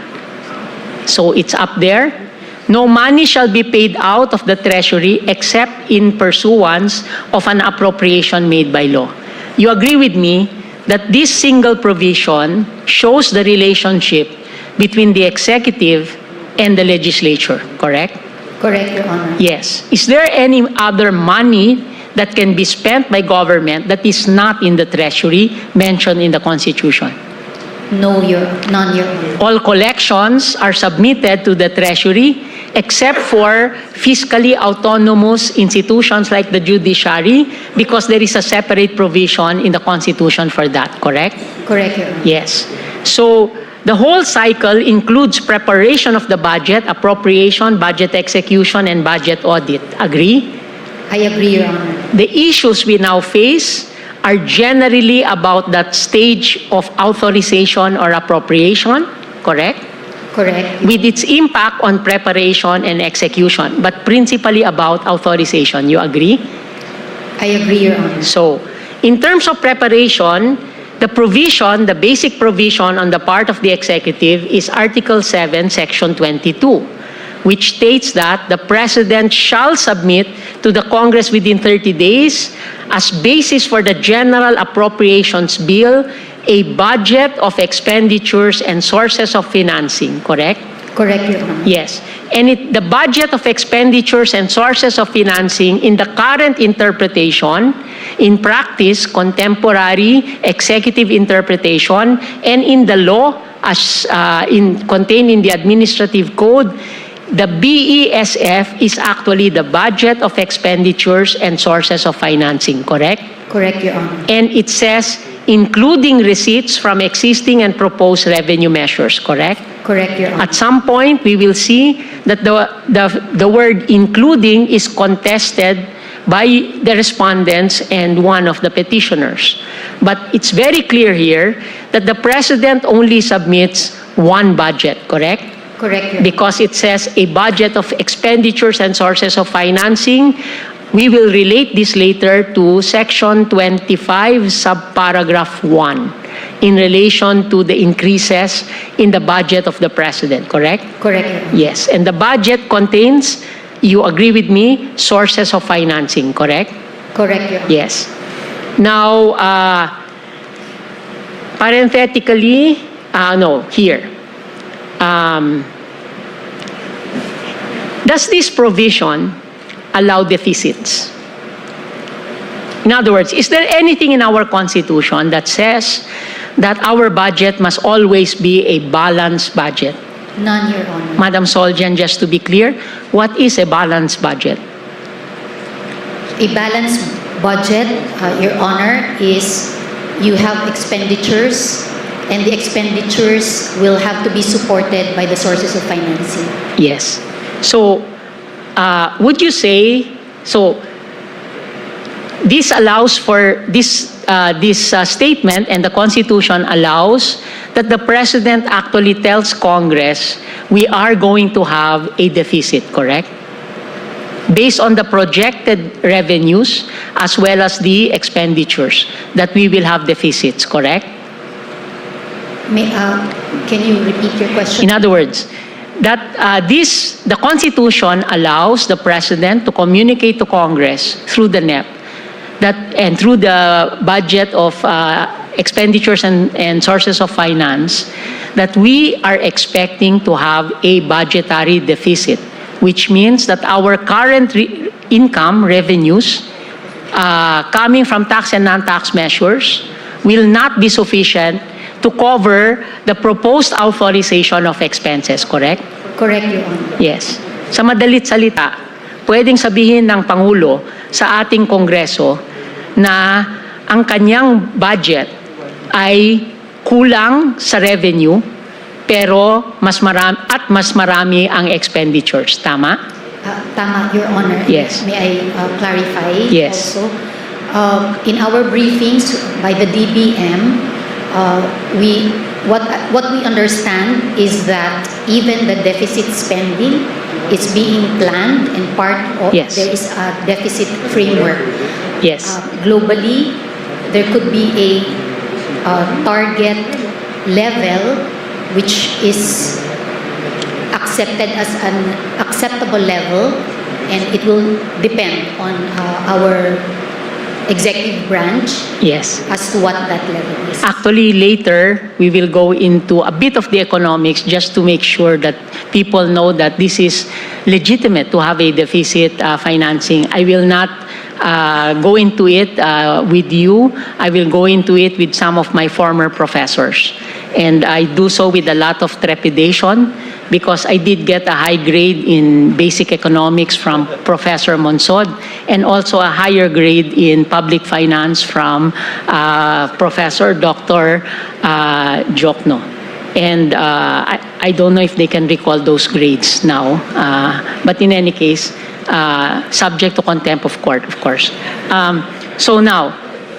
So it's up there. No money shall be paid out of the Treasury except in pursuance of an appropriation made by law. You agree with me that this single provision shows the relationship between the executive and the legislature, correct? Correct, Your Honor. Yes. Is there any other money that can be spent by government that is not in the Treasury mentioned in the Constitution? No, none, Your Honor. All collections are submitted to the Treasury except for fiscally autonomous institutions like the judiciary, because there is a separate provision in the Constitution for that, correct? Correct, Your Honor. Yes. So the whole cycle includes preparation of the budget, appropriation, budget execution, and budget audit. Agree? I agree, Your Honor. The issues we now face are generally about that stage of authorization or appropriation, correct? Correct. With its impact on preparation and execution, but principally about authorization. You agree? I agree, Your Honor. So, in terms of preparation, the provision, the basic provision on the part of the executive is Article 7, Section 22, which states that the President shall submit to the Congress within 30 days as basis for the General Appropriations Bill a budget of expenditures and sources of financing, correct? Correct, Your Honor. Yes. And the budget of expenditures and sources of financing in the current interpretation, in practice, contemporary executive interpretation, and in the law as contained in the administrative code, the BESF is actually the budget of expenditures and sources of financing, correct? Correct, Your Honor. And it says including receipts from existing and proposed revenue measures, correct? Correct, Your Honor. At some point, we will see that the word including is contested by the respondents and one of the petitioners. But it's very clear here that the President only submits one budget, correct? Correct, Your Honor. Because it says a budget of expenditures and sources of financing. We will relate this later to Section 25, subparagraph 1, in relation to the increases in the budget of the President, correct? Correct, Your Honor. Yes, and the budget contains, you agree with me, sources of financing, correct? Correct, Your Honor. Yes. Now, parenthetically, here. Does this provision allow deficits? In other words, is there anything in our Constitution that says that our budget must always be a balanced budget? None, Your Honor. Madam Soljan, just to be clear, what is a balanced budget? A balanced budget, Your Honor, is you have expenditures, and the expenditures will have to be supported by the sources of financing. Yes. So, would you say, so this allows for this statement, and the Constitution allows that the President actually tells Congress, we are going to have a deficit, correct? Based on the projected revenues as well as the expenditures, that we will have deficits, correct? Can you repeat your question? In other words, that the Constitution allows the President to communicate to Congress through the NEP and through the budget of expenditures and sources of finance, that we are expecting to have a budgetary deficit, which means that our current income revenues coming from tax and non-tax measures will not be sufficient to cover the proposed authorization of expenses, correct? Correct, Your Honor. Yes. Sa madalit salita, pwedeng sabihin ng Pangulo sa ating Kongreso na ang kanyang budget ay kulang sa revenue pero mas marami ang expenditures. Tama? Tama, Your Honor. Yes. May I clarify Yes. also? In our briefings by the DBM, what we understand is that even the deficit spending is being planned, and part of Yes. there is a deficit framework. Yes. Globally, there could be a target level which is accepted as an acceptable level, and it will depend on our executive branch Yes. as to what that level is. Actually, later, we will go into a bit of the economics just to make sure that people know that this is legitimate to have a deficit financing. I will not go into it with you. I will go into it with some of my former professors. And I do so with a lot of trepidation because I did get a high grade in basic economics from Professor Monsod and also a higher grade in public finance from Professor Dr. Jokno. And I don't know if they can recall those grades now. But in any case, subject to contempt of court, of course.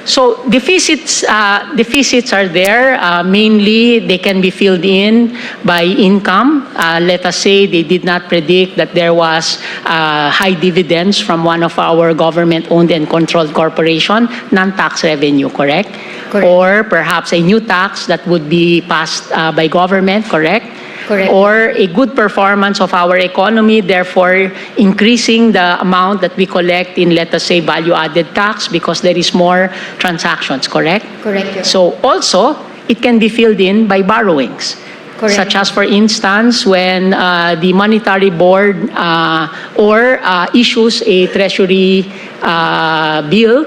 So deficits are there. Mainly, they can be filled in by income. Let us say they did not predict that there was high dividends from one of our government-owned and controlled corporation, non-tax revenue, correct? Correct. Or perhaps a new tax that would be passed by government, correct? Correct. Or a good performance of our economy, therefore increasing the amount that we collect in, let us say, value-added tax because there is more transactions, correct? Correct, Your Honor. So also, it can be filled in by borrowings. Correct. Such as, for instance, when the Monetary Board issues a treasury bill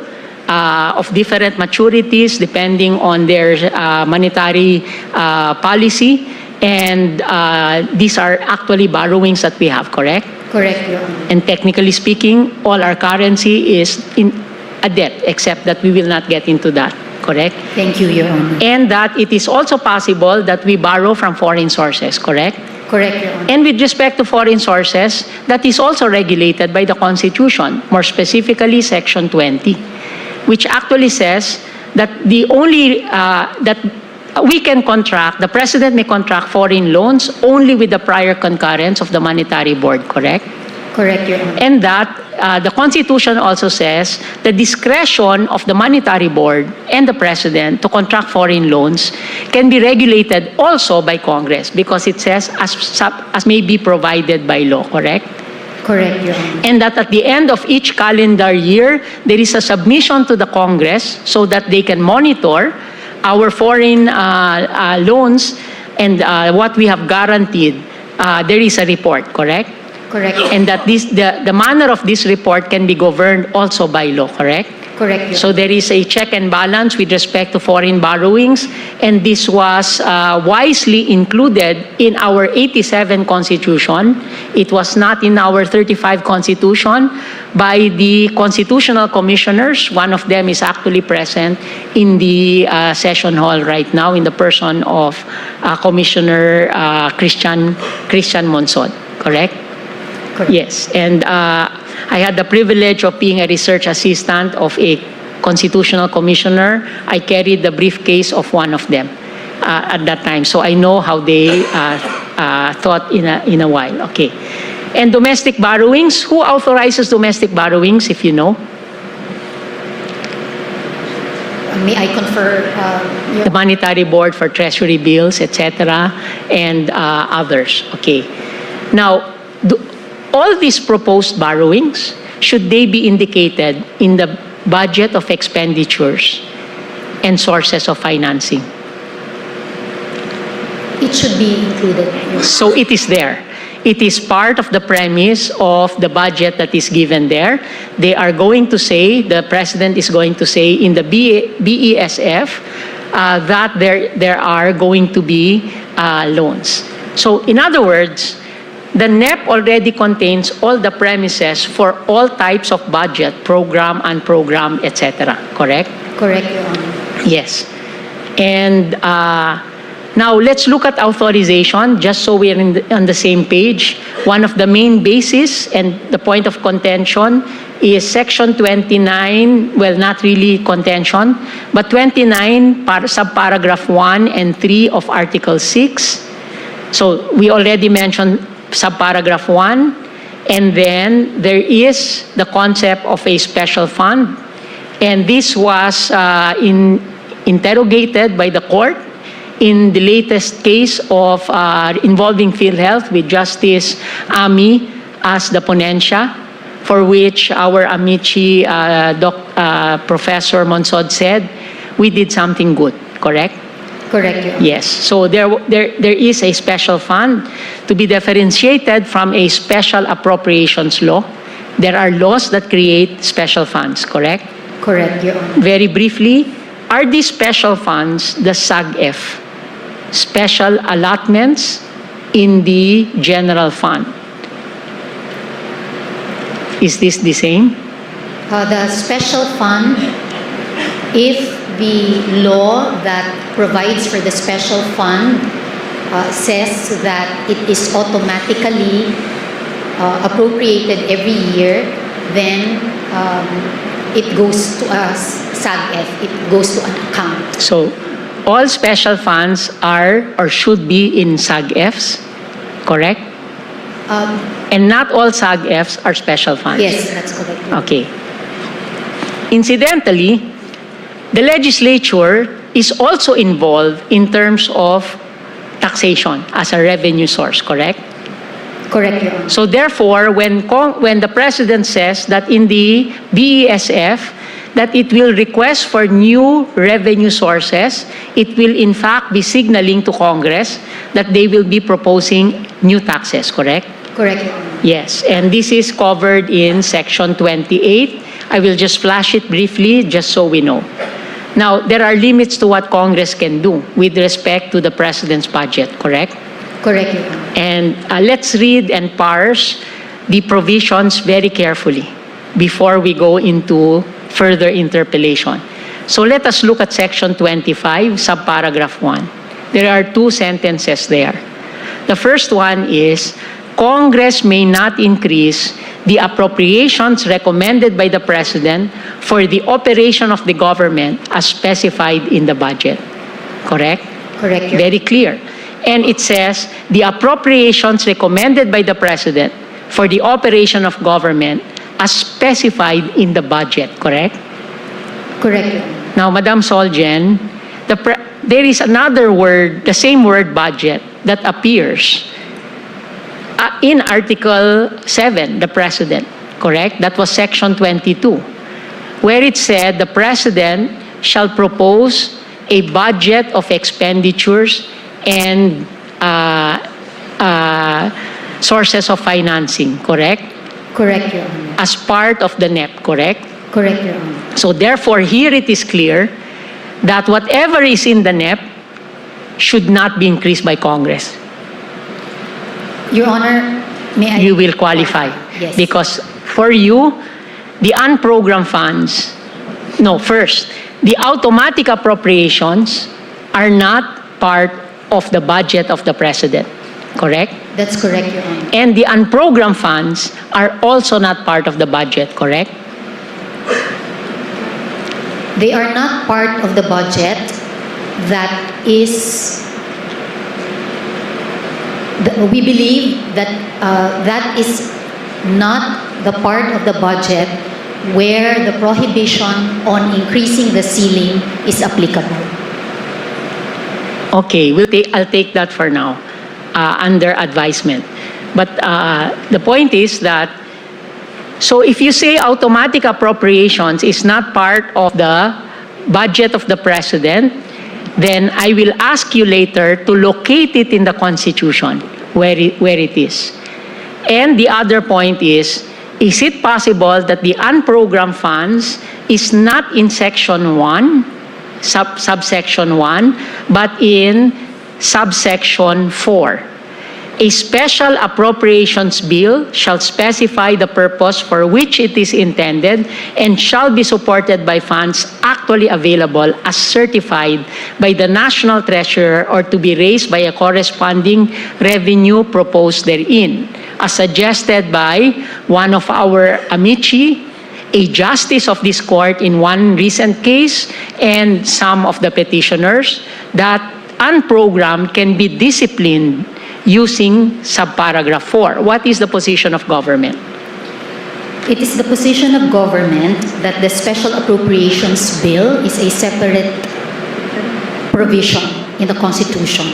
of different maturities depending on their monetary policy. And these are actually borrowings that we have, correct? Correct, Your Honor. And technically speaking, all our currency is in a debt, except that we will not get into that. correct? Thank you, Your Honor. And that it is also possible that we borrow from foreign sources, correct? Correct, Your Honor. And with respect to foreign sources, that is also regulated by the Constitution, more specifically Section 20, which actually says that the only, that we can contract, the President may contract foreign loans only with the prior concurrence of the Monetary Board, correct? Correct, Your Honor. And that the Constitution also says the discretion of the Monetary Board and the President to contract foreign loans can be regulated also by Congress because it says as may be provided by law, correct? Correct, Your Honor. And that at the end of each calendar year, there is a submission to the Congress so that they can monitor our foreign loans and what we have guaranteed. There is a report, correct? Correct. And that the manner of this report can be governed also by law, correct? Correct, Your So there is a check and balance with respect to foreign borrowings, and this was wisely included in our 87 Constitution. It was not in our 35 Constitution by the constitutional commissioners. One of them is actually present in the session hall right now in the person of Commissioner Christian Monsod, correct? Correct. Yes, and I had the privilege of being a research assistant of a constitutional commissioner. I carried the briefcase of one of them at that time, so I know how they thought in a while. Okay, and domestic borrowings. Who authorizes domestic borrowings? If you know, May I confer, Your the Monetary Board for Treasury bills, etc., and others. Okay, now. All these proposed borrowings, should they be indicated in the budget of expenditures and sources of financing? It should be included. Your Honor. So it is there. It is part of the premise of the budget that is given there. They are going to say, the President is going to say in the BESF that there are going to be loans. So in other words, the NEP already contains all the premises for all types of budget, program, unprogram, etc. Correct? Correct, Your Honor. Yes. And now let's look at authorization, just so we're on the same page. One of the main bases and the point of contention is Section 29, well, not really contention, but 29, subparagraph 1 and 3 of Article 6. So we already mentioned subparagraph 1, and then there is the concept of a special fund, and this was interrogated by the court in the latest case of involving PhilHealth with Justice Ami as the ponencia, for which our amici Professor Monsod said we did something good, correct? Correct, Your Honor. Yes. So there is a special fund to be differentiated from a special appropriations law. There are laws that create special funds, correct? Correct, Your Honor. Very briefly, are these special funds the SAGF, special allotments in the general fund? Is this the same? The special fund, if the law that provides for the special fund says that it is automatically appropriated every year, then it goes to a SAGF, it goes to an account. So all special funds are or should be in SAGFs, correct? And not all SAGFs are special funds. Yes, that's correct. Okay. Incidentally, the legislature is also involved in terms of taxation as a revenue source, correct? Correct, Your Honor. So therefore, when the President says that in the BESF that it will request for new revenue sources, it will in fact be signaling to Congress that they will be proposing new taxes, correct? Correct, Your Honor. Yes, and this is covered in Section 28. I will just flash it briefly just so we know. Now, there are limits to what Congress can do with respect to the President's budget, correct? Correct, Your Honor. And let's read and parse the provisions very carefully before we go into further interpellation. So let us look at section 25, subparagraph 1. There are two sentences there. The first one is, Congress may not increase the appropriations recommended by the President for the operation of the government as specified in the budget. Correct? Correct. Very clear. And it says, the appropriations recommended by the President for the operation of government as specified in the budget. Correct? Correct. Now, Madam Solgen, there is another word, the same word budget, that appears in Article 7, the President, correct? That was Section 22, where it said the President shall propose a budget of expenditures and sources of financing, correct? Correct, Your Honor. As part of the NEP, correct? Correct, Your Honor. So therefore, here it is clear that whatever is in the NEP should not be increased by Congress. Your Honor, may I? You will qualify. Yes. Because for you, the unprogrammed funds, no, first, the automatic appropriations are not part of the budget of the President, correct? That's correct, Your Honor. And the unprogrammed funds are also not part of the budget, correct? They are not part of the budget that is, we believe that that is not the part of the budget where the prohibition on increasing the ceiling is applicable. Okay, I'll take that for now, under advisement. But the point is that, so if you say automatic appropriations is not part of the budget of the President, then I will ask you later to locate it in the Constitution where it is. And the other point is it possible that the unprogrammed funds is not in Section 1, subsection 1, but in subsection 4? A special appropriations bill shall specify the purpose for which it is intended and shall be supported by funds actually available as certified by the National Treasurer or to be raised by a corresponding revenue proposed therein, as suggested by one of our amici, a justice of this court in one recent case, and some of the petitioners, that unprogrammed can be disciplined using subparagraph 4. What is the position of government? It is the position of government that the Special Appropriations Bill is a separate provision in the Constitution.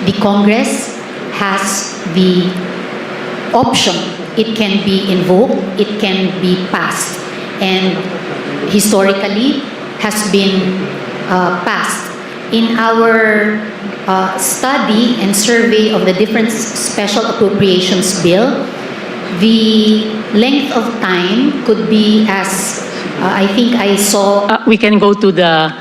The Congress has the option. It can be invoked, it can be passed, and historically has been passed. In our study and survey of the different special appropriations bill, the length of time could be as, I think I saw... we can go to the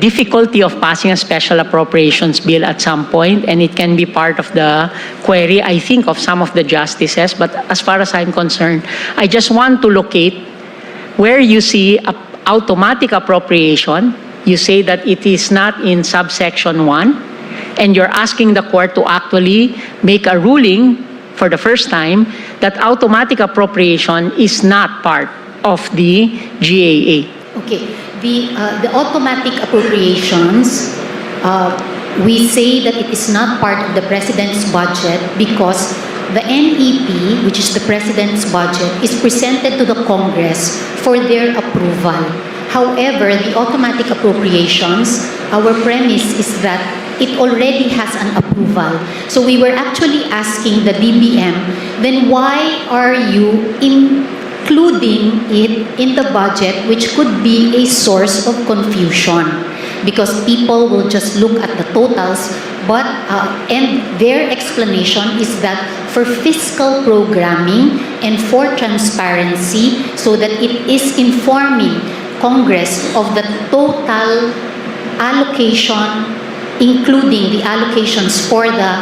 difficulty of passing a special appropriations bill at some point, and it can be part of the query, I think, of some of the justices. But as far as I'm concerned, I just want to locate where you see automatic appropriation. You say that it is not in subsection 1, and you're asking the court to actually make a ruling for the first time that automatic appropriation is not part of the GAA. Okay, the automatic appropriations, we say that it is not part of the President's budget because the NEP, which is the President's budget, is presented to the Congress for their approval. However, the automatic appropriations, our premise is that it already has an approval. So we were actually asking the DBM, then why are you including it in the budget, which could be a source of confusion? Because people will just look at the totals, but and their explanation is that for fiscal programming and for transparency, so that it is informing Congress of the total allocation, including the allocations for the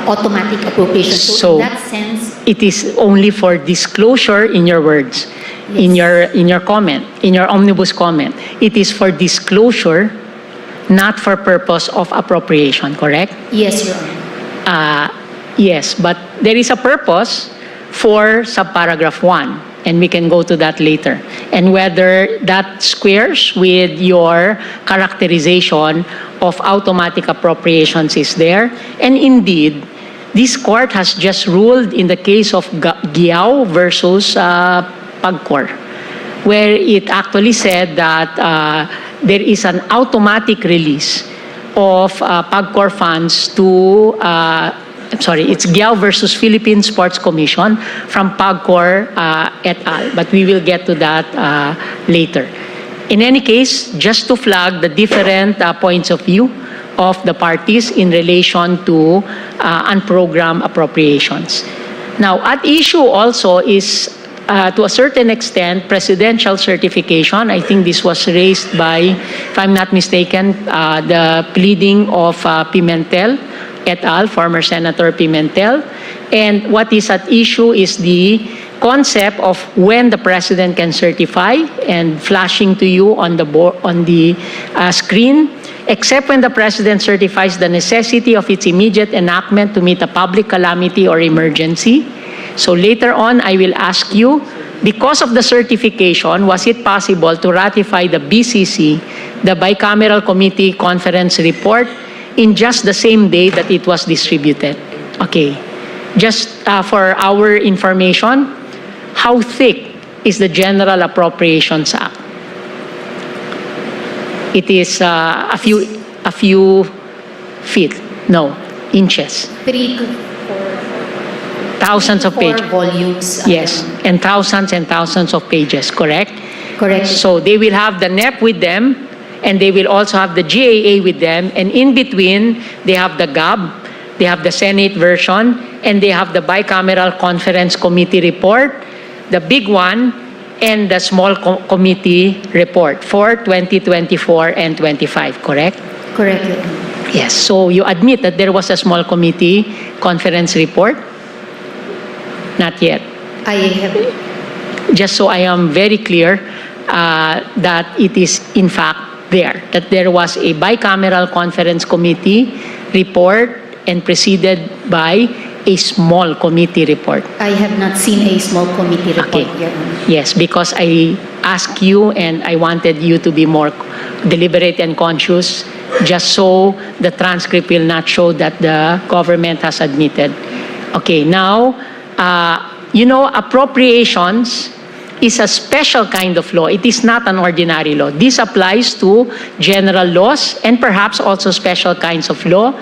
automatic appropriation. So in that sense, it is only for disclosure, in your words. in your comment, in your omnibus comment. It is for disclosure, not for purpose of appropriation, correct? Yes, Your Honor. Yes, but there is a purpose for subparagraph 1, and we can go to that later. And whether that squares with your characterization of automatic appropriations is there. And indeed, this court has just ruled in the case of Giao versus PAGCOR, where it actually said that there is an automatic release of PAGCOR funds to, it's Giao versus Philippine Sports Commission from PAGCOR et al. But we will get to that later. In any case, just to flag the different points of view of the parties in relation to unprogrammed appropriations. Now, at issue also is, to a certain extent, presidential certification. I think this was raised by, if I'm not mistaken, the pleading of Pimentel et al., former Senator Pimentel. And what is at issue is the concept of when the president can certify, and flashing to you on the screen, except when the president certifies the necessity of its immediate enactment to meet a public calamity or emergency. So later on, I will ask you, because of the certification, was it possible to ratify the BCC, the Bicameral Committee Conference report, in just the same day that it was distributed? Okay. Just for our information, how thick is the General Appropriations Act? It is a few feet, no, inches. 3 to 4. Thousands of pages. 4 volumes. Yes, and thousands of pages, correct? Correct. So they will have the NEP with them, and they will also have the GAA with them, and in between, they have the GAB, they have the Senate version, and they have the Bicameral Conference Committee report, the big one, and the small committee report for 2024 and 25, correct? Correct. Yes, so you admit that there was a small committee conference report? Not yet. I have. Just so I am very clear that it is in fact there, that there was a bicameral conference committee report and preceded by a small committee report. I have not seen a small committee report, Okay. Your Honor. Yes, because I asked you and I wanted you to be more deliberate and conscious, just so the transcript will not show that the government has admitted. Okay, now, appropriations is a special kind of law. It is not an ordinary law. This applies to general laws and perhaps also special kinds of law.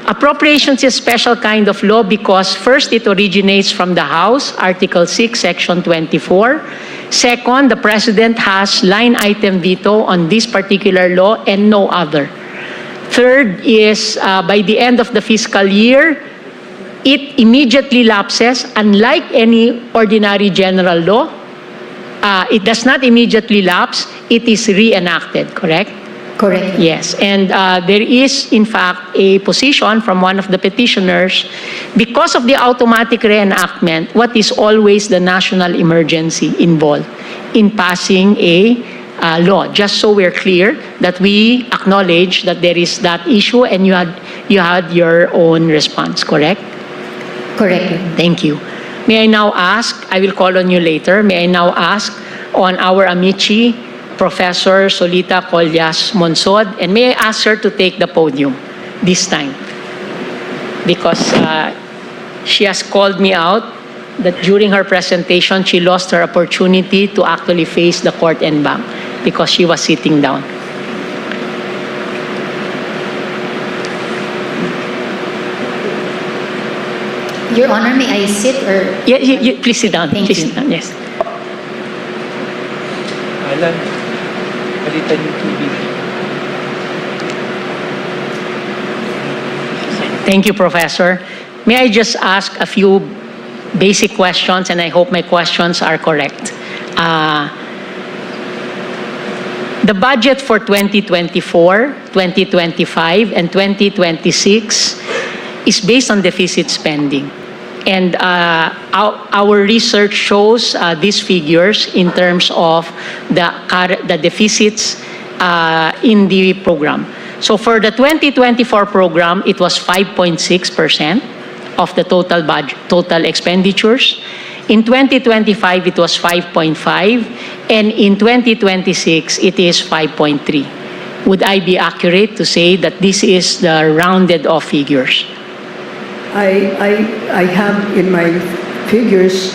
Appropriations is a special kind of law because first, it originates from the House, Article 6, Section 24. Second, the President has line item veto on this particular law and no other. Third is, by the end of the fiscal year, it immediately lapses, unlike any ordinary general law. It does not immediately lapse, it is reenacted, correct? Correct. Yes, and there is, in fact, a position from one of the petitioners, because of the automatic reenactment, what is always the national emergency involved in passing a law? Just so we're clear that we acknowledge that there is that issue and you had your own response, correct? Correct. Thank you. May I now ask, I will call on you later, may I now ask on our amici, Professor Solita Collas Monsod, and may I ask her to take the podium this time? Because she has called me out that during her presentation, she lost her opportunity to actually face the court and bank because she was sitting down. Your Honor, may I sit or? Yeah, please sit down. Thank Please you. sit down, yes. Alan, palitan yung TV. Thank you, Professor. May I just ask a few basic questions, and I hope my questions are correct. The budget for 2024, 2025, and 2026 is based on deficit spending. And our research shows these figures in terms of the deficits in the program. So for the 2024 program, it was 5.6% of the total expenditures. In 2025, it was 5.5, and in 2026, it is 5.3. Would I be accurate to say that this is the rounded off figures? I have in my figures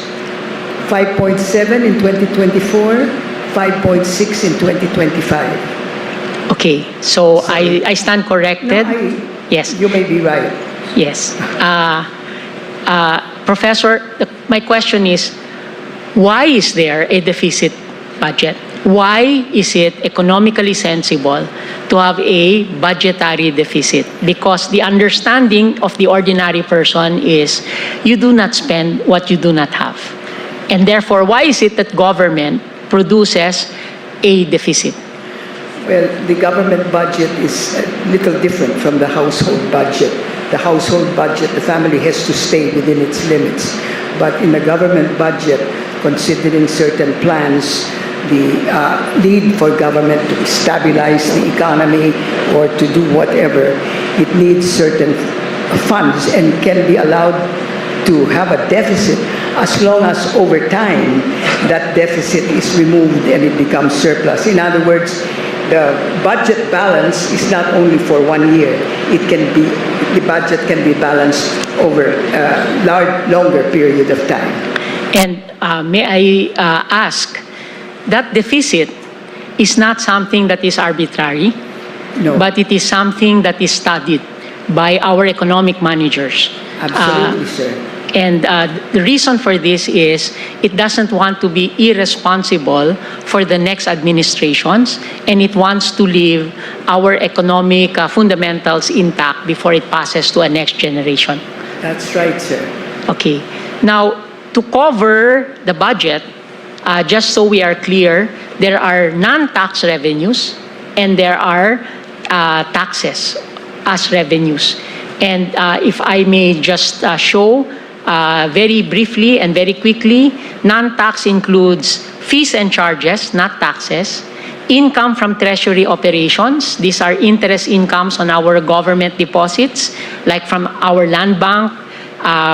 5.7 in 2024, 5.6 in 2025. Okay, so I stand corrected. No, yes. You may be right. Yes. Professor, my question is, why is there a deficit budget? Why is it economically sensible to have a budgetary deficit? Because the understanding of the ordinary person is you do not spend what you do not have. And therefore, why is it that government produces a deficit? Well, the government budget is a little different from the household budget. The household budget, the family has to stay within its limits. But in the government budget, considering certain plans, the need for government to stabilize the economy or to do whatever, it needs certain funds and can be allowed to have a deficit as long as over time that deficit is removed and it becomes surplus. In other words, the budget balance is not only for 1 year. The budget can be balanced over a longer period of time. And may I ask, that deficit is not something that is arbitrary, no, but it is something that is studied by our economic managers. Absolutely, sir. And the reason for this is it doesn't want to be irresponsible for the next administrations, and it wants to leave our economic fundamentals intact before it passes to a next generation. That's right, sir. Okay. Now, to cover the budget, just so we are clear, there are non-tax revenues and there are taxes as revenues. And if I may just show very briefly and very quickly, non-tax includes fees and charges, not taxes. Income from treasury operations, these are interest incomes on our government deposits, like from our land bank.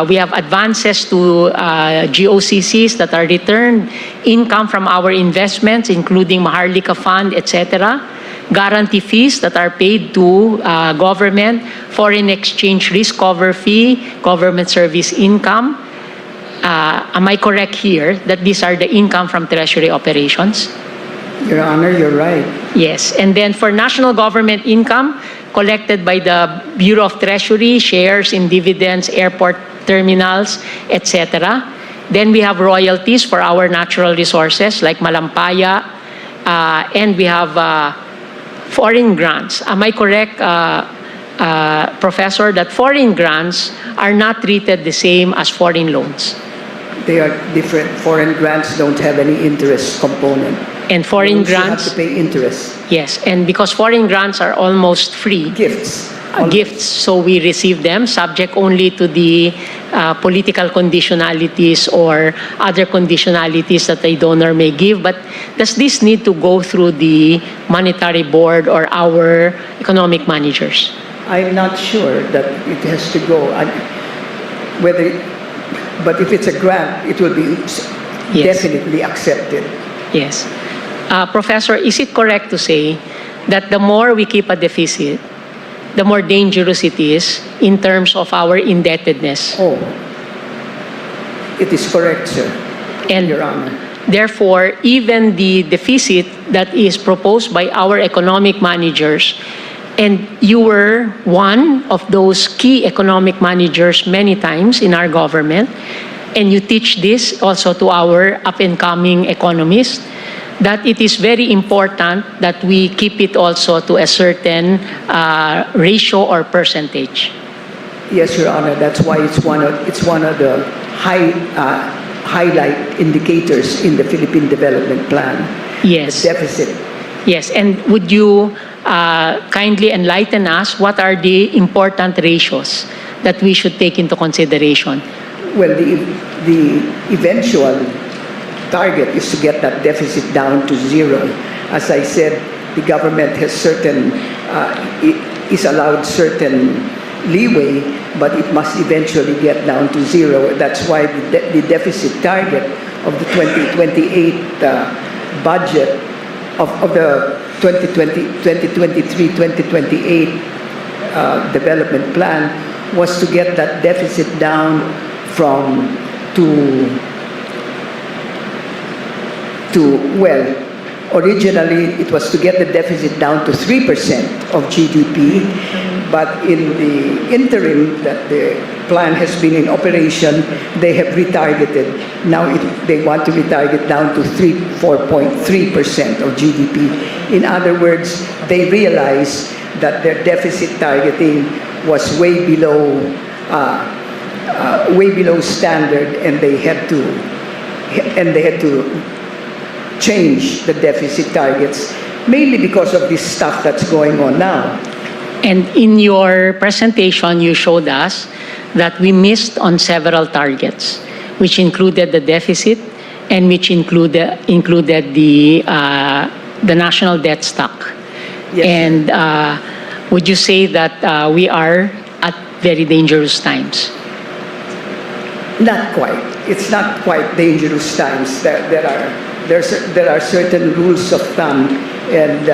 We have advances to GOCCs that are returned, income from our investments, including Maharlika Fund, etc. Guarantee fees that are paid to government, foreign exchange risk cover fee, government service income. Am I correct here that these are the income from treasury operations? Your Honor, you're right. Yes. And then for national government income, collected by the Bureau of Treasury, shares in dividends, airport terminals, etc. Then we have royalties for our natural resources like Malampaya, and we have foreign grants. Am I correct, Professor, that foreign grants are not treated the same as foreign loans? They are different. Foreign grants don't have any interest component. And foreign grants have to pay interest. Yes, and because foreign grants are almost free. Gifts. Gifts, so we receive them subject only to the political conditionalities or other conditionalities that a donor may give. But does this need to go through the monetary board or our economic managers? I'm not sure that it has to go. But if it's a grant, it will be definitely accepted. Yes. Professor, is it correct to say that the more we keep a deficit, the more dangerous it is in terms of our indebtedness? Oh, it is correct, sir. And Your Honor. Therefore, even the deficit that is proposed by our economic managers, and you were one of those key economic managers many times in our government, and you teach this also to our up-and-coming economists, that it is very important that we keep it also to a certain ratio or percentage. Yes, Your Honor. That's why it's one of the highlight indicators in the Philippine Development Plan. Yes. The deficit. Yes, and would you kindly enlighten us what are the important ratios that we should take into consideration? well, the eventual target is to get that deficit down to zero. As I said, the government has is allowed certain leeway, but it must eventually get down to zero. That's why the deficit target of the 2028 budget of the 2023-2028 development plan was to get that deficit down originally it was to get the deficit down to 3% of GDP, but in the interim that the plan has been in operation, they have retargeted. Now they want to retarget down to 4.3% of GDP. In other words, they realize that their deficit targeting was way below standard, and they had to change the deficit targets, mainly because of this stuff that's going on now. And in your presentation, you showed us that we missed on several targets, which included the deficit and which included the national debt stock. Yes. And would you say that we are at very dangerous times? Not quite. It's not quite dangerous times. There are certain rules of thumb, and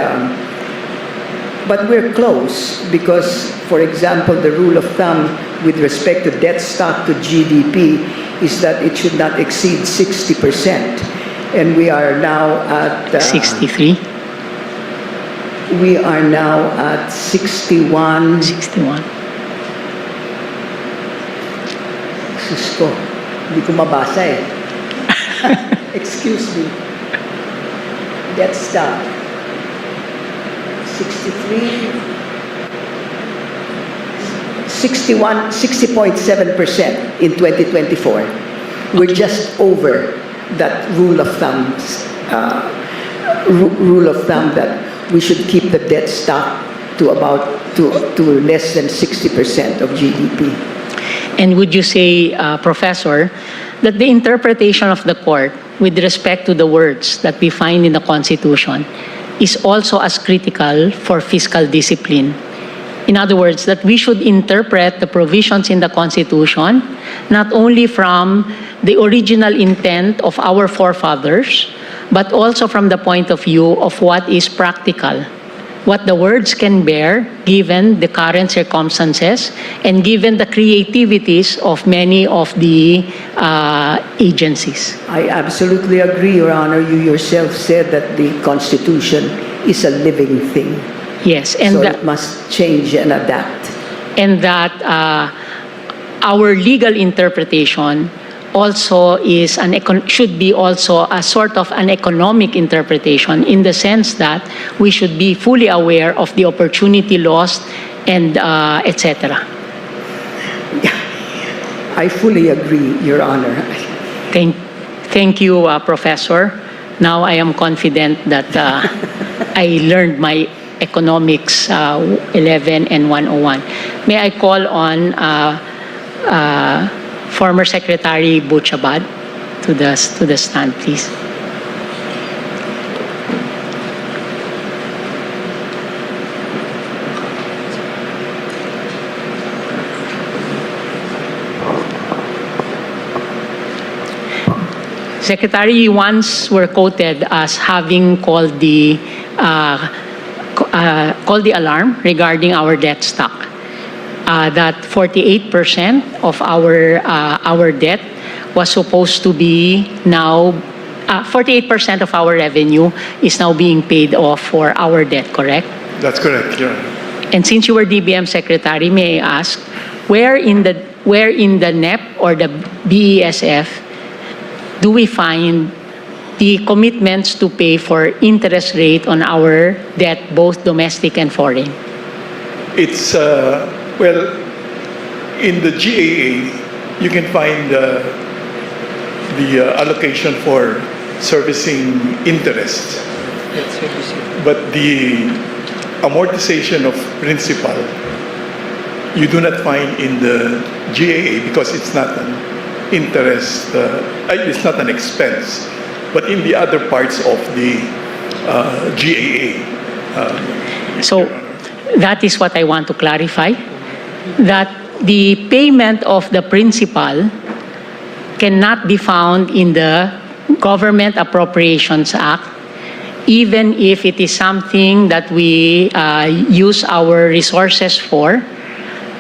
but we're close because, for example, the rule of thumb with respect to debt stock to GDP is that it should not exceed 60%, and we are now at 63. We are now at 61. 61. Sus ko, hindi ko mabasa eh. Excuse me. Debt stock. 60.7% in 2024. We're just over that rule of thumb that we should keep the debt stock to less than 60% of GDP. And would you say, Professor, that the interpretation of the court with respect to the words that we find in the Constitution is also as critical for fiscal discipline? In other words, that we should interpret the provisions in the Constitution not only from the original intent of our forefathers, but also from the point of view of what is practical, what the words can bear given the current circumstances and given the creativities of many of the agencies. I absolutely agree, Your Honor. You yourself said that the Constitution is a living thing. Yes, and so it must change and adapt. And that our legal interpretation also should be also a sort of an economic interpretation, in the sense that we should be fully aware of the opportunity lost and etc. I fully agree, Your Honor. Thank you, Professor. Now I am confident that I learned my economics 11 and 101. May I call on former Secretary Butchabad to the stand, please. Secretary, you once were quoted as having called the alarm regarding our debt stock. That 48% of our debt was supposed to be now, 48% of our revenue is now being paid off for our debt, correct? That's correct, Your Honor. And since you were DBM Secretary, may I ask, where in the NEP or the BESF do we find the commitments to pay for interest rate on our debt, both domestic and foreign? It's, well, in the GAA, you can find the allocation for servicing interest. But the amortization of principal, you do not find in the GAA because it's not interest, it's not an expense, but in the other parts of the GAA. So that is what I want to clarify, that the payment of the principal cannot be found in the Government Appropriations Act, even if it is something that we use our resources for,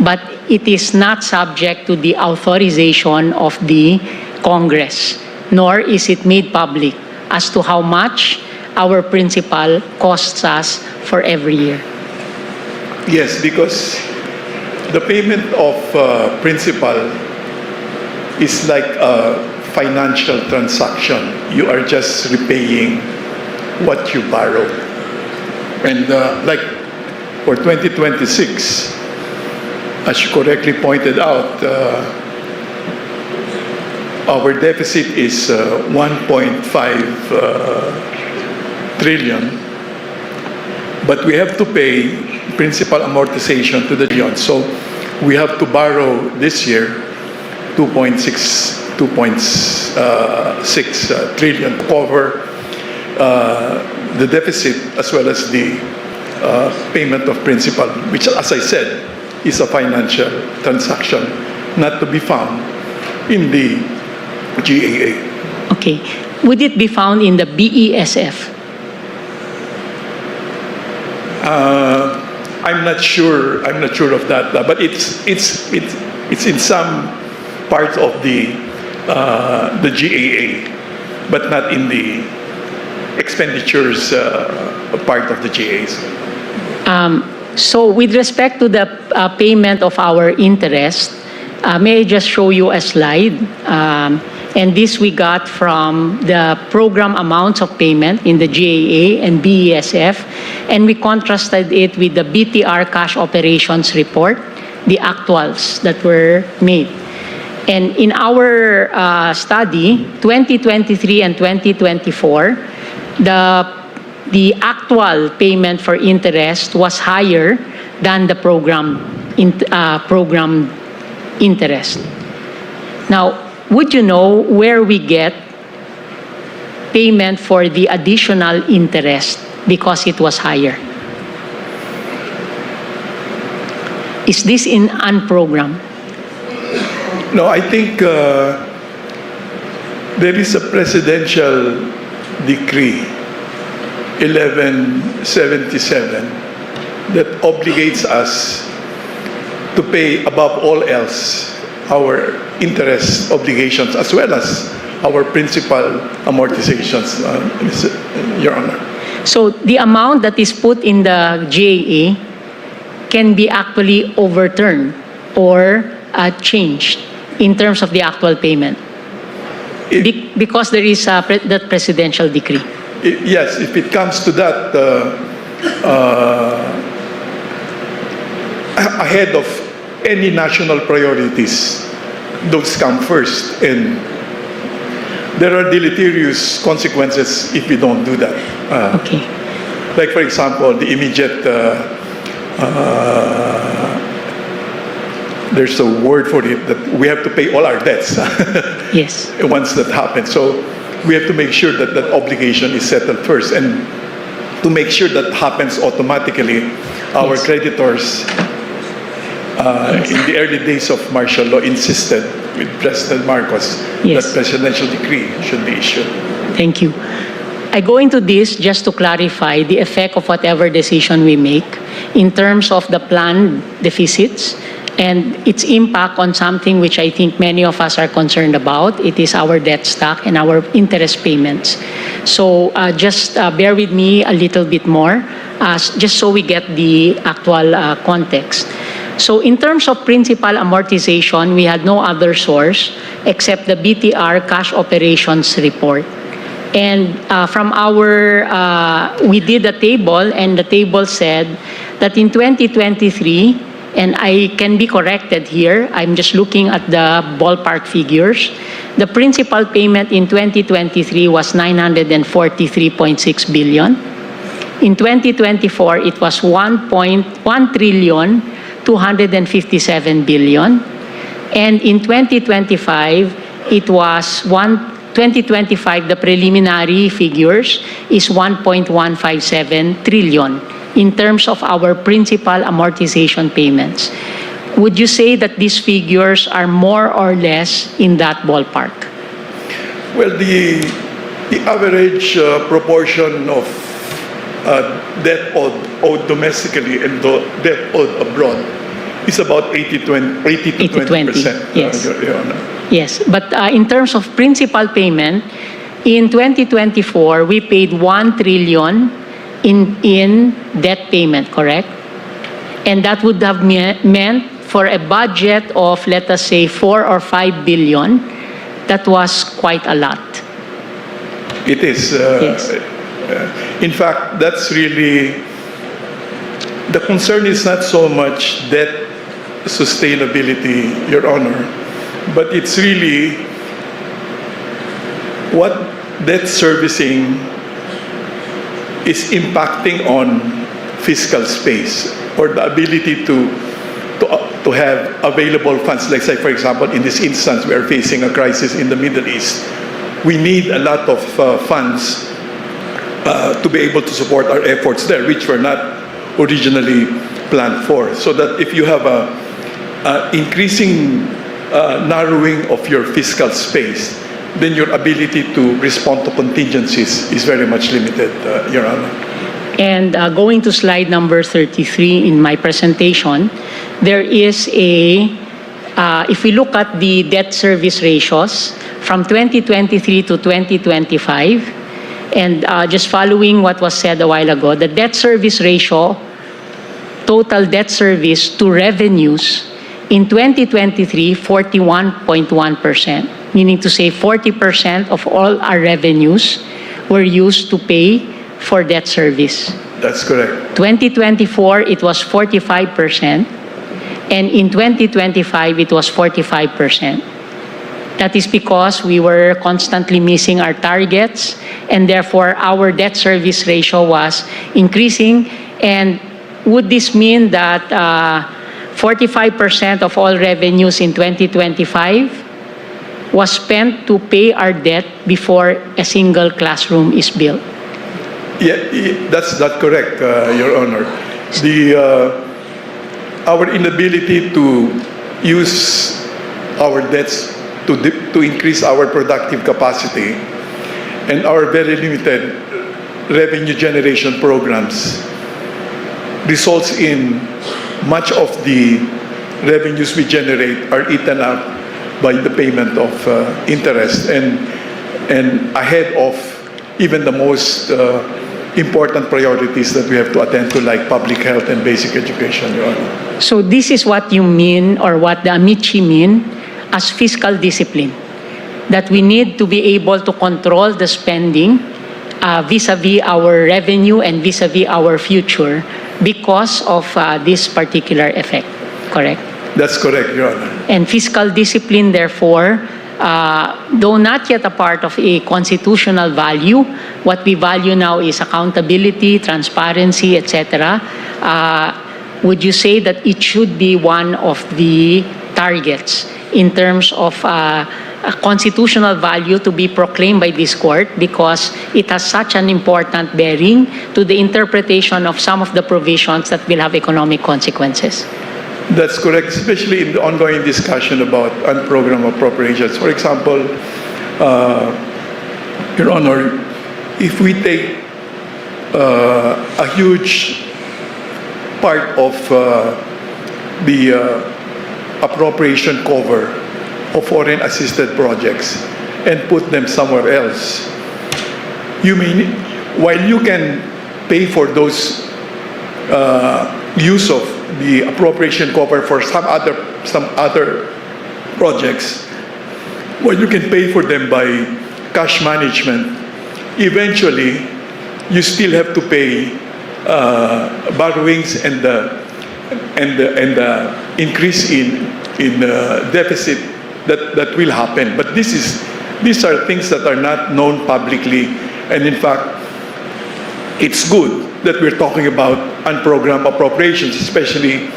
but it is not subject to the authorization of the Congress, nor is it made public as to how much our principal costs us for every year. Yes, because the payment of principal is like a financial transaction. You are just repaying what you borrowed. And like for 2026, as you correctly pointed out, our deficit is 1.5 trillion, but we have to pay principal amortization to the beyond. So we have to borrow this year 2.6 trillion to cover the deficit as well as the payment of principal, which, as I said, is a financial transaction not to be found in the GAA. Okay. Would it be found in the BESF? I'm not sure of that, but it's in some parts of the GAA, but not in the expenditures part of the GAAs. So with respect to the payment of our interest, may I just show you a slide? And this we got from the program amounts of payment in the GAA and BESF, and we contrasted it with the BTR cash operations report, the actuals that were made. And in our study, 2023 and 2024, the actual payment for interest was higher than the program interest. Now, would you know where we get payment for the additional interest because it was higher? Is this in unprogrammed? No, I think there is a presidential decree 1177 that obligates us to pay above all else our interest obligations as well as our principal amortizations, Your Honor. So the amount that is put in the GAA can be actually overturned or changed in terms of the actual payment because there is that presidential decree. Yes, if it comes to that, ahead of any national priorities, those come first, and there are deleterious consequences if we don't do that. Okay. Like, for example, the immediate, there's a word for it, that we have to pay all our debts. Yes. Once that happens. So we have to make sure that that obligation is settled first. And to make sure that happens automatically, our creditors, in the early days of martial law, insisted with President Marcos that presidential decree should be issued. Thank you. I go into this just to clarify the effect of whatever decision we make in terms of the planned deficits and its impact on something which I think many of us are concerned about. It is our debt stock and our interest payments. So just bear with me a little bit more, just so we get the actual context. So in terms of principal amortization, we had no other source except the BTR cash operations report. And from our, we did a table, and the table said that in 2023, and I can be corrected here, I'm just looking at the ballpark figures, the principal payment in 2023 was 943.6 billion. In 2024, it was 1.1 trillion 257 billion. And in 2025, it was 2025, the preliminary figures is 1.157 trillion in terms of our principal amortization payments. Would you say that these figures are more or less in that ballpark? Well, the average proportion of debt owed domestically and debt owed abroad is about 80 to 20%. Yes. Your Honor. Yes, but in terms of principal payment, in 2024, we paid 1 trillion in debt payment, correct? And that would have meant for a budget of, let us say, 4 or 5 billion, that was quite a lot. It is. Yes. In fact, that's really, the concern is not so much debt sustainability, Your Honor, but it's really what debt servicing is impacting on fiscal space or the ability to have available funds. Like, say, for example, in this instance, we are facing a crisis in the Middle East. We need a lot of funds to be able to support our efforts there, which were not originally planned for. So that if you have a increasing narrowing of your fiscal space, then your ability to respond to contingencies is very much limited, Your Honor. And going to slide number 33 in my presentation, there is if we look at the debt service ratios from 2023 to 2025, and just following what was said a while ago, the debt service ratio, total debt service to revenues, in 2023, 41.1%, meaning to say 40% of all our revenues were used to pay for debt service. That's correct. 2024, it was 45%, and in 2025, it was 45%. That is because we were constantly missing our targets, and therefore our debt service ratio was increasing. And would this mean that 45% of all revenues in 2025 was spent to pay our debt before a single classroom is built? Yeah, that's not correct, Your Honor. Our inability to use our debts to increase our productive capacity and our very limited revenue generation programs results in much of the revenues we generate are eaten up by the payment of interest and ahead of even the most important priorities that we have to attend to, like public health and basic education, Your Honor. So this is what you mean, or what the Amici mean, as fiscal discipline, that we need to be able to control the spending vis-a-vis our revenue and vis-a-vis our future because of this particular effect, correct? That's correct, Your Honor. And fiscal discipline, therefore, though not yet a part of a constitutional value, what we value now is accountability, transparency, etc. Would you say that it should be one of the targets in terms of a constitutional value to be proclaimed by this court because it has such an important bearing to the interpretation of some of the provisions that will have economic consequences? That's correct, especially in the ongoing discussion about unprogrammed appropriations. For example, Your Honor, if we take a huge part of the appropriation cover of foreign assisted projects and put them somewhere else, you mean while you can pay for those use of the appropriation cover for some other projects, well, you can pay for them by cash management. Eventually, you still have to pay borrowings and the increase in deficit that will happen. But these are things that are not known publicly, and in fact, it's good that we're talking about unprogrammed appropriations, especially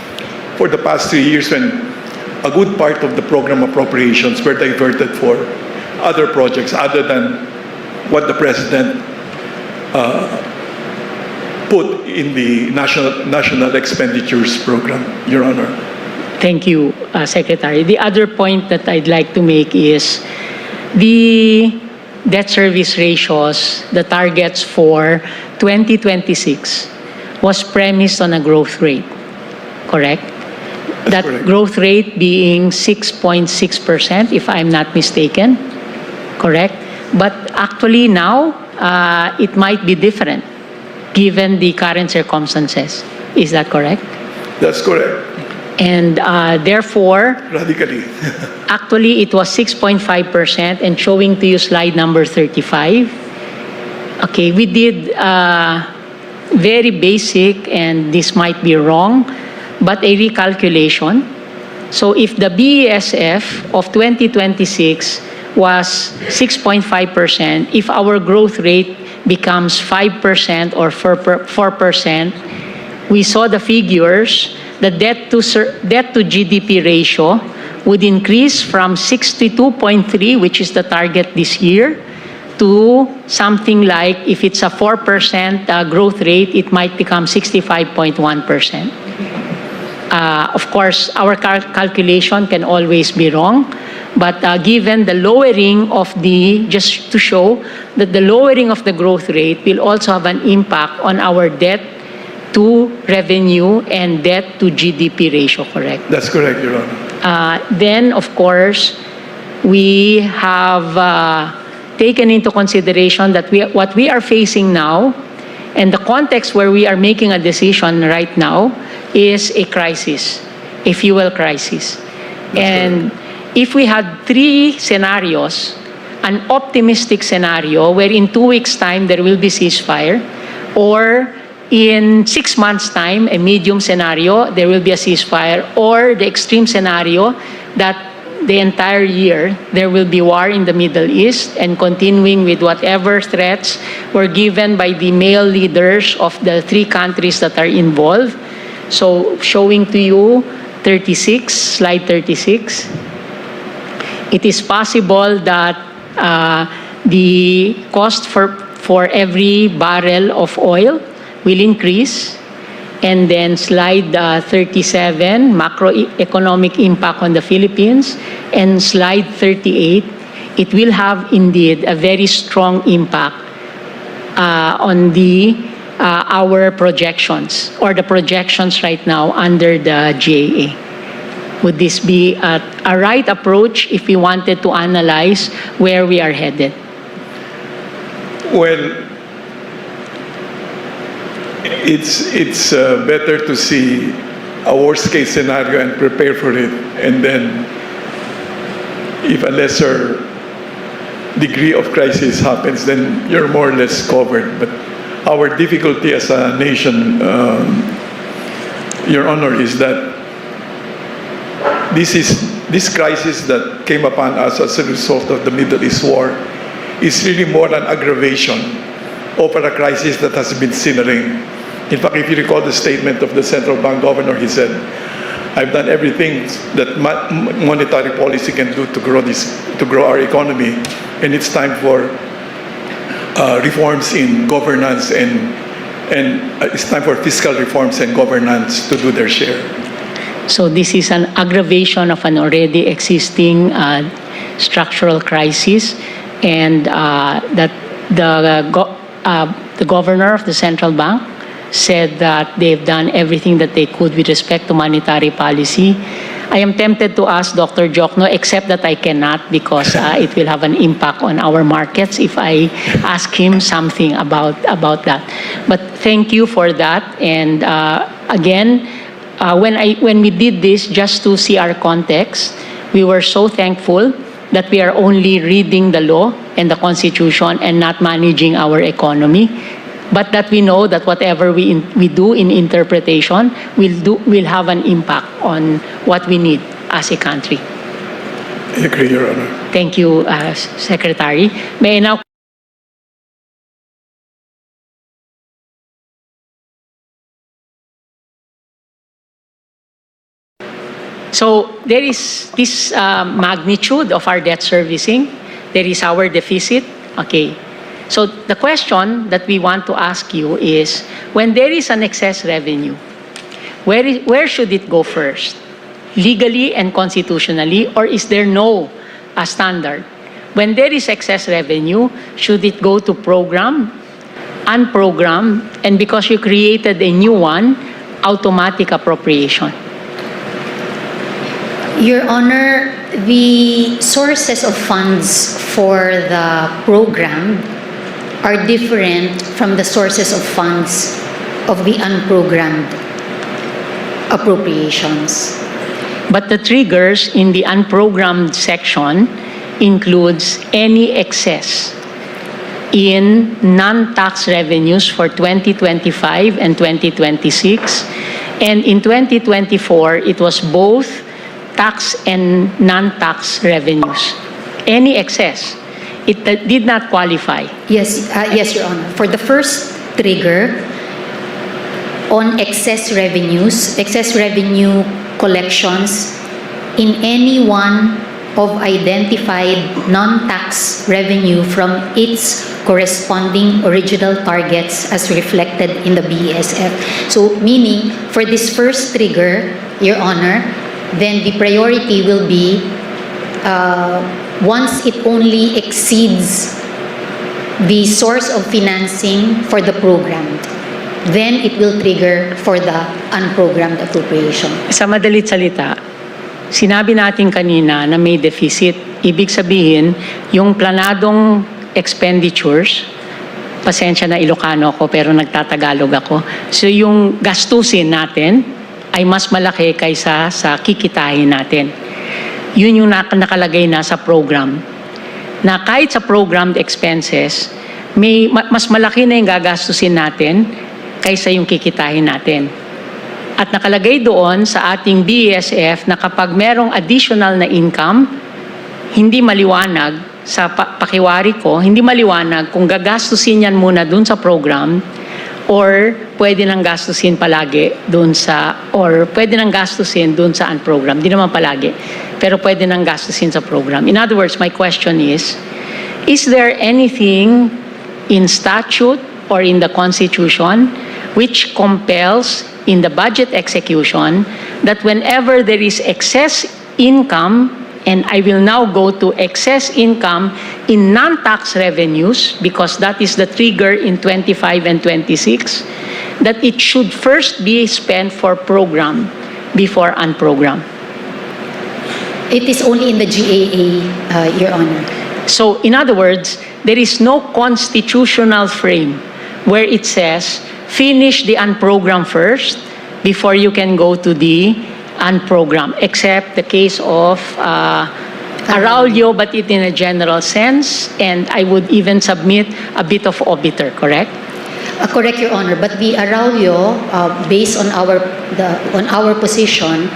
for the past 3 years when a good part of the program appropriations were diverted for other projects other than what the President put in the national expenditures program, Your Honor. Thank you, Secretary. The other point that I'd like to make is the debt service ratios, the targets for 2026 was premised on a growth rate, correct? That correct. growth rate being 6.6%, if I'm not mistaken, correct? But actually now, it might be different given the current circumstances. Is that correct? That's correct. And therefore, Radically. actually it was 6.5%, and showing to you slide number 35. Okay, we did very basic, and this might be wrong, but a recalculation. So if the BESF of 2026 was 6.5%, if our growth rate becomes 5% or 4%, we saw the figures, the debt to GDP ratio would increase from 62.3, which is the target this year, to something like, if it's a 4% growth rate, it might become 65.1%. Of course, our calculation can always be wrong, but given the lowering of just to show that the lowering of the growth rate will also have an impact on our debt to revenue and debt to GDP ratio, correct? That's correct, Your Honor. Then, of course, we have taken into consideration that what we are facing now and the context where we are making a decision right now is a crisis, a fuel crisis. And if we had 3 scenarios, an optimistic scenario where in 2 weeks' time there will be ceasefire, or in 6 months' time, a medium scenario, there will be a ceasefire, or the extreme scenario that the entire year there will be war in the Middle East, and continuing with whatever threats were given by the male leaders of the 3 countries that are involved. So showing to you 36, slide 36, it is possible that the cost for every barrel of oil will increase. And then slide 37, macroeconomic impact on the Philippines. And slide 38, it will have indeed a very strong impact on our projections, or the projections right now under the GAA. Would this be a right approach if we wanted to analyze where we are headed? Well, it's better to see a worst case scenario and prepare for it, and then if a lesser degree of crisis happens, then you're more or less covered. But our difficulty as a nation, Your Honor, is that this crisis that came upon us as a result of the Middle East war is really more an aggravation over a crisis that has been simmering. In fact, if you recall the statement of the central bank governor, he said, "I've done everything that monetary policy can do to grow our economy, and it's time for reforms in governance and it's time for fiscal reforms and governance to do their share." So this is an aggravation of an already existing structural crisis, and that the governor of the central bank said that they've done everything that they could with respect to monetary policy. I am tempted to ask Dr. Jokno, except that I cannot, because it will have an impact on our markets if I ask him something about that. But thank you for that. And again, when we did this, just to see our context, we were so thankful that we are only reading the law and the Constitution and not managing our economy. But that we know that whatever we do in interpretation will have an impact on what we need as a country. I agree, Your Honor. Thank you, Secretary. May I now So there is this magnitude of our debt servicing. There is our deficit. Okay. So the question that we want to ask you is, when there is an excess revenue, where should it go first? Legally and constitutionally, or is there no standard? When there is excess revenue, should it go to program, unprogrammed, and because you created a new one, automatic appropriation? Your Honor, the sources of funds for the program are different from the sources of funds of the unprogrammed appropriations. But the triggers in the unprogrammed section includes any excess in non-tax revenues for 2025 and 2026. And in 2024, it was both tax and non-tax revenues. Any excess. It did not qualify. Yes, yes, Your Honor. For the first trigger on excess revenue collections in any one of identified non-tax revenue from its corresponding original targets as reflected in the BESF. So, meaning, for this first trigger, Your Honor, then the priority will be once it only exceeds the source of financing for the programmed, then it will trigger for the unprogrammed appropriation. Sa madalit salita, sinabi natin kanina na may deficit. Ibig sabihin, yung planadong expenditures, pasensya na Ilocano ako pero nagtatagalog ako. So yung gastusin natin ay mas malaki kaysa sa kikitahin natin. Yun yung nakalagay na sa program. Na kahit sa programmed expenses, mas malaki na yung gagastusin natin kaysa yung kikitahin natin. At nakalagay doon sa ating BESF na kapag merong additional na income, hindi maliwanag, sa pakiwari ko, hindi maliwanag kung gagastusin yan muna doon sa program or pwede nang gastusin palagi doon sa, or pwede nang gastusin doon sa unprogram. Di naman palagi, pero pwede nang gastusin sa program. In other words, my question is there anything in statute or in the Constitution which compels in the budget execution that whenever there is excess income, and I will now go to excess income in non-tax revenues because that is the trigger in 25 and 26, that it should first be spent for program before unprogram? It is only in the GAA, Your Honor. So, in other words, there is no constitutional frame where it says, finish the unprogram first before you can go to the unprogram, except the case of Araulio, but it in a general sense, and I would even submit a bit of obiter, correct? Correct, Your Honor. But the Araulio, based on our position,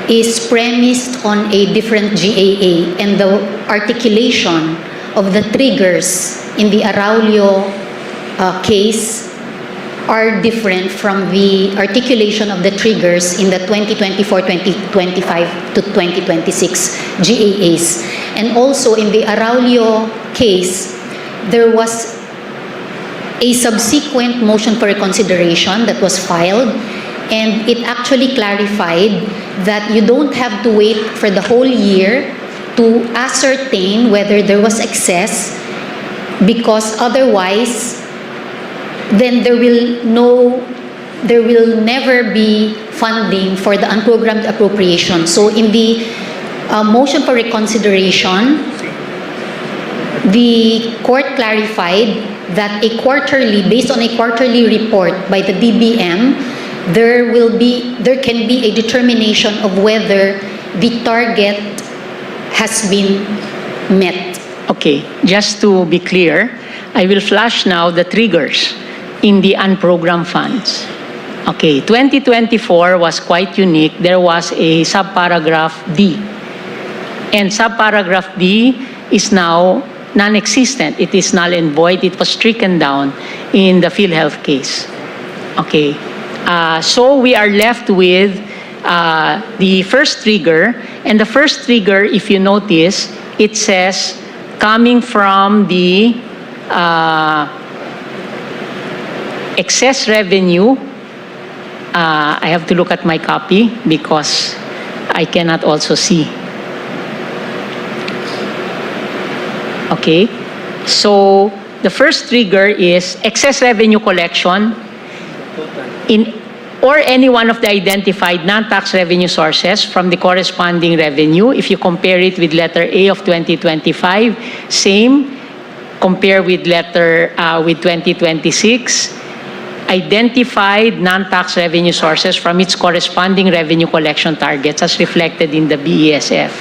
is premised on a different GAA, and the articulation of the triggers in the Araulio case are different from the articulation of the triggers in the 2024, 2025 to 2026 GAAs. And also in the Araulio case, there was a subsequent motion for reconsideration that was filed, and it actually clarified that you don't have to wait for the whole year to ascertain whether there was excess, because otherwise then there will never be funding for the unprogrammed appropriation. So in the motion for reconsideration, the court clarified that based on a quarterly report by the DBM, there can be a determination of whether the target has been met. Okay, just to be clear, I will flash now the triggers in the unprogrammed funds. Okay, 2024 was quite unique. There was a subparagraph D. And subparagraph D is now non-existent. It is null and void. It was stricken down in the PhilHealth case. Okay, so we are left with the first trigger. And the first trigger, if you notice, it says coming from the excess revenue. I have to look at my copy because I cannot also see. Okay, so the first trigger is excess revenue collection in or any one of the identified non-tax revenue sources from the corresponding revenue. If you compare it with letter A of 2025, same. Compare with with 2026. Identified non-tax revenue sources from its corresponding revenue collection targets as reflected in the BESF.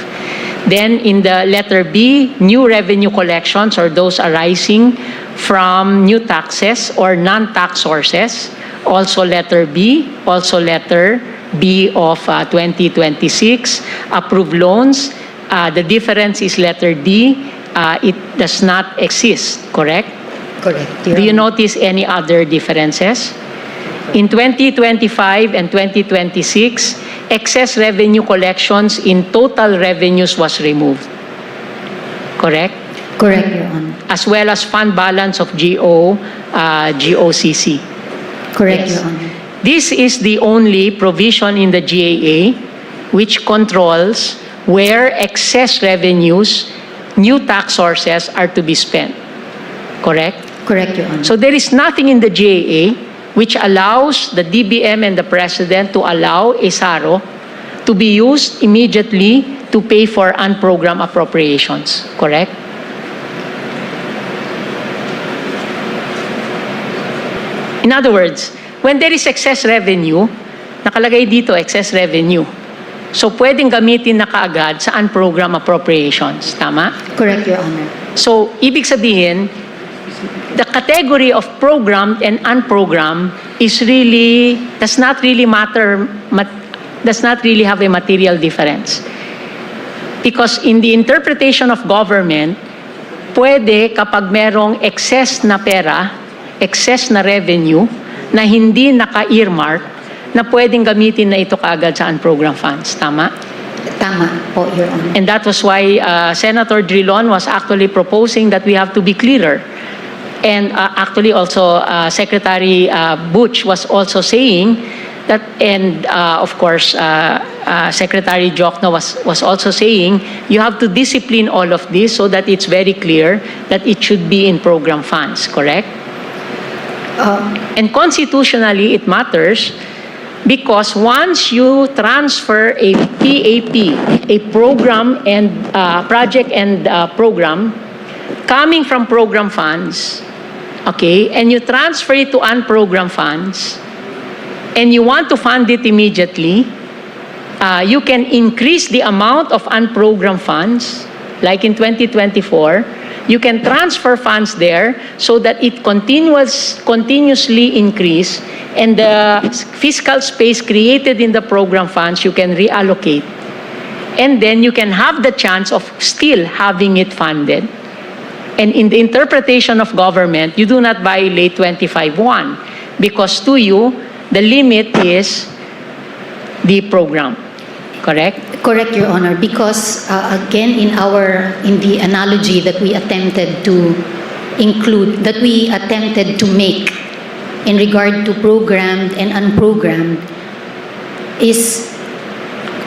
Then in the letter B, new revenue collections or those arising from new taxes or non-tax sources. Also letter B, also letter B of 2026. Approved loans, the difference is letter D, it does not exist, correct? Correct. Do you notice any other differences? In 2025 and 2026, excess revenue collections in total revenues was removed. Correct? Correct, Your Honor. As well as fund balance of GOCC. Correct, Your Honor. This is the only provision in the GAA which controls where excess revenues, new tax sources are to be spent. Correct? Correct, Your Honor. So there is nothing in the GAA which allows the DBM and the President to allow a SARO to be used immediately to pay for unprogrammed appropriations. Correct? In other words, when there is excess revenue, nakalagay dito excess revenue. So pwedeng gamitin na kaagad sa unprogrammed appropriations. Tama? Correct, Your Honor. So, ibig sabihin, the category of programmed and unprogrammed does not really have a material difference. Because in the interpretation of government, pwede kapag merong excess na pera, excess na revenue, na hindi naka-earmark, na pwedeng gamitin na ito kaagad sa unprogrammed funds. Tama? Tama po, Your Honor. And that was why Senator Drilon was actually proposing that we have to be clearer. And actually also Secretary Butch was also saying that, and of course Secretary Jokno was also saying, you have to discipline all of this so that it's very clear that it should be in program funds, correct? And constitutionally it matters because once you transfer a PAP, a program and project and program coming from program funds, okay, and you transfer it to unprogrammed funds, and you want to fund it immediately, you can increase the amount of unprogrammed funds, like in 2024, you can transfer funds there so that it continuously increase, and the fiscal space created in the program funds, you can reallocate. And then you can have the chance of still having it funded. And in the interpretation of government, you do not violate 25(1) because to you, the limit is the program. Correct? Correct, Your Honor. Because again, in the analogy that we attempted to include, that we attempted to make in regard to programmed and unprogrammed, is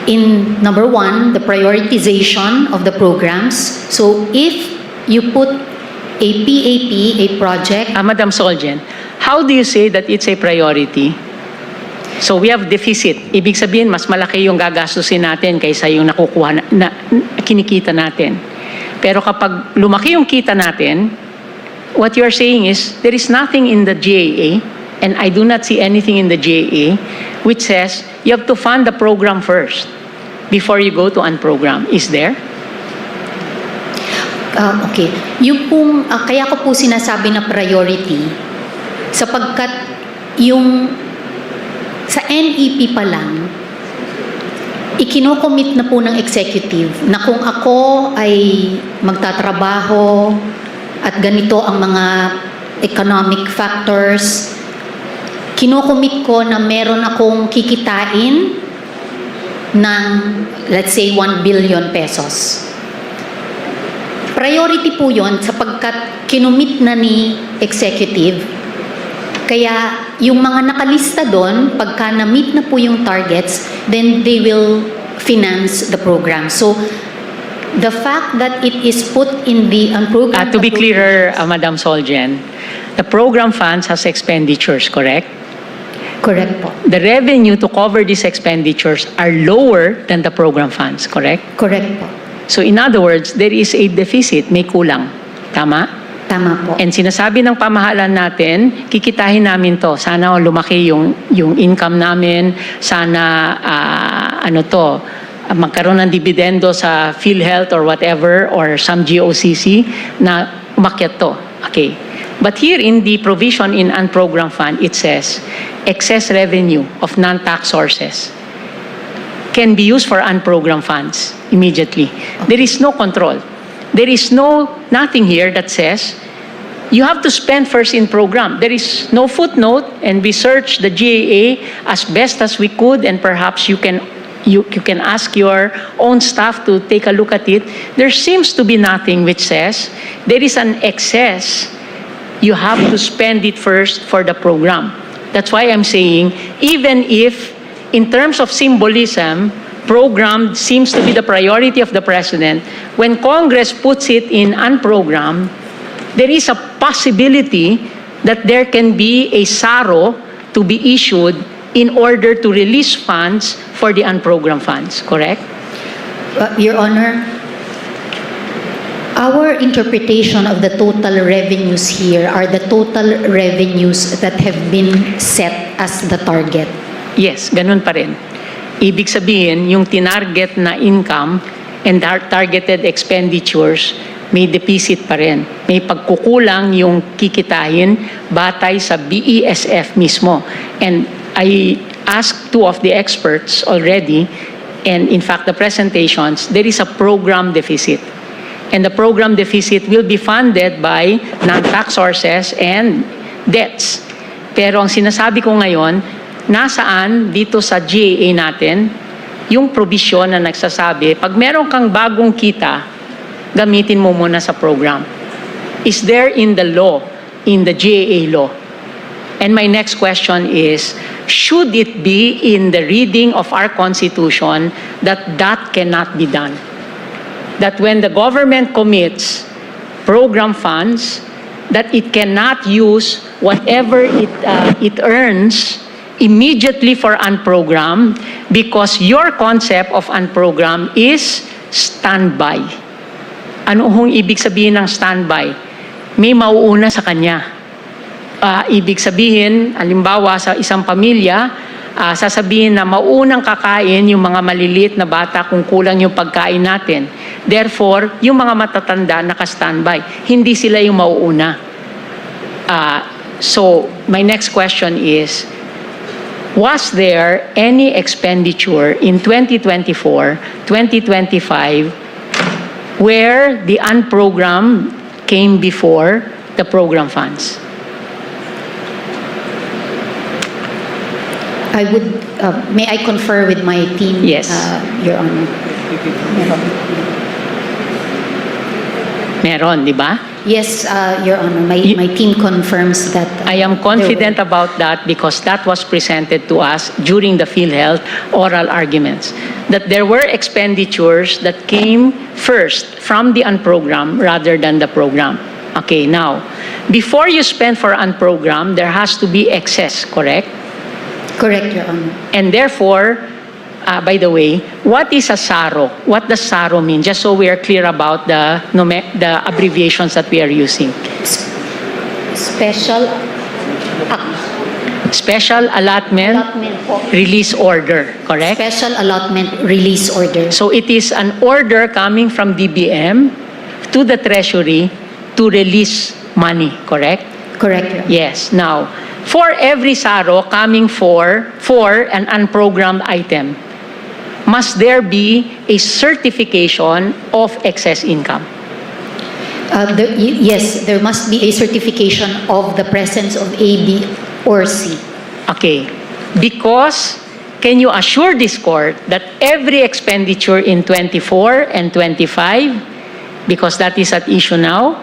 in number one, the prioritization of the programs. So if you put a PAP, a project... Madam Solgen, how do you say that it's a priority? So we have deficit. Ibig sabihin, mas malaki yung gagastusin natin kaysa yung nakukuha na kinikita natin. Pero kapag lumaki yung kita natin, what you are saying is, there is nothing in the GAA, and I do not see anything in the GAA, which says you have to fund the program first before you go to unprogram. Is there? Okay. Yung pong, kaya ko po sinasabi na priority, sapagkat yung sa NEP pa lang, ikinocommit na po ng executive na kung ako ay magtatrabaho at ganito ang mga economic factors, kinocommit ko na meron akong kikitain ng, let's say, 1 billion pesos. Priority po yun sapagkat kinumit na ni executive. Kaya yung mga nakalista doon, pagka na-meet na po yung targets, then they will finance the program. So, the fact that it is put in the unprogrammed... To be clearer, Madam Solgen, the program funds has expenditures, correct? Correct po. The revenue to cover these expenditures are lower than the program funds, correct? Correct po. So in other words, there is a deficit, may kulang. Tama? Tama po. And sinasabi ng pamahalaan natin, kikitahin namin to. Sana lumaki yung income namin. Sana, magkaroon ng dividendo sa PhilHealth or whatever, or some GOCC na umakyat to. Okay. But here in the provision in unprogrammed fund, it says, excess revenue of non-tax sources can be used for unprogrammed funds immediately. There is no control. There is nothing here that says you have to spend first in program. There is no footnote, and we searched the GAA as best as we could, and perhaps you can ask your own staff to take a look at it. There seems to be nothing which says there is an excess. You have to spend it first for the program. That's why I'm saying, even if in terms of symbolism, programmed seems to be the priority of the president, when Congress puts it in unprogrammed, there is a possibility that there can be a SARO to be issued in order to release funds for the unprogrammed funds, correct? Your Honor, our interpretation of the total revenues here are the total revenues that have been set as the target. Yes, ganun pa rin. Ibig sabihin, yung tinarget na income and targeted expenditures, may deficit pa rin. May pagkukulang yung kikitahin batay sa BESF mismo. And I asked two of the experts already, and in fact the presentations, there is a program deficit. And the program deficit will be funded by non-tax sources and debts. Pero ang sinasabi ko ngayon, nasaan dito sa GAA natin yung provision na nagsasabi, pag meron kang bagong kita, gamitin mo muna sa program. Is there in the law, in the GAA law? And my next question is, should it be in the reading of our Constitution that that cannot be done? That when the government commits program funds, that it cannot use whatever it earns immediately for unprogrammed, because your concept of unprogrammed is standby. Ano hong ibig sabihin ng standby? May mauuna sa kanya. Ibig sabihin, halimbawa sa isang pamilya, sasabihin na mauunang kakain yung mga maliliit na bata kung kulang yung pagkain natin. Therefore, yung mga matatanda naka-standby. Hindi sila yung mauuna. So, my next question is, was there any expenditure in 2024, 2025 where the unprogrammed came before the program funds? I would, may I confer with my team? Yes. Your Honor. Meron, di ba? Yes, Your Honor. My team confirms that. I am confident about that because that was presented to us during the PhilHealth oral arguments. That there were expenditures that came first from the unprogrammed rather than the program. Okay, now, before you spend for unprogrammed, there has to be excess, correct? Correct, Your Honor. And therefore, by the way, what is a SARO? What does SARO mean? Just so we are clear about the abbreviations that we are using. Special allotment release order, correct? Special allotment release order. So it is an order coming from DBM to the Treasury to release money, correct? Correct, Your Honor. Yes. Now, for every SARO coming for an unprogrammed item, must there be a certification of excess income? Yes, there must be a certification of the presence of A, B, or C. Okay. Because can you assure this court that every expenditure in 24 and 25, because that is at issue now,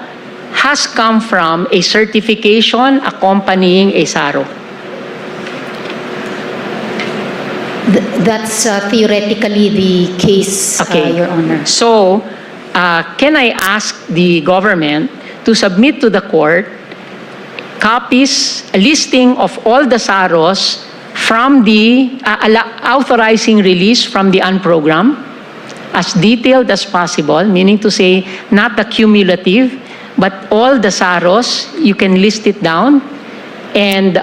has come from a certification accompanying a SARO? That's theoretically the case, Your Honor. So, can I ask the government to submit to the court copies, a listing of all the SAROs from the authorizing release from the unprogram, as detailed as possible, meaning to say not the cumulative, but all the SAROs, you can list it down and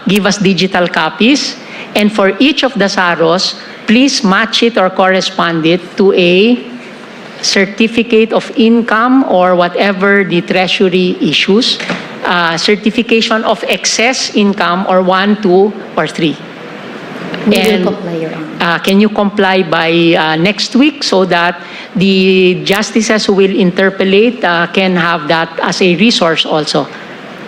give us digital copies. And for each of the SAROs, please match it or correspond it to a certificate of income or whatever the Treasury issues, certification of excess income or 1, 2, or 3. We will comply, Your Honor. Can you comply by next week so that the justices who will interpolate can have that as a resource also?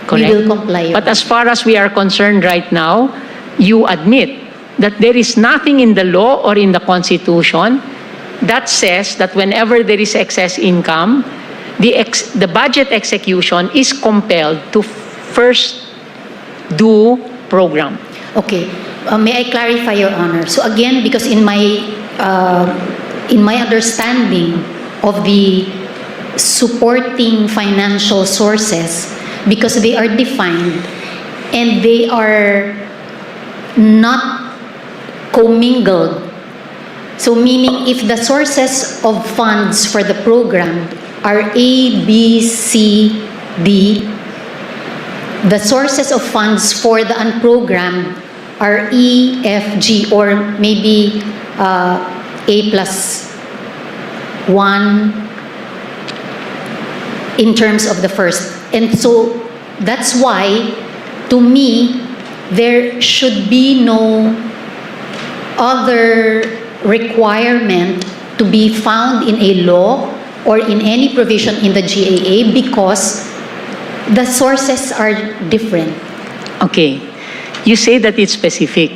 Correct? We will comply, Your But as far as we are concerned right now, you admit that there is nothing in the law or in the Constitution that says that whenever there is excess income, the budget execution is compelled to first do program. Okay. May I clarify, Your Honor? So again, because in my understanding of the supporting financial sources, because they are defined and they are not commingled. So meaning if the sources of funds for the program are A, B, C, D, the sources of funds for the unprogrammed are E, F, G, or maybe A plus 1 in terms of the first. And so that's why, to me, there should be no other requirement to be found in a law or in any provision in the GAA because the sources are different. Okay. You say that it's specific.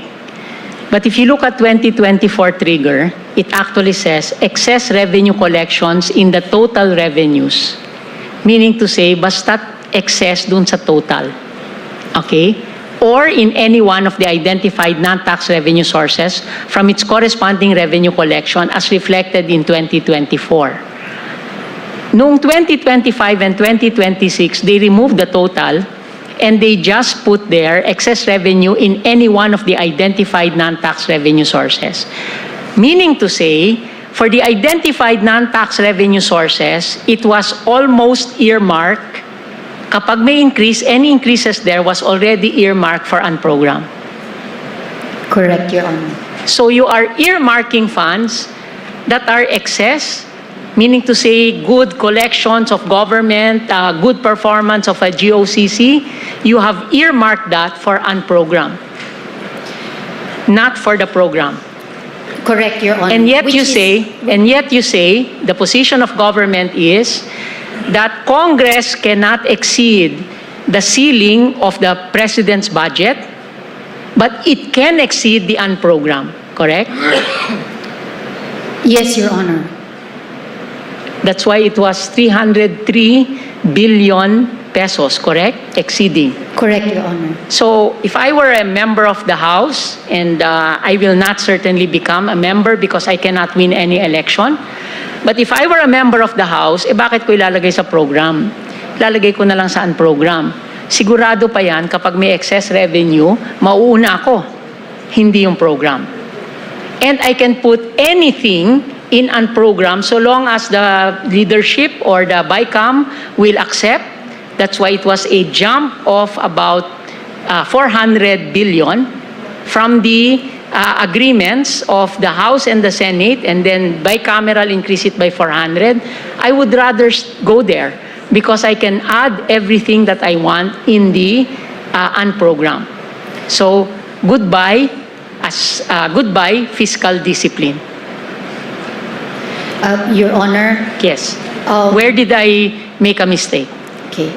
But if you look at 2024 trigger, it actually says excess revenue collections in the total revenues. Meaning to say, basta't excess dun sa total. Okay? Or in any one of the identified non-tax revenue sources from its corresponding revenue collection as reflected in 2024. Noong 2025 and 2026, they removed the total and they just put there excess revenue in any one of the identified non-tax revenue sources. Meaning to say, for the identified non-tax revenue sources, it was almost earmarked. Kapag may increase, any increases there was already earmarked for unprogrammed. Correct, Your Honor. So you are earmarking funds that are excess, meaning to say good collections of government, good performance of a GOCC, you have earmarked that for unprogrammed, not for the program. Correct, Your Honor. And yet you say the position of government is that Congress cannot exceed the ceiling of the President's budget, but it can exceed the unprogrammed, correct? Yes, Your Honor. That's why it was 303 billion pesos, correct? Exceeding. Correct, Your Honor. So if I were a member of the House, and I will not certainly become a member because I cannot win any election, but if I were a member of the House, bakit ko ilalagay sa program? Ilalagay ko na lang sa unprogram. Sigurado pa yan, kapag may excess revenue, mauuna ako, hindi yung program. And I can put anything in unprogram so long as the leadership or the BICAM will accept. That's why it was a jump of about 400 billion from the agreements of the House and the Senate, and then bicameral increase it by 400. I would rather go there because I can add everything that I want in the unprogram. So goodbye fiscal discipline. Your Honor. Yes. Where did I make a mistake? Okay.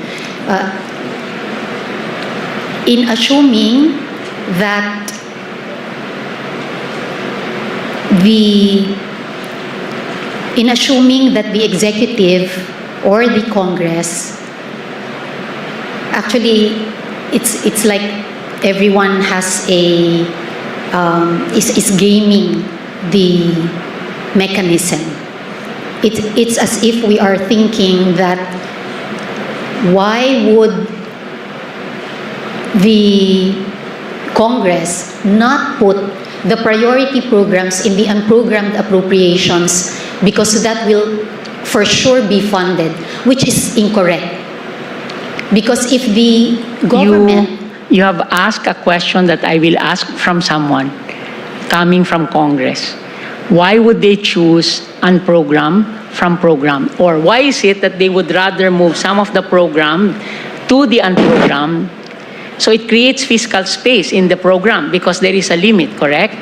In assuming that in assuming that the executive or the Congress, actually, it's like everyone has is gaming the mechanism. It's as if we are thinking that why would the Congress not put the priority programs in the unprogrammed appropriations, because that will for sure be funded, which is incorrect. Because if the government... You have asked a question that I will ask from someone coming from Congress. Why would they choose unprogrammed from program? Or why is it that they would rather move some of the program to the unprogrammed? So it creates fiscal space in the program because there is a limit, correct?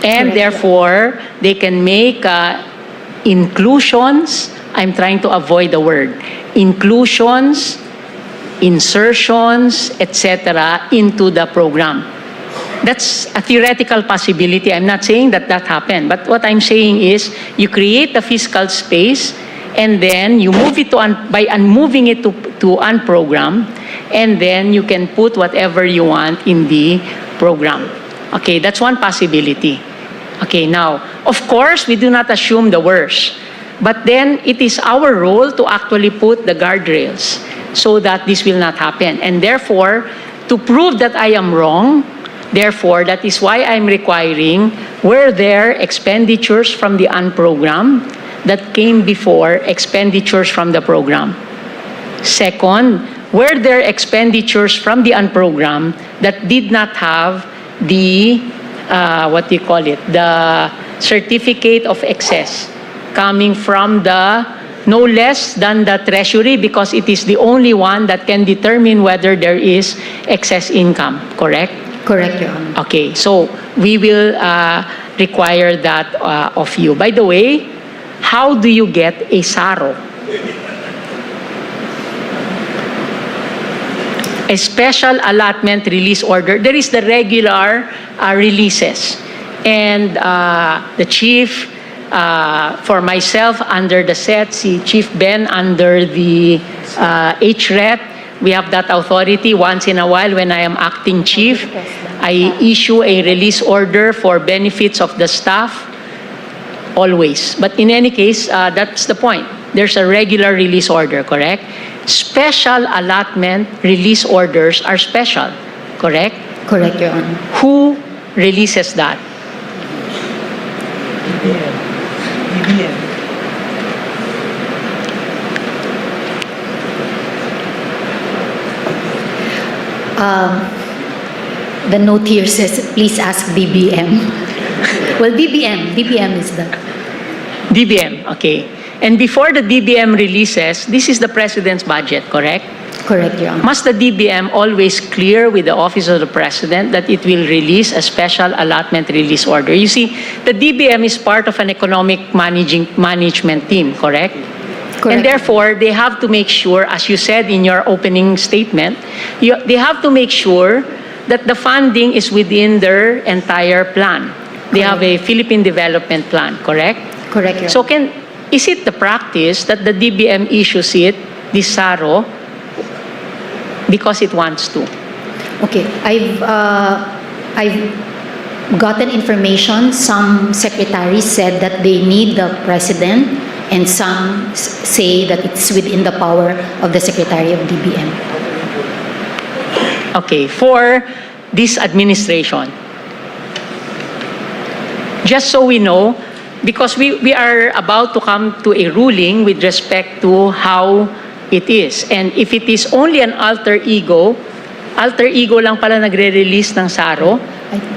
And therefore, they can make inclusions. I'm trying to avoid the word. Inclusions, insertions, etc. into the program. That's a theoretical possibility. I'm not saying that happened. But what I'm saying is you create a fiscal space and then you move it to by moving it to unprogrammed, and then you can put whatever you want in the program. Okay, that's one possibility. Okay, now, of course, we do not assume the worst. But then it is our role to actually put the guardrails so that this will not happen. And therefore, to prove that I am wrong, therefore, that is why I'm requiring, were there expenditures from the unprogrammed that came before expenditures from the program? Second, were there expenditures from the unprogrammed that did not have the, the certificate of excess coming from the, no less than the Treasury, because it is the only one that can determine whether there is excess income, correct? Correct, Your Honor. Okay, so we will require that of you. By the way, how do you get a SARO? A special allotment release order. There is the regular releases. And the chief, for myself under the SET, si Chief Ben under the HRET, we have that authority. Once in a while when I am acting chief, I issue a release order for benefits of the staff, always. But in any case, that's the point. There's a regular release order, correct? Special allotment release orders are special, correct? Correct, Your Honor. Who releases that? The note here says, please ask BBM. Well, BBM is the... DBM, okay. And before the DBM releases, this is the President's budget, correct? Correct, Your Honor. Must the DBM always clear with the Office of the President that it will release a special allotment release order? You see, the DBM is part of an economic management team, correct? Correct. And therefore, they have to make sure, as you said in your opening statement, they have to make sure that the funding is within their entire plan. They have a Philippine Development Plan, correct? Correct, Your So is it the practice that the DBM issues it, this SARO, because it wants to? Okay, I've gotten information. Some secretaries said that they need the president, and some say that it's within the power of the Secretary of DBM. Okay, for this administration, just so we know, because we are about to come to a ruling with respect to how it is. And if it is only an alter ego lang pala nagre-release ng SARO,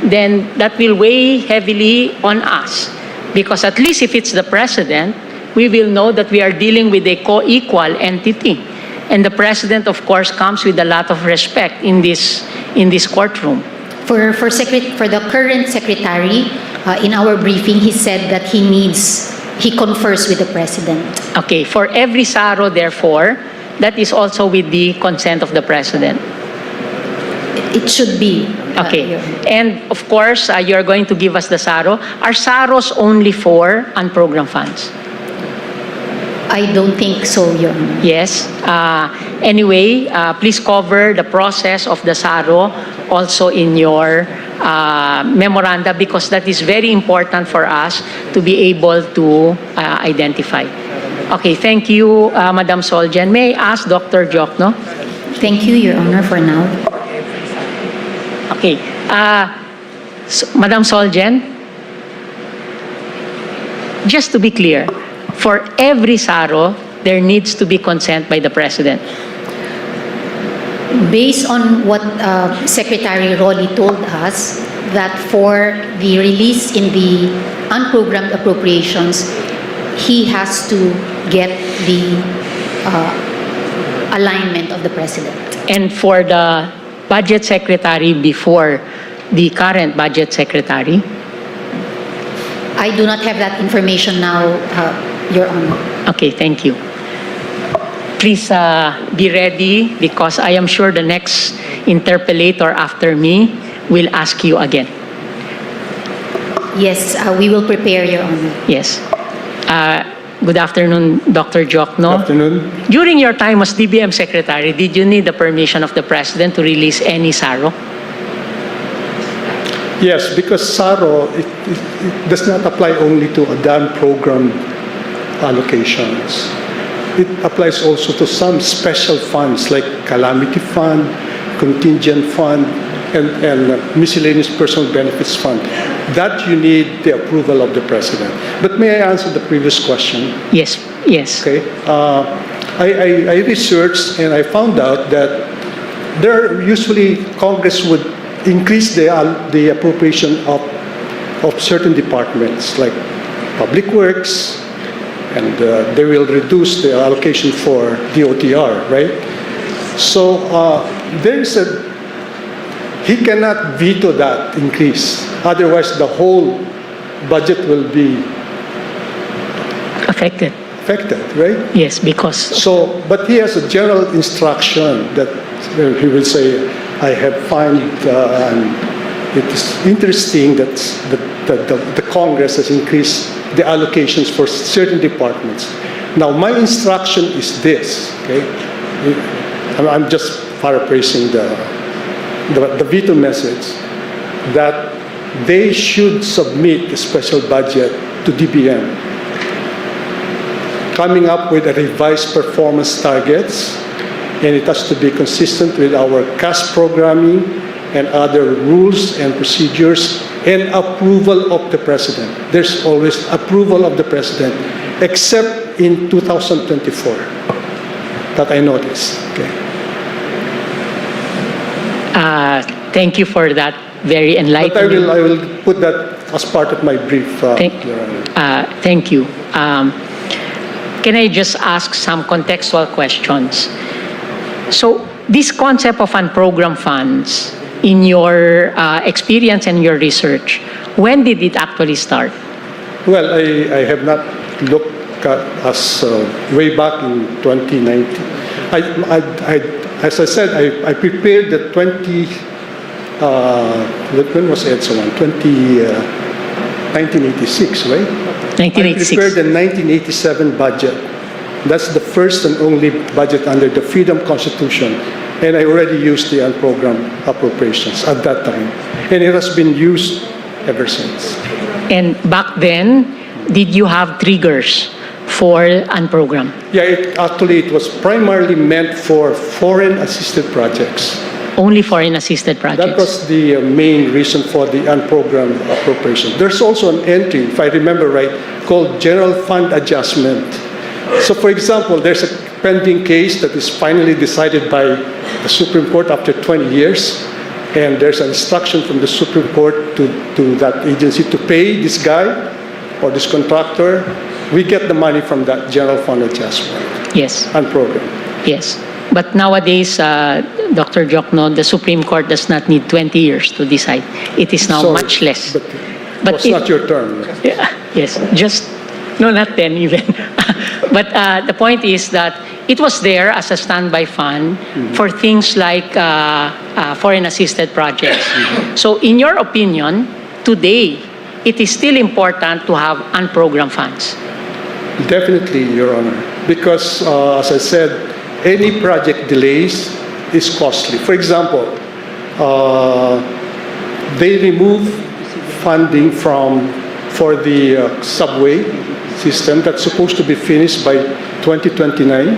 then that will weigh heavily on us. Because at least if it's the president, we will know that we are dealing with a co-equal entity. And the president, of course, comes with a lot of respect in this courtroom. For the current secretary, in our briefing, he said that he confers with the president. Okay, for every SARO, therefore, that is also with the consent of the president. It should be. Okay. And of course, you're going to give us the SARO. Are SAROs only for unprogrammed funds? I don't think so, Your Honor. Yes. Anyway, please cover the process of the SARO also in your memoranda, because that is very important for us to be able to identify. Okay, thank you, Madam Solgen. May I ask Dr. Jokno? Thank you, Your Honor, for now. Okay. Madam Solgen, just to be clear, for every SARO, there needs to be consent by the President. Based on what Secretary Rolly told us, that for the release in the unprogrammed appropriations, he has to get the alignment of the President. And for the Budget Secretary before the current Budget Secretary? I do not have that information now, Your Honor. Okay, thank you. Please be ready, because I am sure the next interpellator after me will ask you again. Yes, we will prepare, Your Honor. Yes. Good afternoon, Dr. Jokno. Good afternoon. During your time as DBM Secretary, did you need the permission of the President to release any SARO? Yes, because SARO, it does not apply only to a unprogrammed allocations. It applies also to some special funds like calamity fund, contingent fund, and miscellaneous personal benefits fund. That you need the approval of the President. But may I answer the previous question? Yes, yes. Okay. I researched and I found out that there usually Congress would increase the appropriation of certain departments like Public Works, and they will reduce the allocation for DOTR, right? So he cannot veto that increase. Otherwise, the whole budget will be affected, right? Yes, because... So, but he has a general instruction that he will say, I have found, and it is interesting that the Congress has increased the allocations for certain departments. Now, my instruction is this, okay? I'm just paraphrasing the veto message, that they should submit a special budget to DBM, coming up with a revised performance targets, and it has to be consistent with our cash programming and other rules and procedures, and approval of the President. There's always approval of the President, except in 2024, that I noticed. Okay. Thank you for that very enlightening... But I will put that as part of my brief, Your Honor. Thank you. Can I just ask some contextual questions? So, this concept of unprogrammed funds, in your experience and your research, when did it actually start? Well, I have not looked at us way back in 2019. As I said, I prepared the when was it? 1986, right? 1986. I prepared the 1987 budget. That's the first and only budget under the Freedom Constitution. And I already used the unprogrammed appropriations at that time. And it has been used ever since. And back then, did you have triggers for unprogrammed? Yeah, it was primarily meant for foreign assisted projects. Only foreign assisted projects? That was the main reason for the unprogrammed appropriation. There's also an entry, if I remember right, called General Fund Adjustment. So for example, there's a pending case that is finally decided by the Supreme Court after 20 years, and there's an instruction from the Supreme Court to that agency to pay this guy or this contractor. We get the money from that General Fund Adjustment. Yes. Unprogrammed. Yes. But nowadays, Dr. Jokno, the Supreme Court does not need 20 years to decide. It is now much less. But it's not your term. Yeah, yes, just, no, not 10 even. But the point is that it was there as a standby fund for things like foreign assisted projects. So in your opinion, today, it is still important to have unprogrammed funds. Definitely, Your Honor. Because, as I said, any project delays is costly. For example, they remove funding for the subway system that's supposed to be finished by 2029,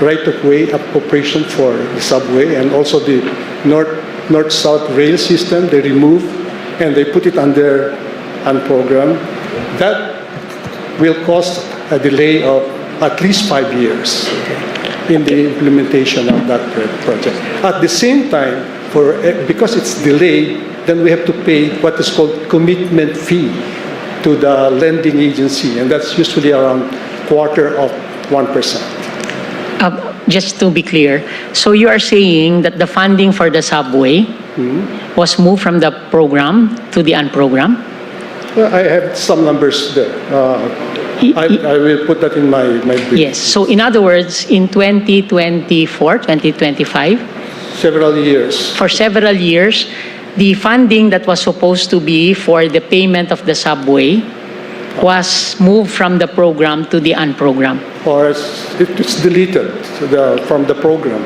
right-of-way appropriation for the subway, and also the north-south rail system they remove, and they put it under unprogrammed. That will cause a delay of at least 5 years in the implementation of that project. At the same time, because it's delayed, then we have to pay what is called commitment fee to the lending agency, and that's usually around 0.25%. Just to be clear, so you are saying that the funding for the subway was moved from the program to the unprogrammed? Well, I have some numbers there. I will put that in my brief. Yes. So in other words, in 2024, 2025? Several years. For several years, the funding that was supposed to be for the payment of the subway was moved from the program to the unprogrammed. Or it's deleted from the program.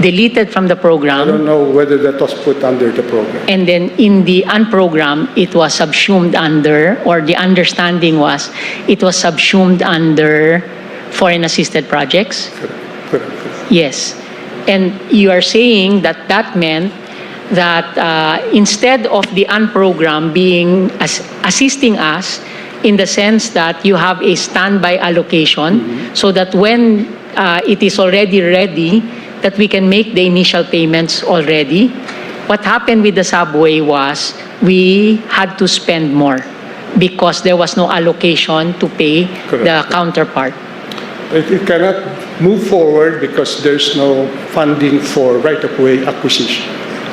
Deleted from the program. I don't know whether that was put under the program. And then in the unprogrammed, it was subsumed under, or the understanding was, it was subsumed under foreign assisted projects? Correct. Yes. And you are saying that that meant that instead of the unprogrammed being assisting us in the sense that you have a standby allocation so that when it is already ready, that we can make the initial payments already. What happened with the subway was we had to spend more because there was no allocation to pay the counterpart. It cannot move forward because there's no funding for right-of-way acquisition.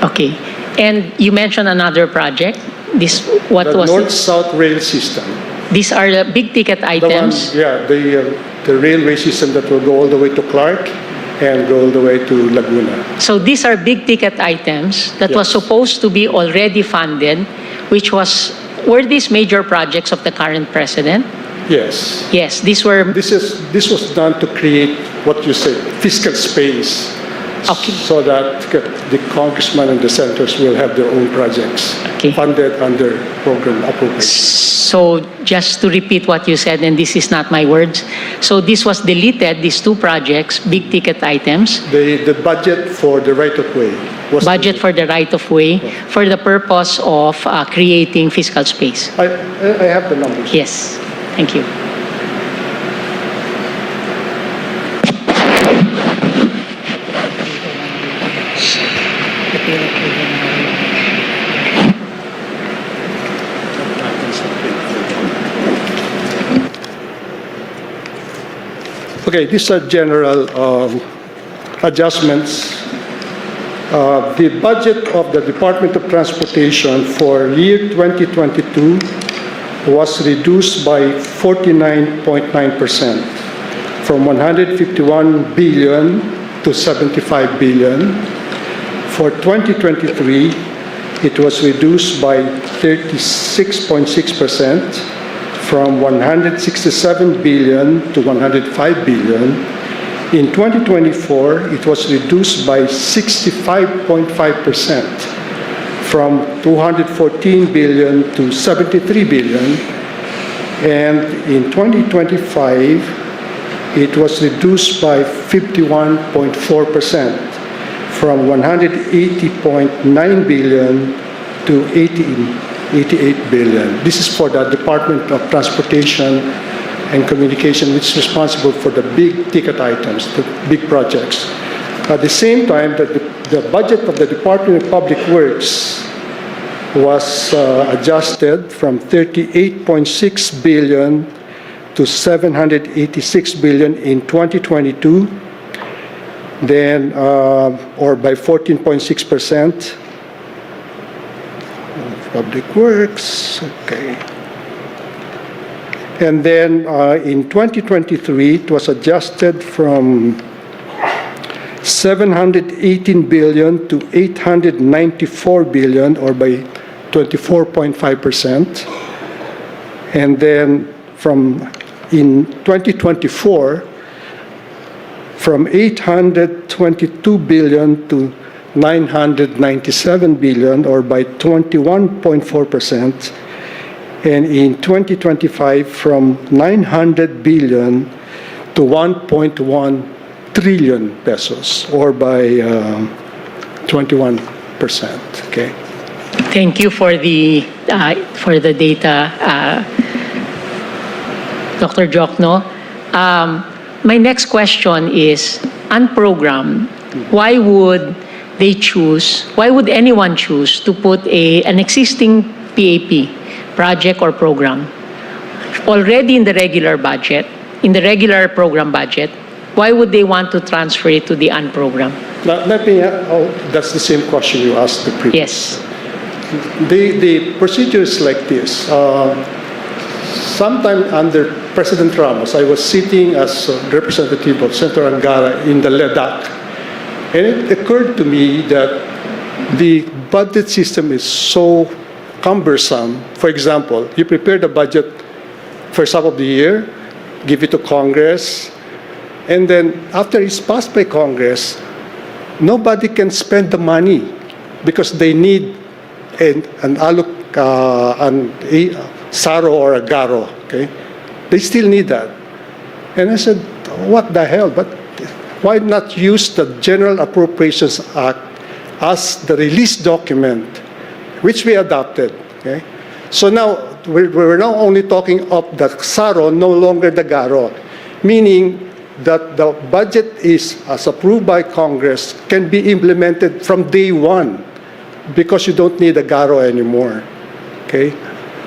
Okay. And you mentioned another project. The north-south rail system. These are the big ticket items. The railway system that will go all the way to Clark and go all the way to Laguna. So these are big ticket items that was supposed to be already funded, were these major projects of the current president? Yes. Yes, these were. This was done to create what you say fiscal space, so that the congressmen and the senators will have their own projects funded under program appropriation. So just to repeat what you said, and this is not my words. So this was deleted. These two projects, big ticket items. The budget for the right-of-way was for the right-of-way for the purpose of creating fiscal space. I have the numbers. Yes. Thank you. Okay, these are general adjustments. The budget of the Department of Transportation for year 2022 was reduced by 49.9% from 151 billion to 75 billion. For 2023, it was reduced by 36.6% from 167 billion to 105 billion. In 2024, it was reduced by 65.5% from 214 billion to 73 billion. And in 2025, it was reduced by 51.4% from 180.9 billion to 88 billion. This is for the Department of Transportation and Communication, which is responsible for the big ticket items, the big projects. At the same time, the budget of the Department of Public Works was adjusted from 38.6 billion to 786 billion in 2022, then or by 14.6%. Public Works, okay. And then in 2023, it was adjusted from 718 billion to 894 billion, or by 24.5%. And then in 2024, from 822 billion to 997 billion, or by 21.4%. And in 2025, from 900 billion to 1.1 trillion pesos, or by 21%. Okay. Thank you for the data, Dr. Jokno. My next question is, unprogrammed, why would anyone choose to put an existing PAP, project or program, already in the regular budget, in the regular program budget? Why would they want to transfer it to the unprogrammed? That's the same question you asked the previous. Yes. The procedure is like this. Sometime under President Ramos, I was sitting as a representative of Senator Angara in the LEDAC, and it occurred to me that the budget system is so cumbersome. For example, you prepare the budget first half of the year, give it to Congress, and then after it's passed by Congress, nobody can spend the money because they need a SARO or a GARO, okay? They still need that. And I said, what the hell? But why not use the General Appropriations Act as the release document, which we adopted, okay? So now, we're now only talking of the SARO, no longer the GARO, meaning that the budget is, as approved by Congress, can be implemented from day one because you don't need a GARO anymore, okay?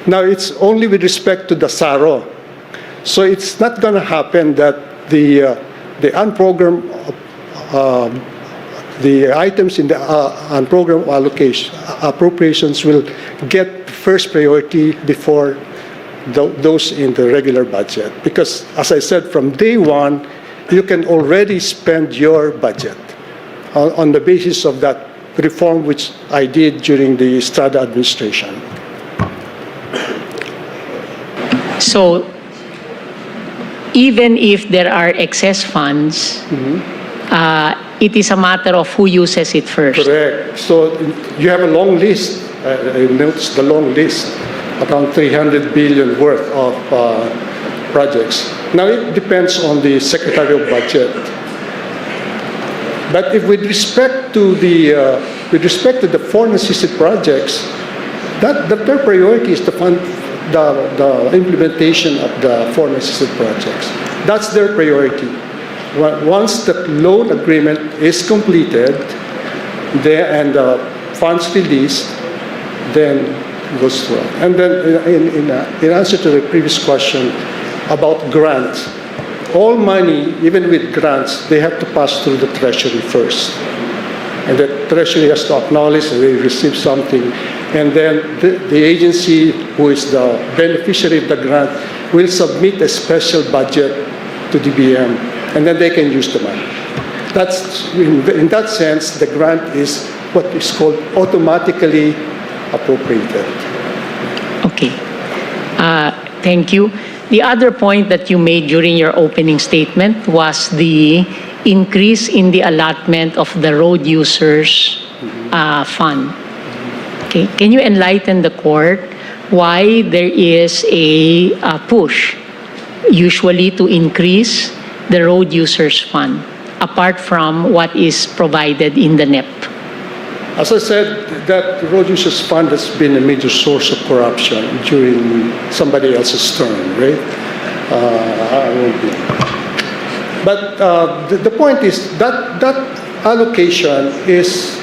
Now, it's only with respect to the SARO. So it's not going to happen that the unprogrammed, the items in the unprogrammed appropriations will get first priority before those in the regular budget. Because, as I said, from day one, you can already spend your budget on the basis of that reform which I did during the Estrada administration. So, even if there are excess funds, it is a matter of who uses it first. Correct. So you have a long list. I noticed the long list, around 300 billion worth of projects. Now it depends on the Secretary of Budget. But if with respect to the foreign assisted projects, the third priority is to fund the implementation of the foreign assisted projects. That's their priority. Once the loan agreement is completed and the funds released, then it goes through. And then in answer to the previous question about grants, all money, even with grants, they have to pass through the Treasury first. And the Treasury has to acknowledge that they received something. And then the agency who is the beneficiary of the grant will submit a special budget to DBM, and then they can use the money. That's, in that sense, the grant is what is called automatically appropriated. Okay. Thank you. The other point that you made during your opening statement was the increase in the allotment of the road users fund. Okay. Can you enlighten the court why there is a push usually to increase the road users fund apart from what is provided in the NEP? As I said, that road users fund has been a major source of corruption during somebody else's term, right? But the point is that allocation is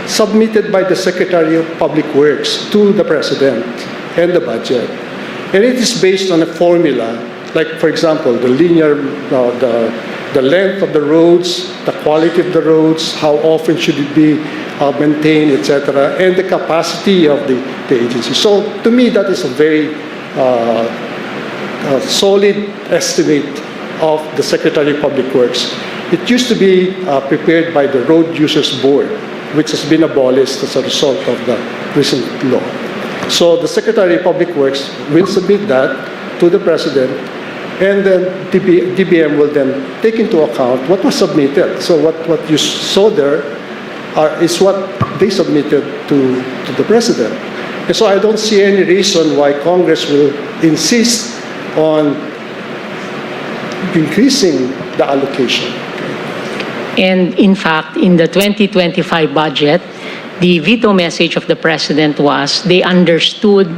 submitted by the Secretary of Public Works to the President and the budget. And it is based on a formula, like, for example, the linear, the length of the roads, the quality of the roads, how often should it be maintained, etc., and the capacity of the agency. So to me, that is a very solid estimate of the Secretary of Public Works. It used to be prepared by the Road Users Board, which has been abolished as a result of the recent law. So the Secretary of Public Works will submit that to the President, and then DBM will then take into account what was submitted. So what you saw there is what they submitted to the President. And so I don't see any reason why Congress will insist on increasing the allocation. And in fact, in the 2025 budget, the veto message of the President was they understood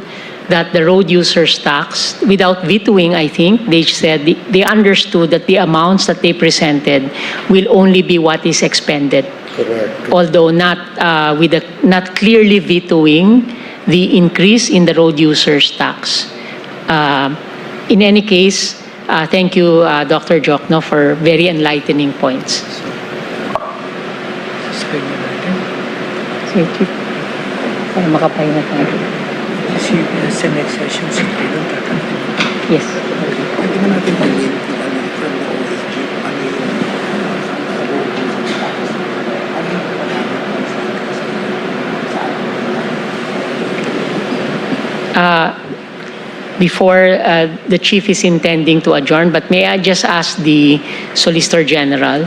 that the road users tax, without vetoing, I think, they said they understood that the amounts that they presented will only be what is expended. Correct. Although not not clearly vetoing the increase in the road users tax. In any case, thank you, Dr. Jokno, for very enlightening points. Sige, para makapahinga tayo. Sa next session, simple doon tatanungin. Yes. Pwede na natin mag-wait from the OSG ano yung before the Chief is intending to adjourn, but may I just ask the Solicitor General?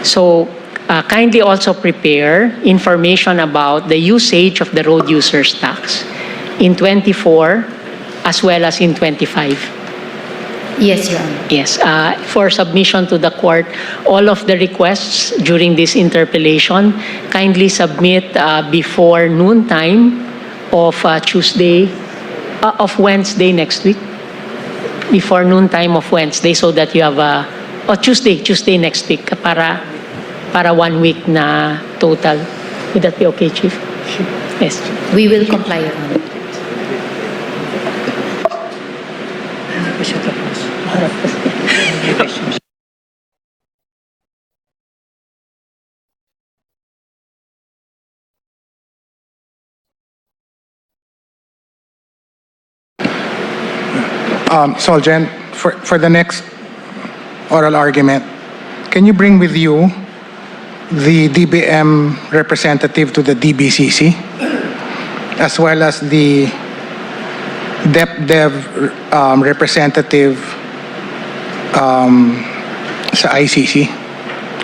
So, kindly also prepare information about the usage of the road users tax in 24 as well as in 25. Yes, Your Honor. Yes, for submission to the court, all of the requests during this interpellation, kindly submit before noontime of Wednesday next week. Before noontime of Wednesday, so that you have Tuesday next week para 1 week na total. Would that be okay, Chief? Yes. We will comply, Your Honor. Hindi pa siya tapos. Solgen, for the next oral argument, can you bring with you the DBM representative to the DBCC, as well as the DepDev representative sa ICC?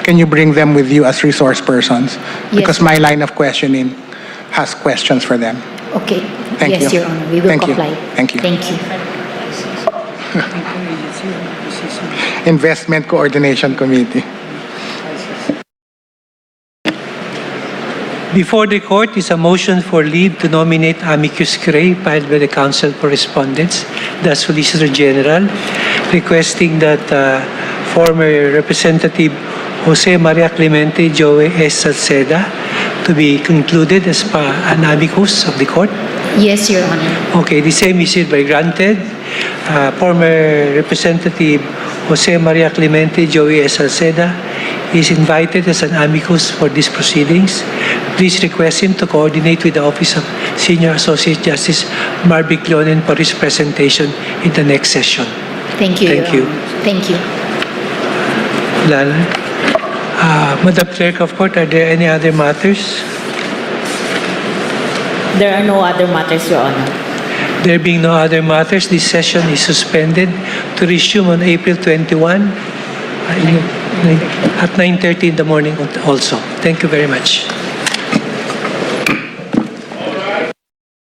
Can you bring them with you as resource persons? Because my line of questioning has questions for them. Okay. Thank Yes, you. Your Honor. We will Thank you. comply. Thank you. Thank you. Investment Coordination Committee. Before the court is a motion for leave to nominate amicus curiae filed by the Council Correspondents, the Solicitor General, requesting that former Representative Jose Maria Clemente Joey S. Salceda to be concluded as an amicus of the court. Yes, Your Honor. Okay, the same is hereby granted. Former Representative Jose Maria Clemente Joey S. Salceda is invited as an amicus for these proceedings. Please request him to coordinate with the Office of Senior Associate Justice Marvic Leonen for his presentation in the next session. Thank you, Thank Your you. Honor. Thank you. Lala. Madam Clerk of Court, are there any other matters? There are no other matters, Your Honor. There being no other matters, this session is suspended to resume on April 21 at 9:30 in the morning also. Thank you very much.